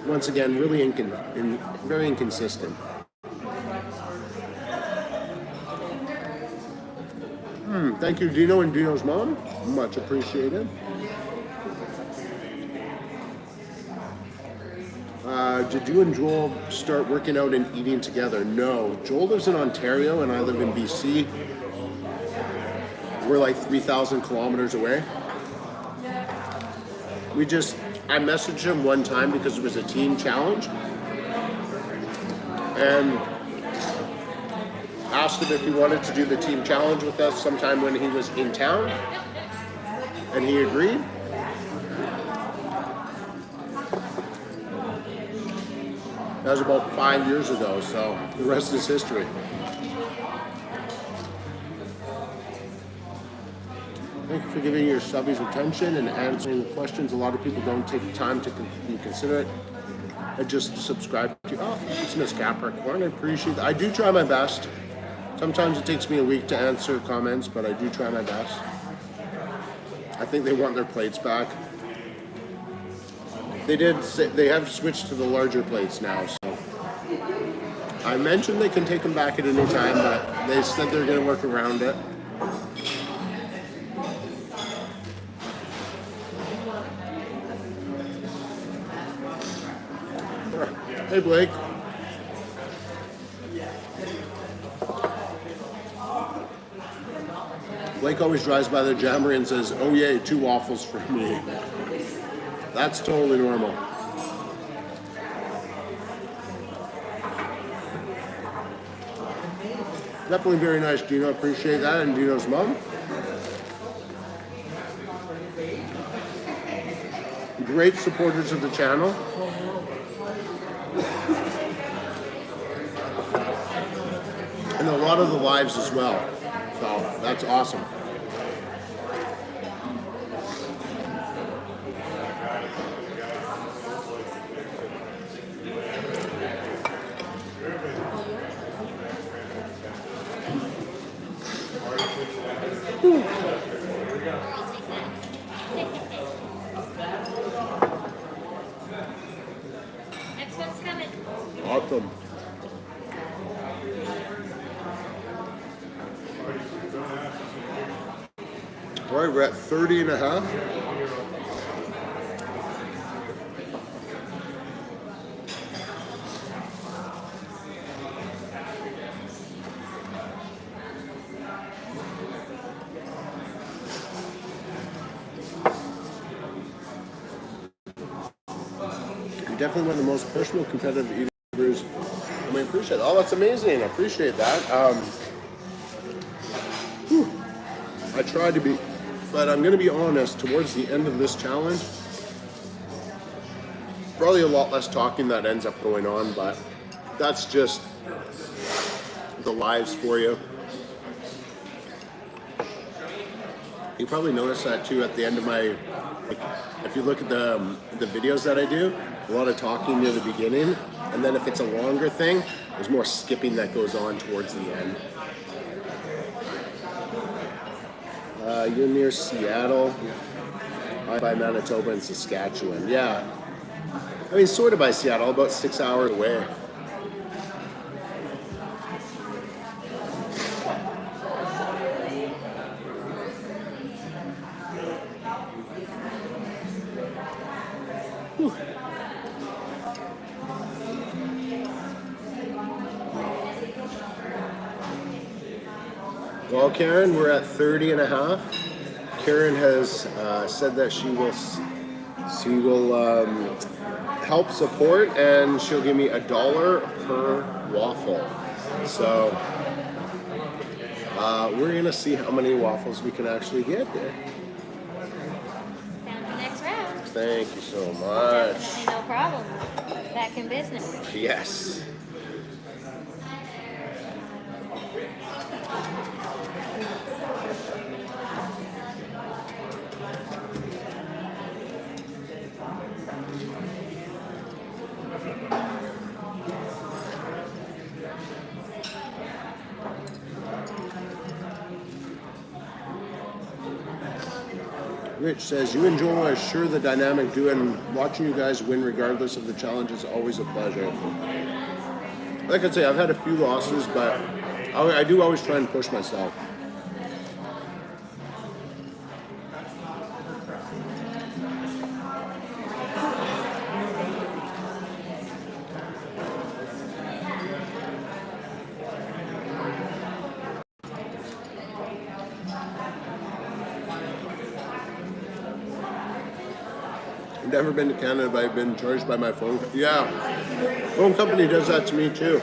once again, really very inconsistent. Thank you, Dino and Dino's mom. Much appreciated. Did you and Joel start working out and eating together? No. Joel lives in Ontario and I live in BC. We're like 3,000 kilometers away. I messaged him one time because it was a team challenge. And asked him if he wanted to do the team challenge with us sometime when he was in town, and he agreed. That was about 5 years ago, so the rest is history. Thank you for giving your subbies attention and answering the questions. A lot of people don't take the time to be considerate. I just subscribe to you. Oh, it's Miss Capricorn. I appreciate that. I do try my best. Sometimes it takes me a week to answer comments, but I do try my best. I think they want their plates back. They have switched to the larger plates now, so I mentioned they can take them back at any time, but they said they're going to work around it. Hey, Blake. Blake always drives by the Jammery and says, "Oh yay, 2 waffles for me." That's totally normal. Definitely very nice, Dino. Appreciate that. And Dino's mom. Great supporters of the channel. And a lot of the lives as well. So that's awesome.
it.
Awesome. All right, we're at 30 and a half. You're definitely one of the most personal, competitive eaters. I mean, appreciate it. Oh, that's amazing. I appreciate that. I tried to be, but I'm going to be honest, towards the end of this challenge, probably a lot less talking that ends up going on, but that's just the lives for you. You probably noticed that too at the end of my, like, if you look at the videos that I do, a lot of talking near the beginning, and then if it's a longer thing, there's more skipping that goes on towards the end. You're near Seattle. I'm by Manitoba and Saskatchewan. Yeah. I mean, sort of by Seattle, about 6 hours away. Whew. Well, Karen, we're at 30 and a half. Karen has said that she will help support, and she'll give me $1 per waffle. So we're gonna see how many waffles we can actually get there.
Down to the next round.
Thank you so much.
Definitely no problem. Back in business.
Yes. Rich says, you enjoy sure the dynamic duo, and watching you guys win regardless of the challenge is always a pleasure. Like I say, I've had a few losses, but I do always try and push myself. Never been to Canada, but I've been charged by my phone. Yeah, phone company does that to me too.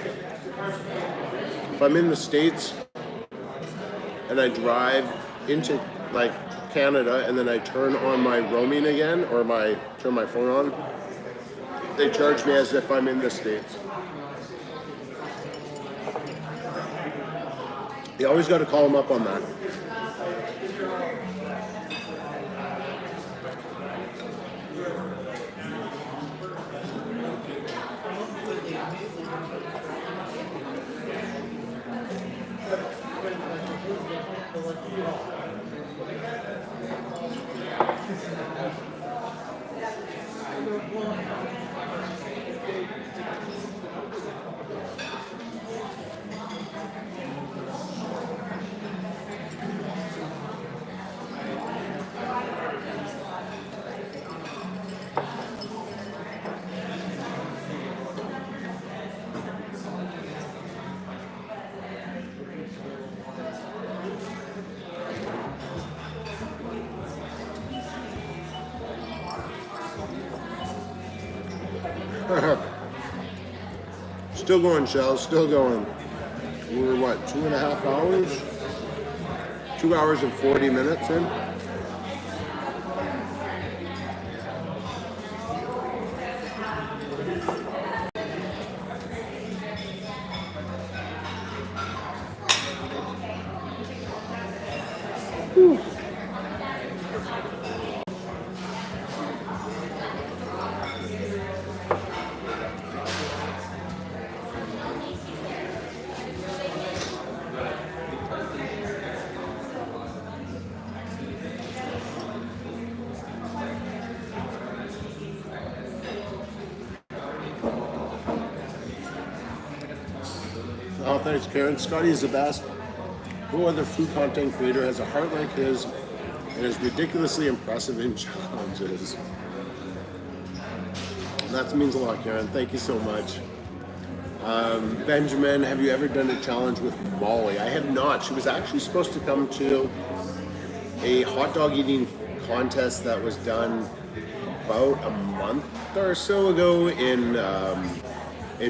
If I'm in the States and I drive into like Canada and then I turn on my roaming again, or turn my phone on, they charge me as if I'm in the States. You always got to call them up on that. Still going, Shell, still going. We're what, 2.5 hours? 2 hours and 40 minutes in? Whew. Oh, thanks, Karen. Scotty is the best. No other food content creator has a heart like his and is ridiculously impressive in challenges. That means a lot, Karen. Thank you so much. Benjamin, have you ever done a challenge with Molly? I have not. She was actually supposed to come to a hot dog eating contest that was done about a month or so ago in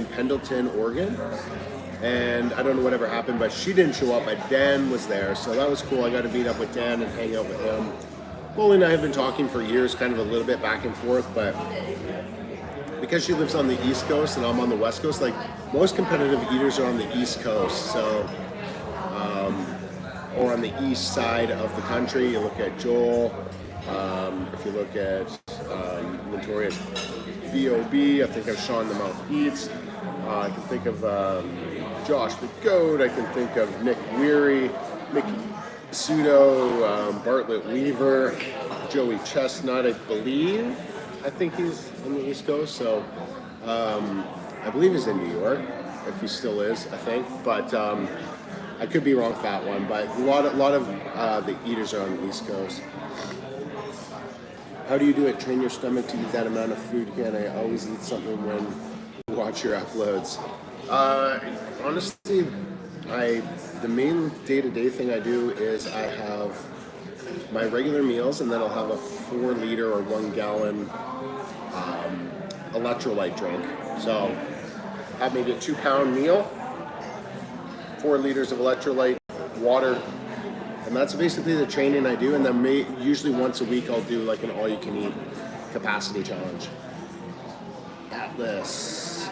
Pendleton, Oregon. And I don't know whatever happened, but she didn't show up, but Dan was there. So that was cool. I got to meet up with Dan and hang out with him. Molly and I have been talking for years, kind of a little bit back and forth, but because she lives on the East Coast and I'm on the West Coast, like most competitive eaters are on the East Coast, so or on the east side of the country. You look at Joel, if you look at notorious B.O.B., I think of Sean the Mouth Eats, I can think of Josh the Goat, I can think of Nick Weary, Mickey Pseudo, Bartlett Weaver, Joey Chestnut, I believe. I think he's on the East Coast, so I believe he's in New York, if he still is, I think. But I could be wrong with that one. But a lot of the eaters are on the East Coast. How do you do it? Train your stomach to eat that amount of food again? I always eat something when you watch your uploads. Honestly, the main day-to-day thing I do is I have my regular meals, and then I'll have a 4-liter or 1-gallon electrolyte drink. So have maybe a 2-pound meal, 4 liters of electrolyte, water, and that's basically the training I do. And then usually once a week I'll do like an all-you-can-eat capacity challenge. Atlas.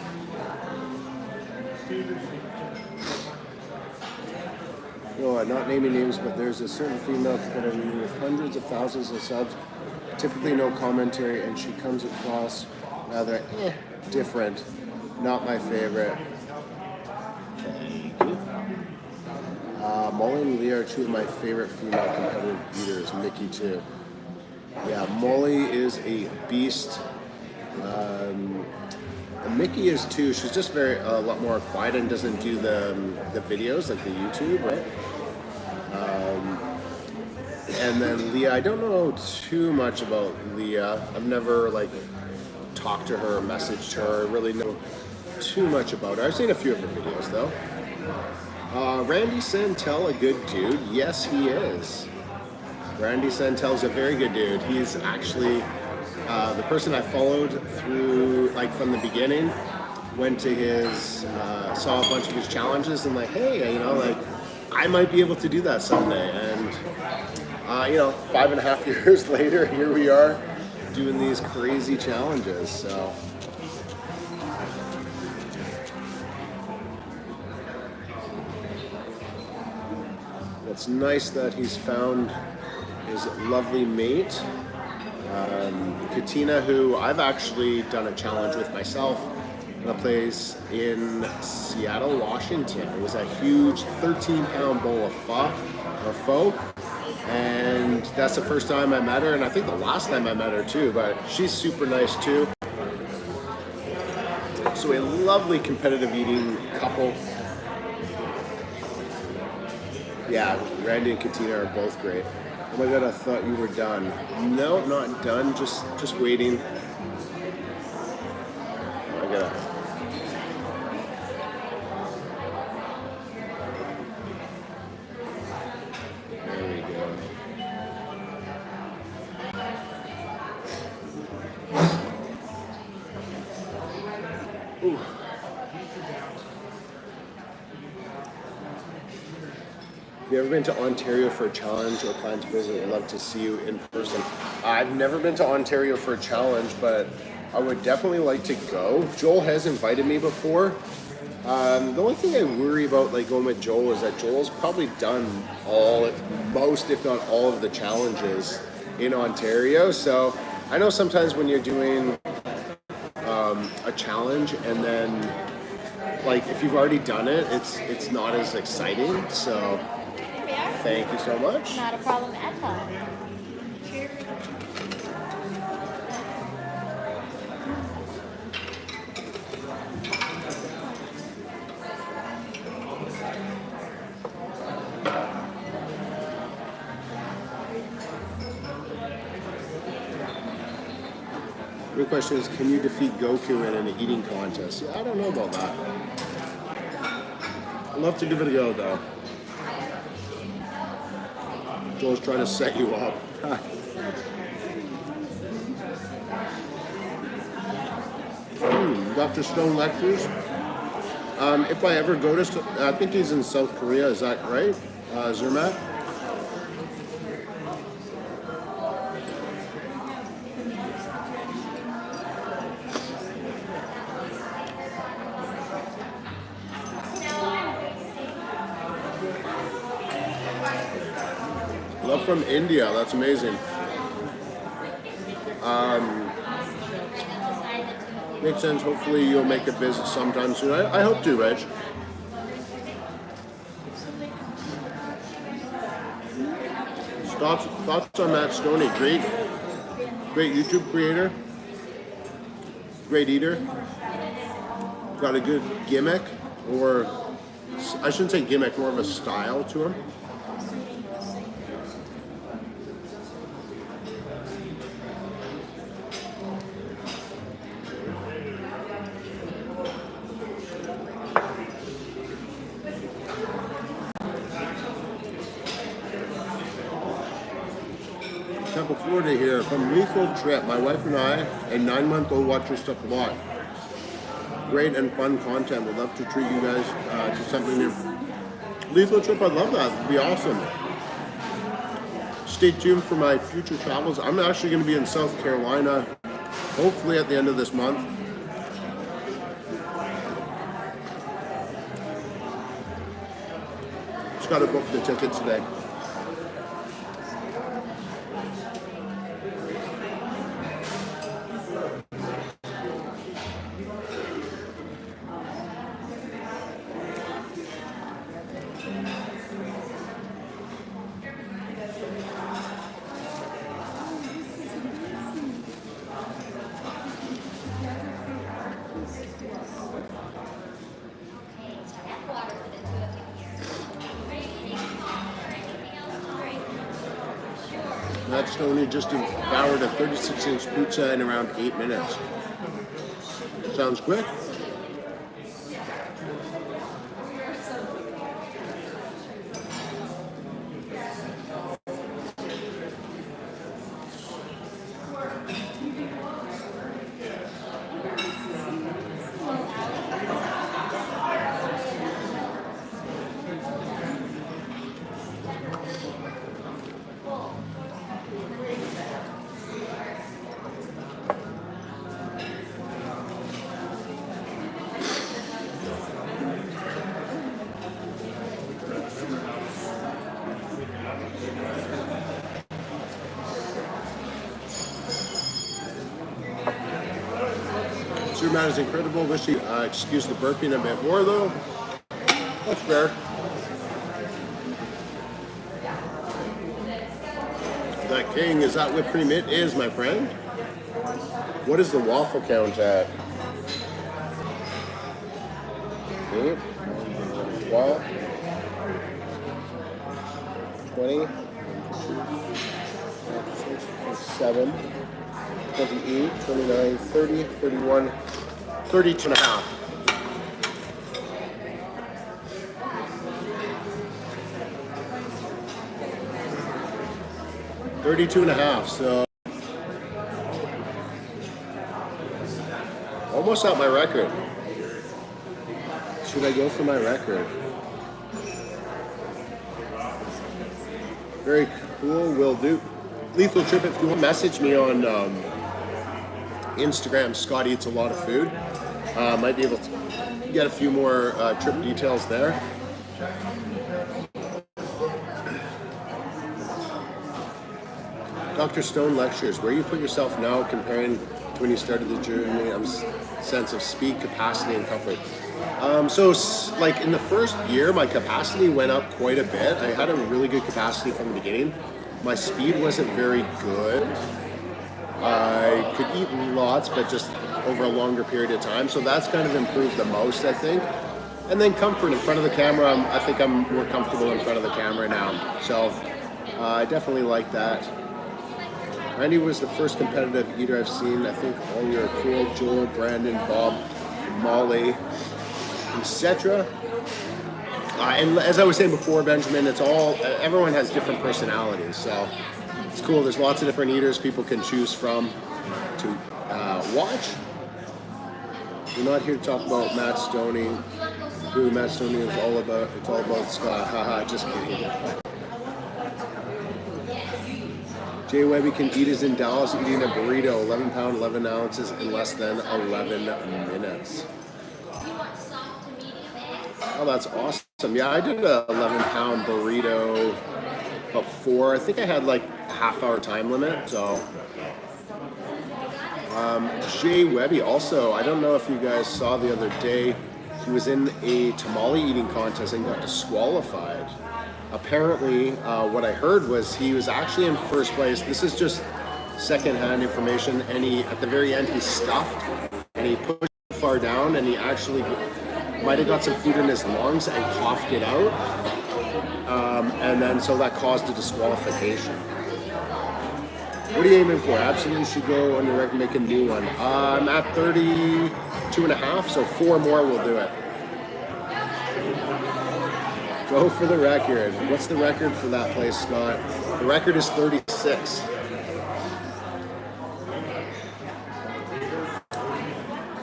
No, I'm not naming names, but there's a certain female competitor with hundreds of thousands of subs, typically no commentary, and she comes across rather different. Not my favorite. Thank you. Molly and Leah are 2 of my favorite female competitive eaters. Mickey too. Yeah, Molly is a beast. Mickey is too. She's just a lot more quiet and doesn't do the videos like the YouTube, right? And then Leah, I don't know too much about Leah. I've never like talked to her, messaged her, really know too much about her. I've seen a few of her videos though. Randy Santel, a good dude? Yes, he is. Randy Santel's a very good dude. He's actually the person I followed through, like from the beginning. Went to his, saw a bunch of his challenges, and like, hey, like I might be able to do that someday. And 5.5 years later, here we are doing these crazy challenges. So. It's nice that he's found his lovely mate, Katina, who I've actually done a challenge with myself in a place in Seattle, Washington. It was a huge 13-pound bowl of pho, and that's the first time I met her, and I think the last time I met her too, but she's super nice too. So a lovely competitive eating couple. Yeah, Randy and Katina are both great. Oh my god, I thought you were done. No, not done, just waiting. I gotta... There we go. Ooh. If you've ever been to Ontario for a challenge or plan to visit, I'd love to see you in person. I've never been to Ontario for a challenge, but I would definitely like to go. Joel has invited me before. The only thing I worry about like going with Joel is that Joel's probably done most, if not all, of the challenges in Ontario. So I know sometimes when you're doing a challenge and then like if you've already done it, it's not as exciting. So. Thank you so much.
Not a problem at all. Cheers.
Good question is, can you defeat Goku in an eating contest? Yeah, I don't know about that. I'd love to give it a go, though. Joel's trying to set you up. Dr. Stone lectures. If I ever go to, I think he's in South Korea. Is that right, Zermatt? Love from India. That's amazing. Makes sense. Hopefully you'll make a visit sometime soon. I hope to, Reg. Thoughts on Matt Stoney? Great YouTube creator. Great eater. Got a good gimmick, or I shouldn't say gimmick, more of a style to him. Tampa, Florida here from Lethal Trip. My wife and I, a 9-month-old, watch your stuff a lot. Great and fun content. Would love to treat you guys to something new. Lethal Trip, I'd love that. It'd be awesome. Stay tuned for my future travels. I'm actually going to be in South Carolina, hopefully at the end of this month. Just got to book the ticket today. Matt Stoney just devoured a 36-inch pizza in around 8 minutes. Sounds quick. Matt is incredible. Wish he excuse the burping a bit more though. That's fair. That king, is that whipped cream? It is, my friend. What is the waffle count at? 8, 12, 20, 7, 28, 29, 30, 31, 32 and a half. So almost at my record. Should I go for my record? Very cool, will do. Lethal Trip, if you want to message me on Instagram, Scott Eats a Lot of Food. Might be able to get a few more trip details there. Dr. Stone lectures, where you put yourself now comparing to when you started the journey, sense of speed, capacity, and comfort. So like in the first year, my capacity went up quite a bit. I had a really good capacity from the beginning. My speed wasn't very good. I could eat lots, but just over a longer period of time. So that's kind of improved the most, I think. And then comfort in front of the camera. I think I'm more comfortable in front of the camera now. So I definitely like that.
Randy was the first competitive eater I've seen. I think all you're cool. Joel, Brandon, Bob, Molly, etc. And as I was saying before, Benjamin, it's all, everyone has different personalities. So it's cool. There's lots of different eaters people can choose from to watch. We're not here to talk about Matt Stoney, who Matt Stoney is all about. It's all about Scott. Haha, just kidding. Jay Webby can eat is in Dallas eating a burrito, 11 pound, 11 ounces in less than 11 minutes. Oh, that's awesome. Yeah, I did a 11 pound burrito before. I think I had like a half-hour time limit, so. Jay Webby also, I don't know if you guys saw the other day, he was in a tamale eating contest and got disqualified. Apparently, what I heard was he was actually in first place. This is just secondhand information, and at the very end, he stuffed and he pushed far down, and he actually might have got some food in his lungs and coughed it out, and then so that caused a disqualification. What are you aiming for? Absolutely should go on your record, make a new one. I'm at 32.5, so 4 more will do it. Go for the record. What's the record for that place, Scott? The record is 36.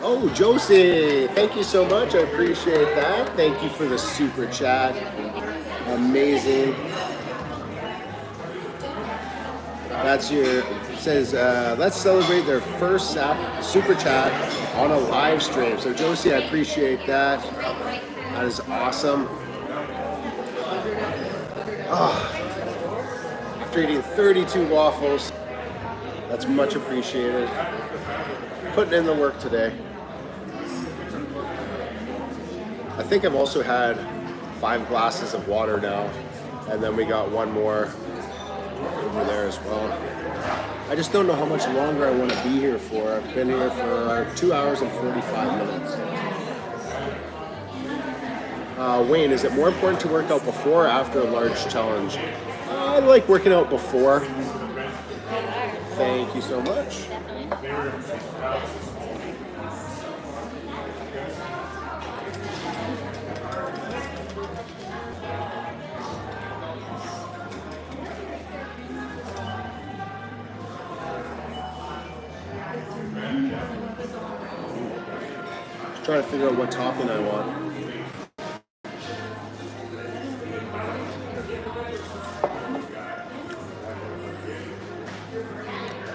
Oh, Josie, thank you so much. I appreciate that. Thank you for the super chat. Amazing. That's your, it says, let's celebrate their first super chat on a live stream. So Josie, I appreciate that. That is awesome. Oh, after eating 32 waffles, that's much appreciated. Putting in the work today. I think I've also had 5 glasses of water now, and then we got one more over there as well. I just don't know how much longer I want to be here for. I've been here for 2 hours and 45 minutes. Wayne, is it more important to work out before or after a large challenge? I like working out before. Thank you so much. Just trying to figure out what topping I want.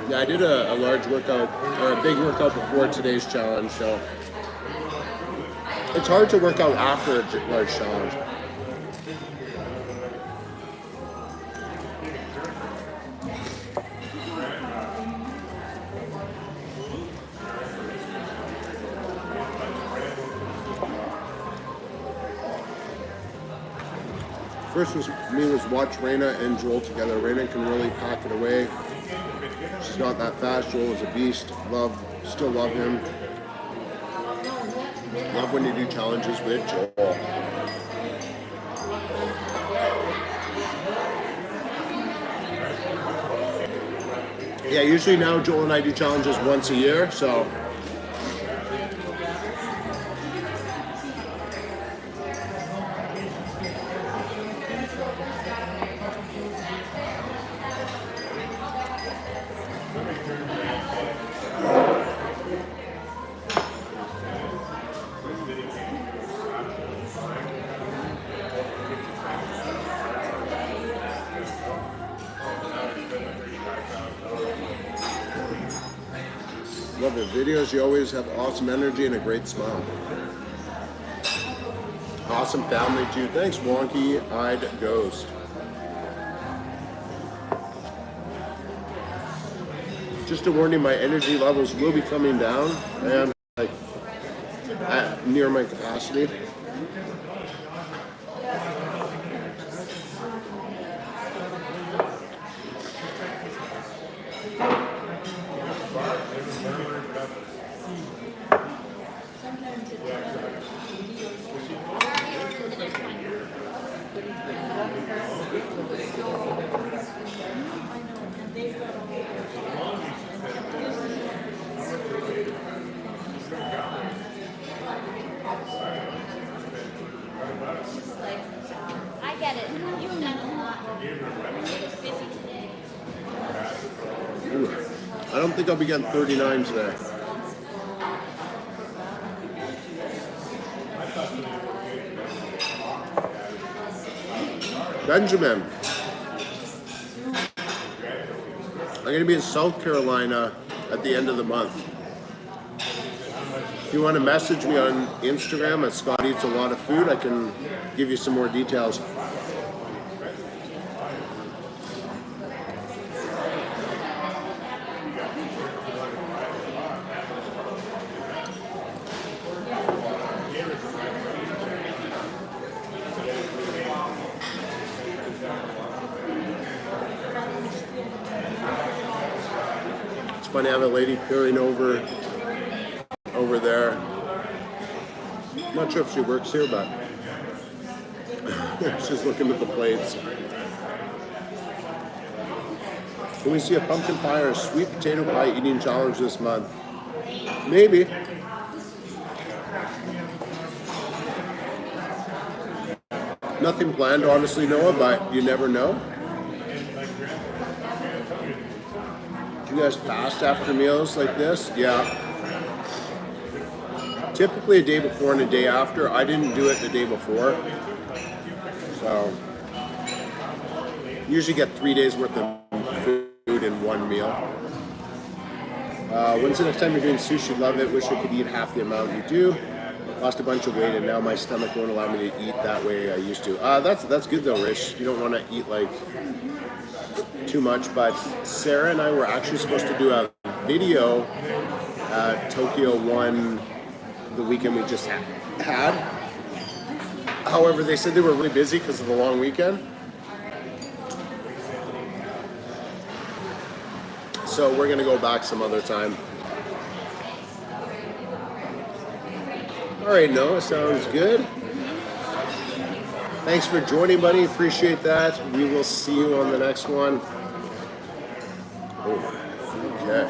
Yeah, I did a large workout, or a big workout before today's challenge, so it's hard to work out after a large challenge. First was watch Raina and Joel together. Raina can really pack it away. She's not that fast. Joel is a beast. Still love him. Love when you do challenges with Joel. Yeah, usually now Joel and I do challenges once a year, so. Love her videos. You always have awesome energy and a great smile. Awesome family too. Thanks, Wonky-Eyed Ghost. Just to warn you, my energy levels will be coming down and like at near my capacity. don't think I'll be getting 39 today. Benjamin. I'm going to be in South Carolina at the end of the month. If you want to message me on Instagram at Scott Eats a Lot of Food, I can give you some more details. It's funny, I have a lady peering over there. I'm not sure if she works here, but she's looking at the plates. Can we see a pumpkin pie or a sweet potato pie eating challenge this month? Maybe. Nothing planned, honestly, Noah, but you never know. Do you guys fast after meals like this? Yeah. Typically a day before and a day after. I didn't do it the day before. So, usually get 3 days worth of food in one meal. When's the next time you're doing sushi? Love it. Wish I could eat half the amount you do. Lost a bunch of weight and now my stomach won't allow me to eat that way I used to. That's good though, Rich. You don't want to eat like too much, but Sarah and I were actually supposed to do a video at Tokyo 1 the weekend we just had. However, they said they were really busy because of the long weekend. So we're gonna go back some other time. All right, Noah, sounds good. Thanks for joining, buddy. Appreciate that. We will see you on the next one. Oh, okay.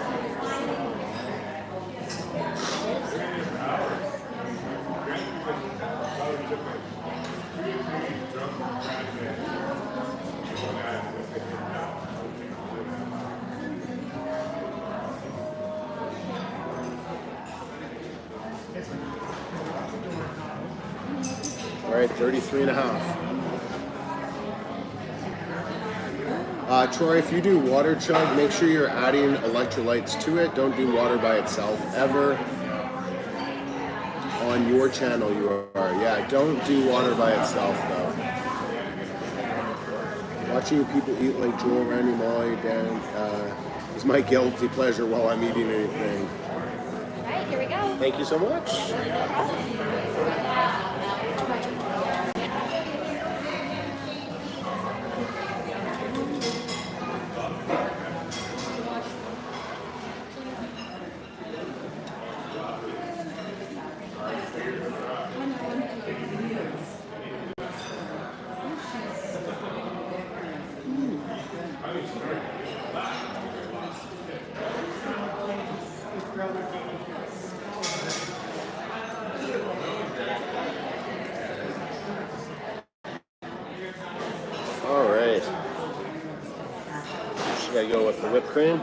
All right, 33 and a half. Troy, if you do water chug, make sure you're adding electrolytes to it. Don't do water by itself ever. On your channel you are. Yeah, don't do water by itself though. Watching people eat like Joel, Randy, Molly, Dan is my guilty pleasure while I'm eating anything.
All right, here we go.
Thank you so much. All right. Should I go with the whipped cream?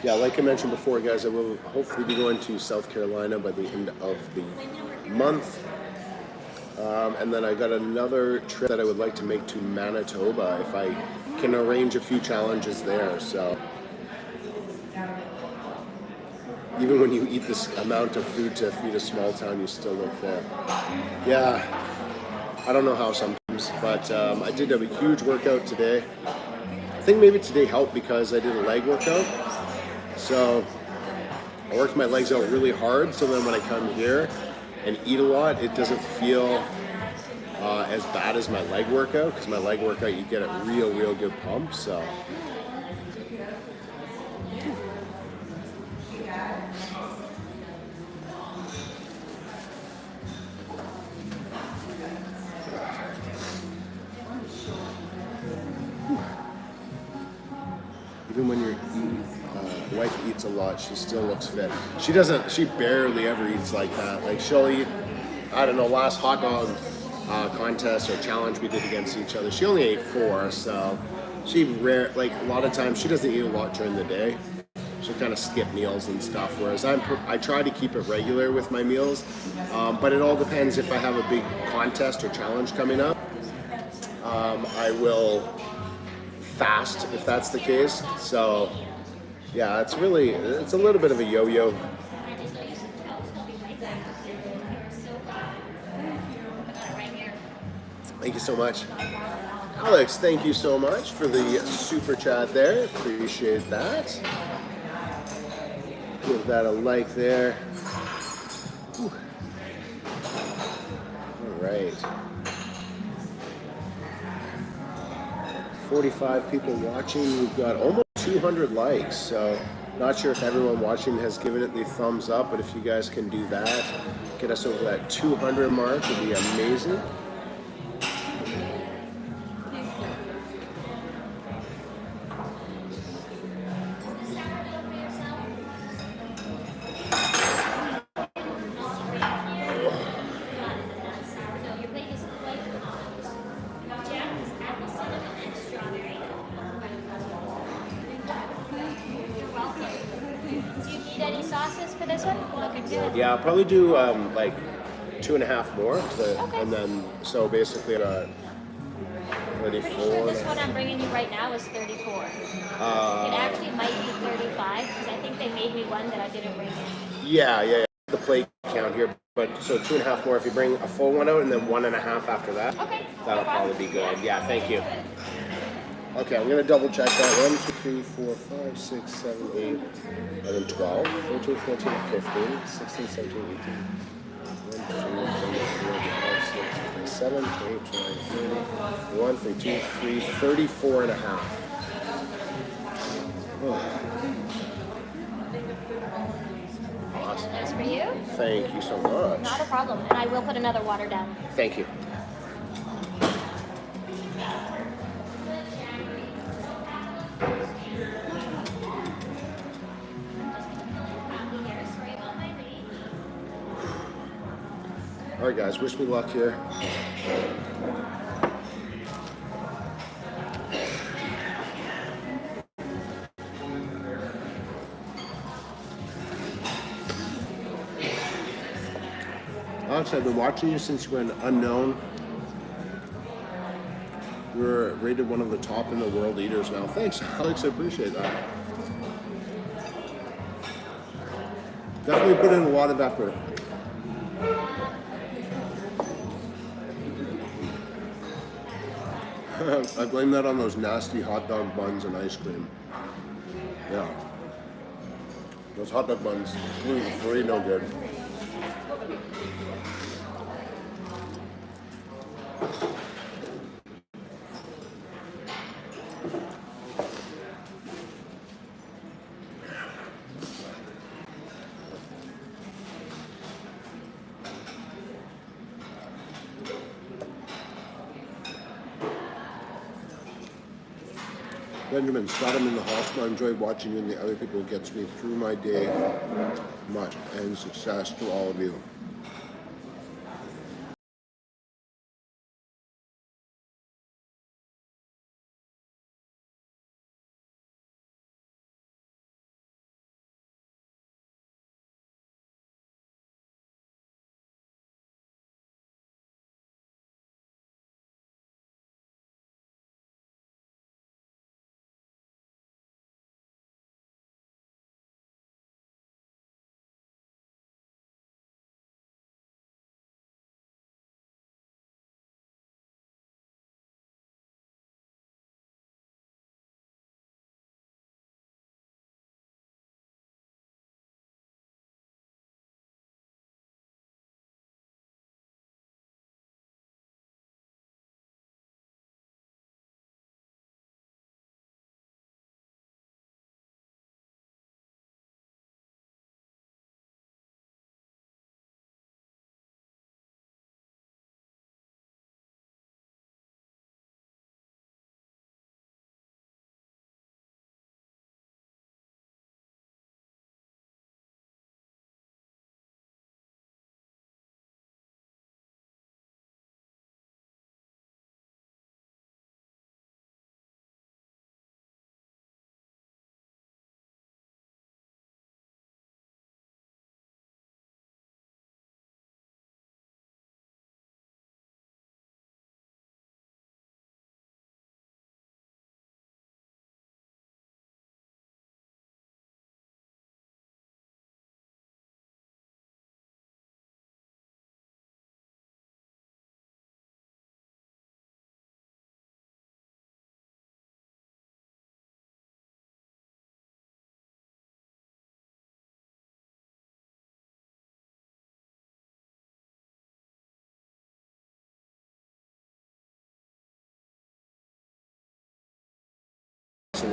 yeah, like I mentioned before, guys, I will hopefully be going to South Carolina by the end of the month. And then I got another trip that I would like to make to Manitoba if I can arrange a few challenges there. So even when you eat this amount of food to feed a small town, you still look there. Yeah, I don't know how sometimes, but I did have a huge workout today. I think maybe today helped because I did a leg workout. So I worked my legs out really hard, so then when I come here and eat a lot, it doesn't feel as bad as my leg workout, because my leg workout you get a real good pump. So even when your wife eats a lot, she still looks fit. She barely ever eats like that. Like she'll eat, I don't know, last hot dog contest or challenge we did against each other, she only ate 4, so like a lot of times she doesn't eat a lot during the day. She'll kind of skip meals and stuff, whereas I try to keep it regular with my meals, but it all depends. If I have a big contest or challenge coming up, I will fast if that's the case. So yeah, it's a little bit of a yo-yo.
I just know you some toast. I'll be right back. You're so fun. Right here.
Thank you so much. Alex, thank you so much for the super chat there. Appreciate that. Give that a like there. Whew. All right. 45 people watching. We've got almost 200 likes, so not sure if everyone watching has given it the thumbs up, but if you guys can do that, get us over that 200 mark, would be amazing.
Your plate is quite hot. Jam is apple cinnamon and strawberry. You're welcome. Do you need any sauces for this one? Looking good.
Yeah, I'll probably do like 2.5 more,
Okay.
and then so basically
Pretty
34.
sure this one I'm bringing you right now is 34. It actually might be 35 because I think they made me one that I didn't bring in.
Yeah. The plate count here, but so 2.5 more if you bring a full one out, and then 1.5 after that.
Okay.
That'll probably be good. Yeah, thank you. Okay, I'm gonna double check that. 1, 2, 3, 4, 5, 6, 7, 8, 11, 12, 13, 14, 15, 16, 17, 18. 1, 2, 3, 4, 5, 6, 7, 8, 9, 30. 1, 2, 3, 34 and a half. Awesome.
That's for you.
Thank you so much.
Not a problem. And I will put another water down.
Thank you. All right, guys, wish me luck here. Alex, I've been watching you since you were an unknown. You're rated one of the top in the world eaters now. Thanks, Alex. I appreciate that. Definitely put in a lot of effort. I blame that on those nasty hot dog buns and ice cream. Yeah. Those hot dog buns, gluten-free, no good. Benjamin, Scott, I'm in the hospital. I enjoy watching you and the other people. It gets me through my day much. And success to all of you.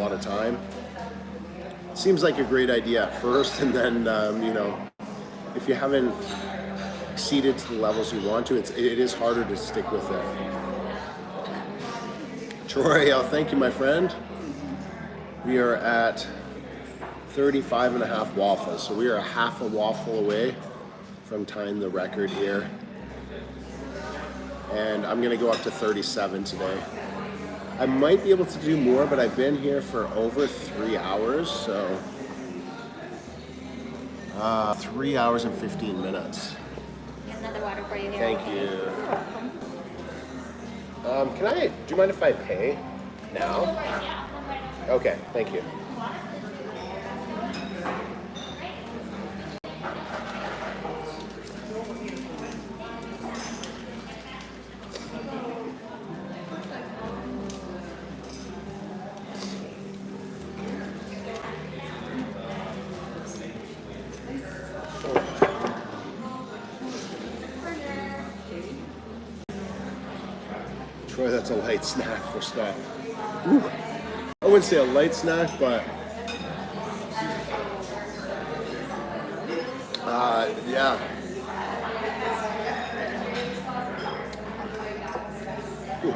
lot of time. Seems like a great idea at first, and then you know, if you haven't exceeded to the levels you want to, it is harder to stick with it. Troy, thank you, my friend. We are at 35 and a half waffles, so we are a half a waffle away from tying the record here. And I'm gonna go up to 37 today. I might be able to do more, but I've been here for over 3 hours, so 3 hours and 15 minutes.
Got another water for you here.
Thank
okay?
you.
You're welcome.
Do you mind if I pay now?
Yeah, come right over.
Okay, thank you. Troy, that's a light snack for Scott. Whew. I wouldn't say a light snack, but yeah. Whew.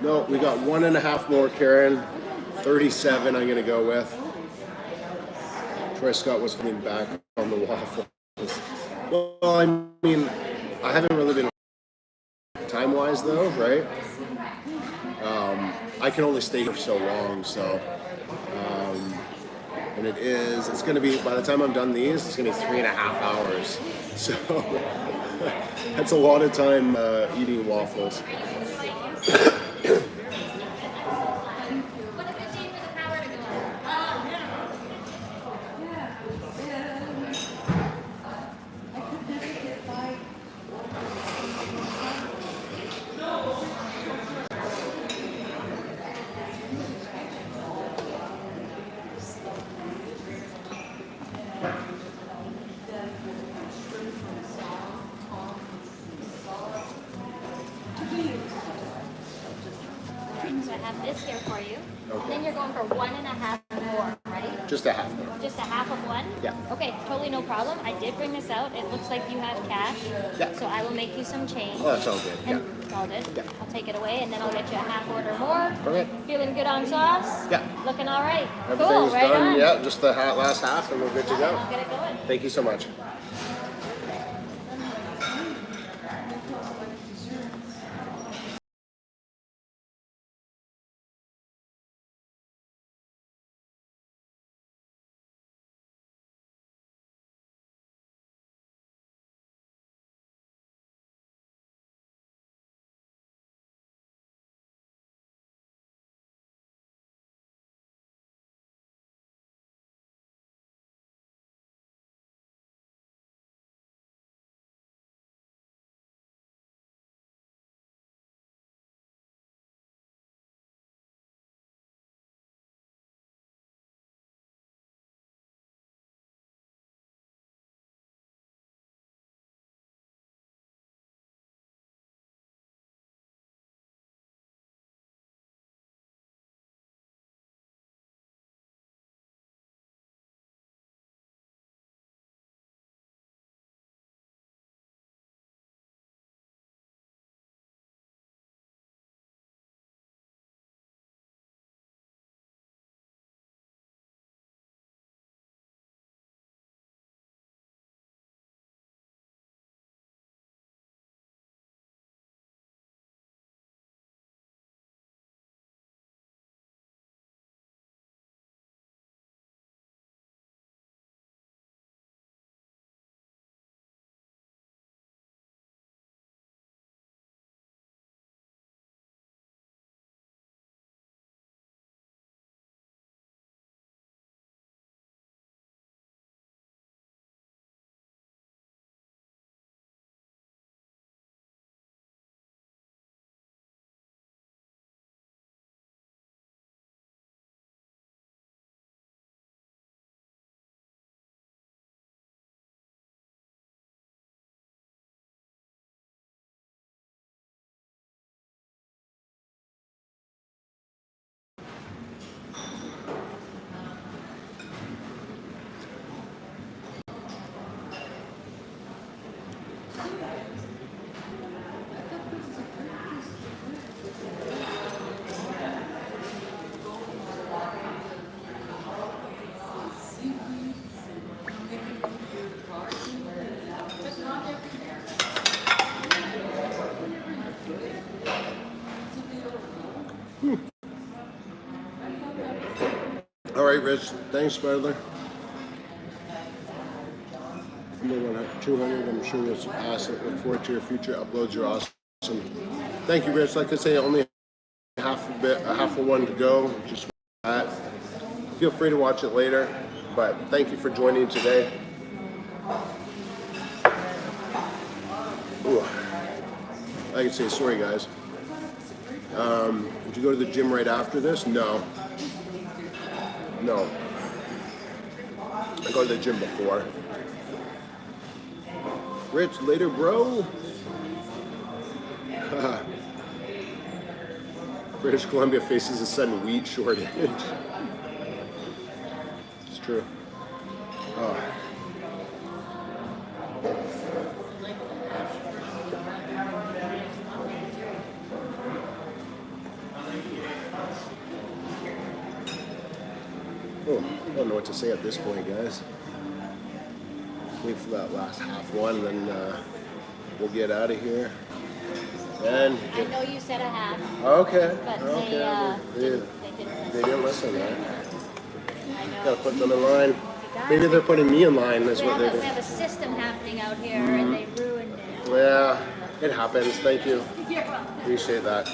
No, we got 1.5 more, Karen. 37 I'm gonna go with. Troy Scott was coming back on the waffles. Well, I mean, I haven't really been time-wise though, right? I can only stay here for so long, so and it's gonna be, by the time I'm done these, it's gonna be 3.5 hours. So that's a lot of time eating waffles.
What a good day for the power to go up. So I have this here for you.
Okay.
And then you're going for 1.5 more, right?
Just a half more.
Just a half of one?
Yeah.
Okay, totally no problem. I did bring this out. It looks like you have cash.
Yeah.
So I will make you some change.
Oh, that's all good. Yeah.
And it's all good.
Yeah.
I'll take it away and then I'll get you a half order more.
Okay.
Feeling good on sauce?
Yeah.
Looking all right.
Everything's
Cool, right
done.
on.
Yeah, just the last half and we're good to go.
I'll get it going.
Thank you so much. right, Rich. Thanks, brother. 200. I'm sure it's awesome. Look forward to your future uploads. You're awesome. Thank you, Rich. Like I say, only half a one to go. Just that. Feel free to watch it later. But thank you for joining today. Ooh. Like I say, sorry guys. Did you go to the gym right after this? No. No. I go to the gym before. Rich, later, bro. British Columbia faces a sudden wheat shortage. It's true. Oh. Oh, I don't know what to say at this point, guys. Wait for that last half one, and then we'll get out of here. And
I know you said a half,
okay,
but
okay.
they didn't.
They didn't listen, right?
I know.
Gotta put them in line. Maybe they're putting me in line. Is what they
We
do.
have a system happening out here, and they ruined it.
Yeah, it happens. Thank you.
You're welcome.
Appreciate that.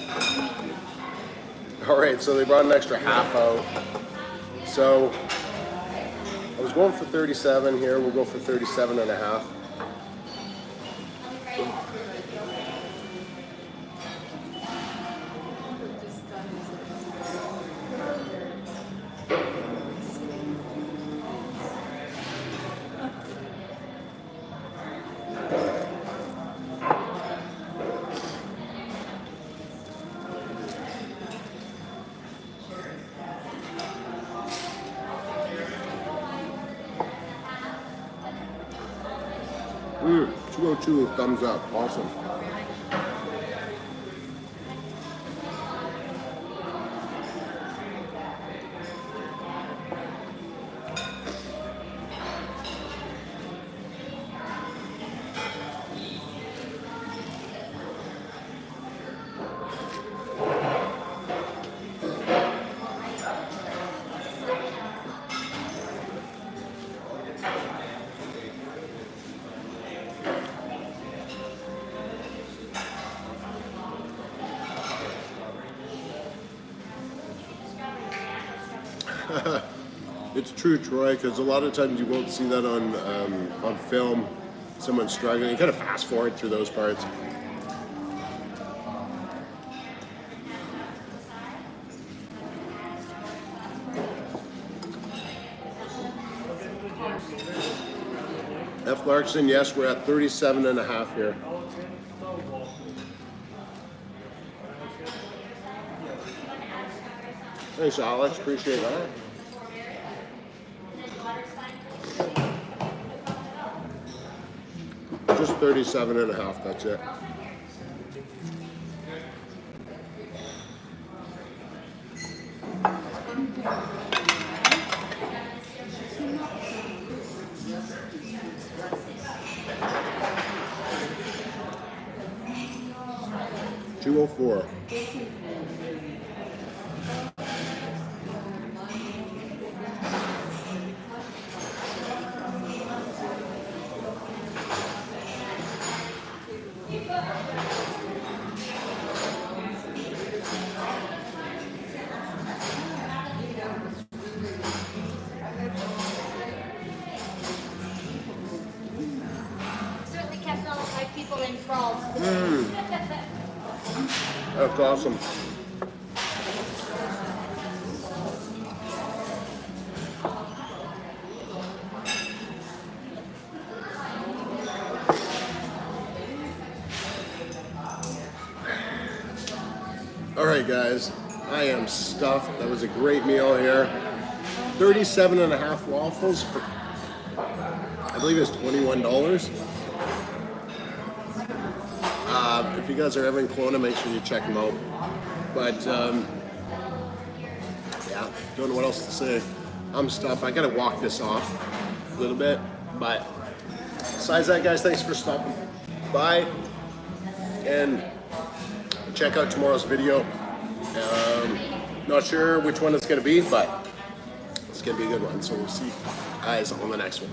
All right, so they brought an extra half out. So I was going for 37 here. We'll go for 37 and a half. Mm, 202 thumbs up. Awesome. It's true, Troy, because a lot of times you won't see that on film. Someone struggling, you kind of fast forward through those parts. F. Larkson, yes, we're at 37 and a half here. Thanks, Alex. Appreciate that. Just 37 and a half, that's it. $204.
Certainly kept all of my people enthralled.
That's awesome. All right, guys, I am stuffed. That was a great meal here. 37 and a half waffles for, I believe it's $21. If you guys are ever in Kelowna, make sure you check them out. But yeah, don't know what else to say. I'm stuffed. I gotta walk this off a little bit. But besides that, guys, thanks for stopping by and check out tomorrow's video. Not sure which one it's gonna be, but it's
going to be a good one. So we'll see you guys on the next one.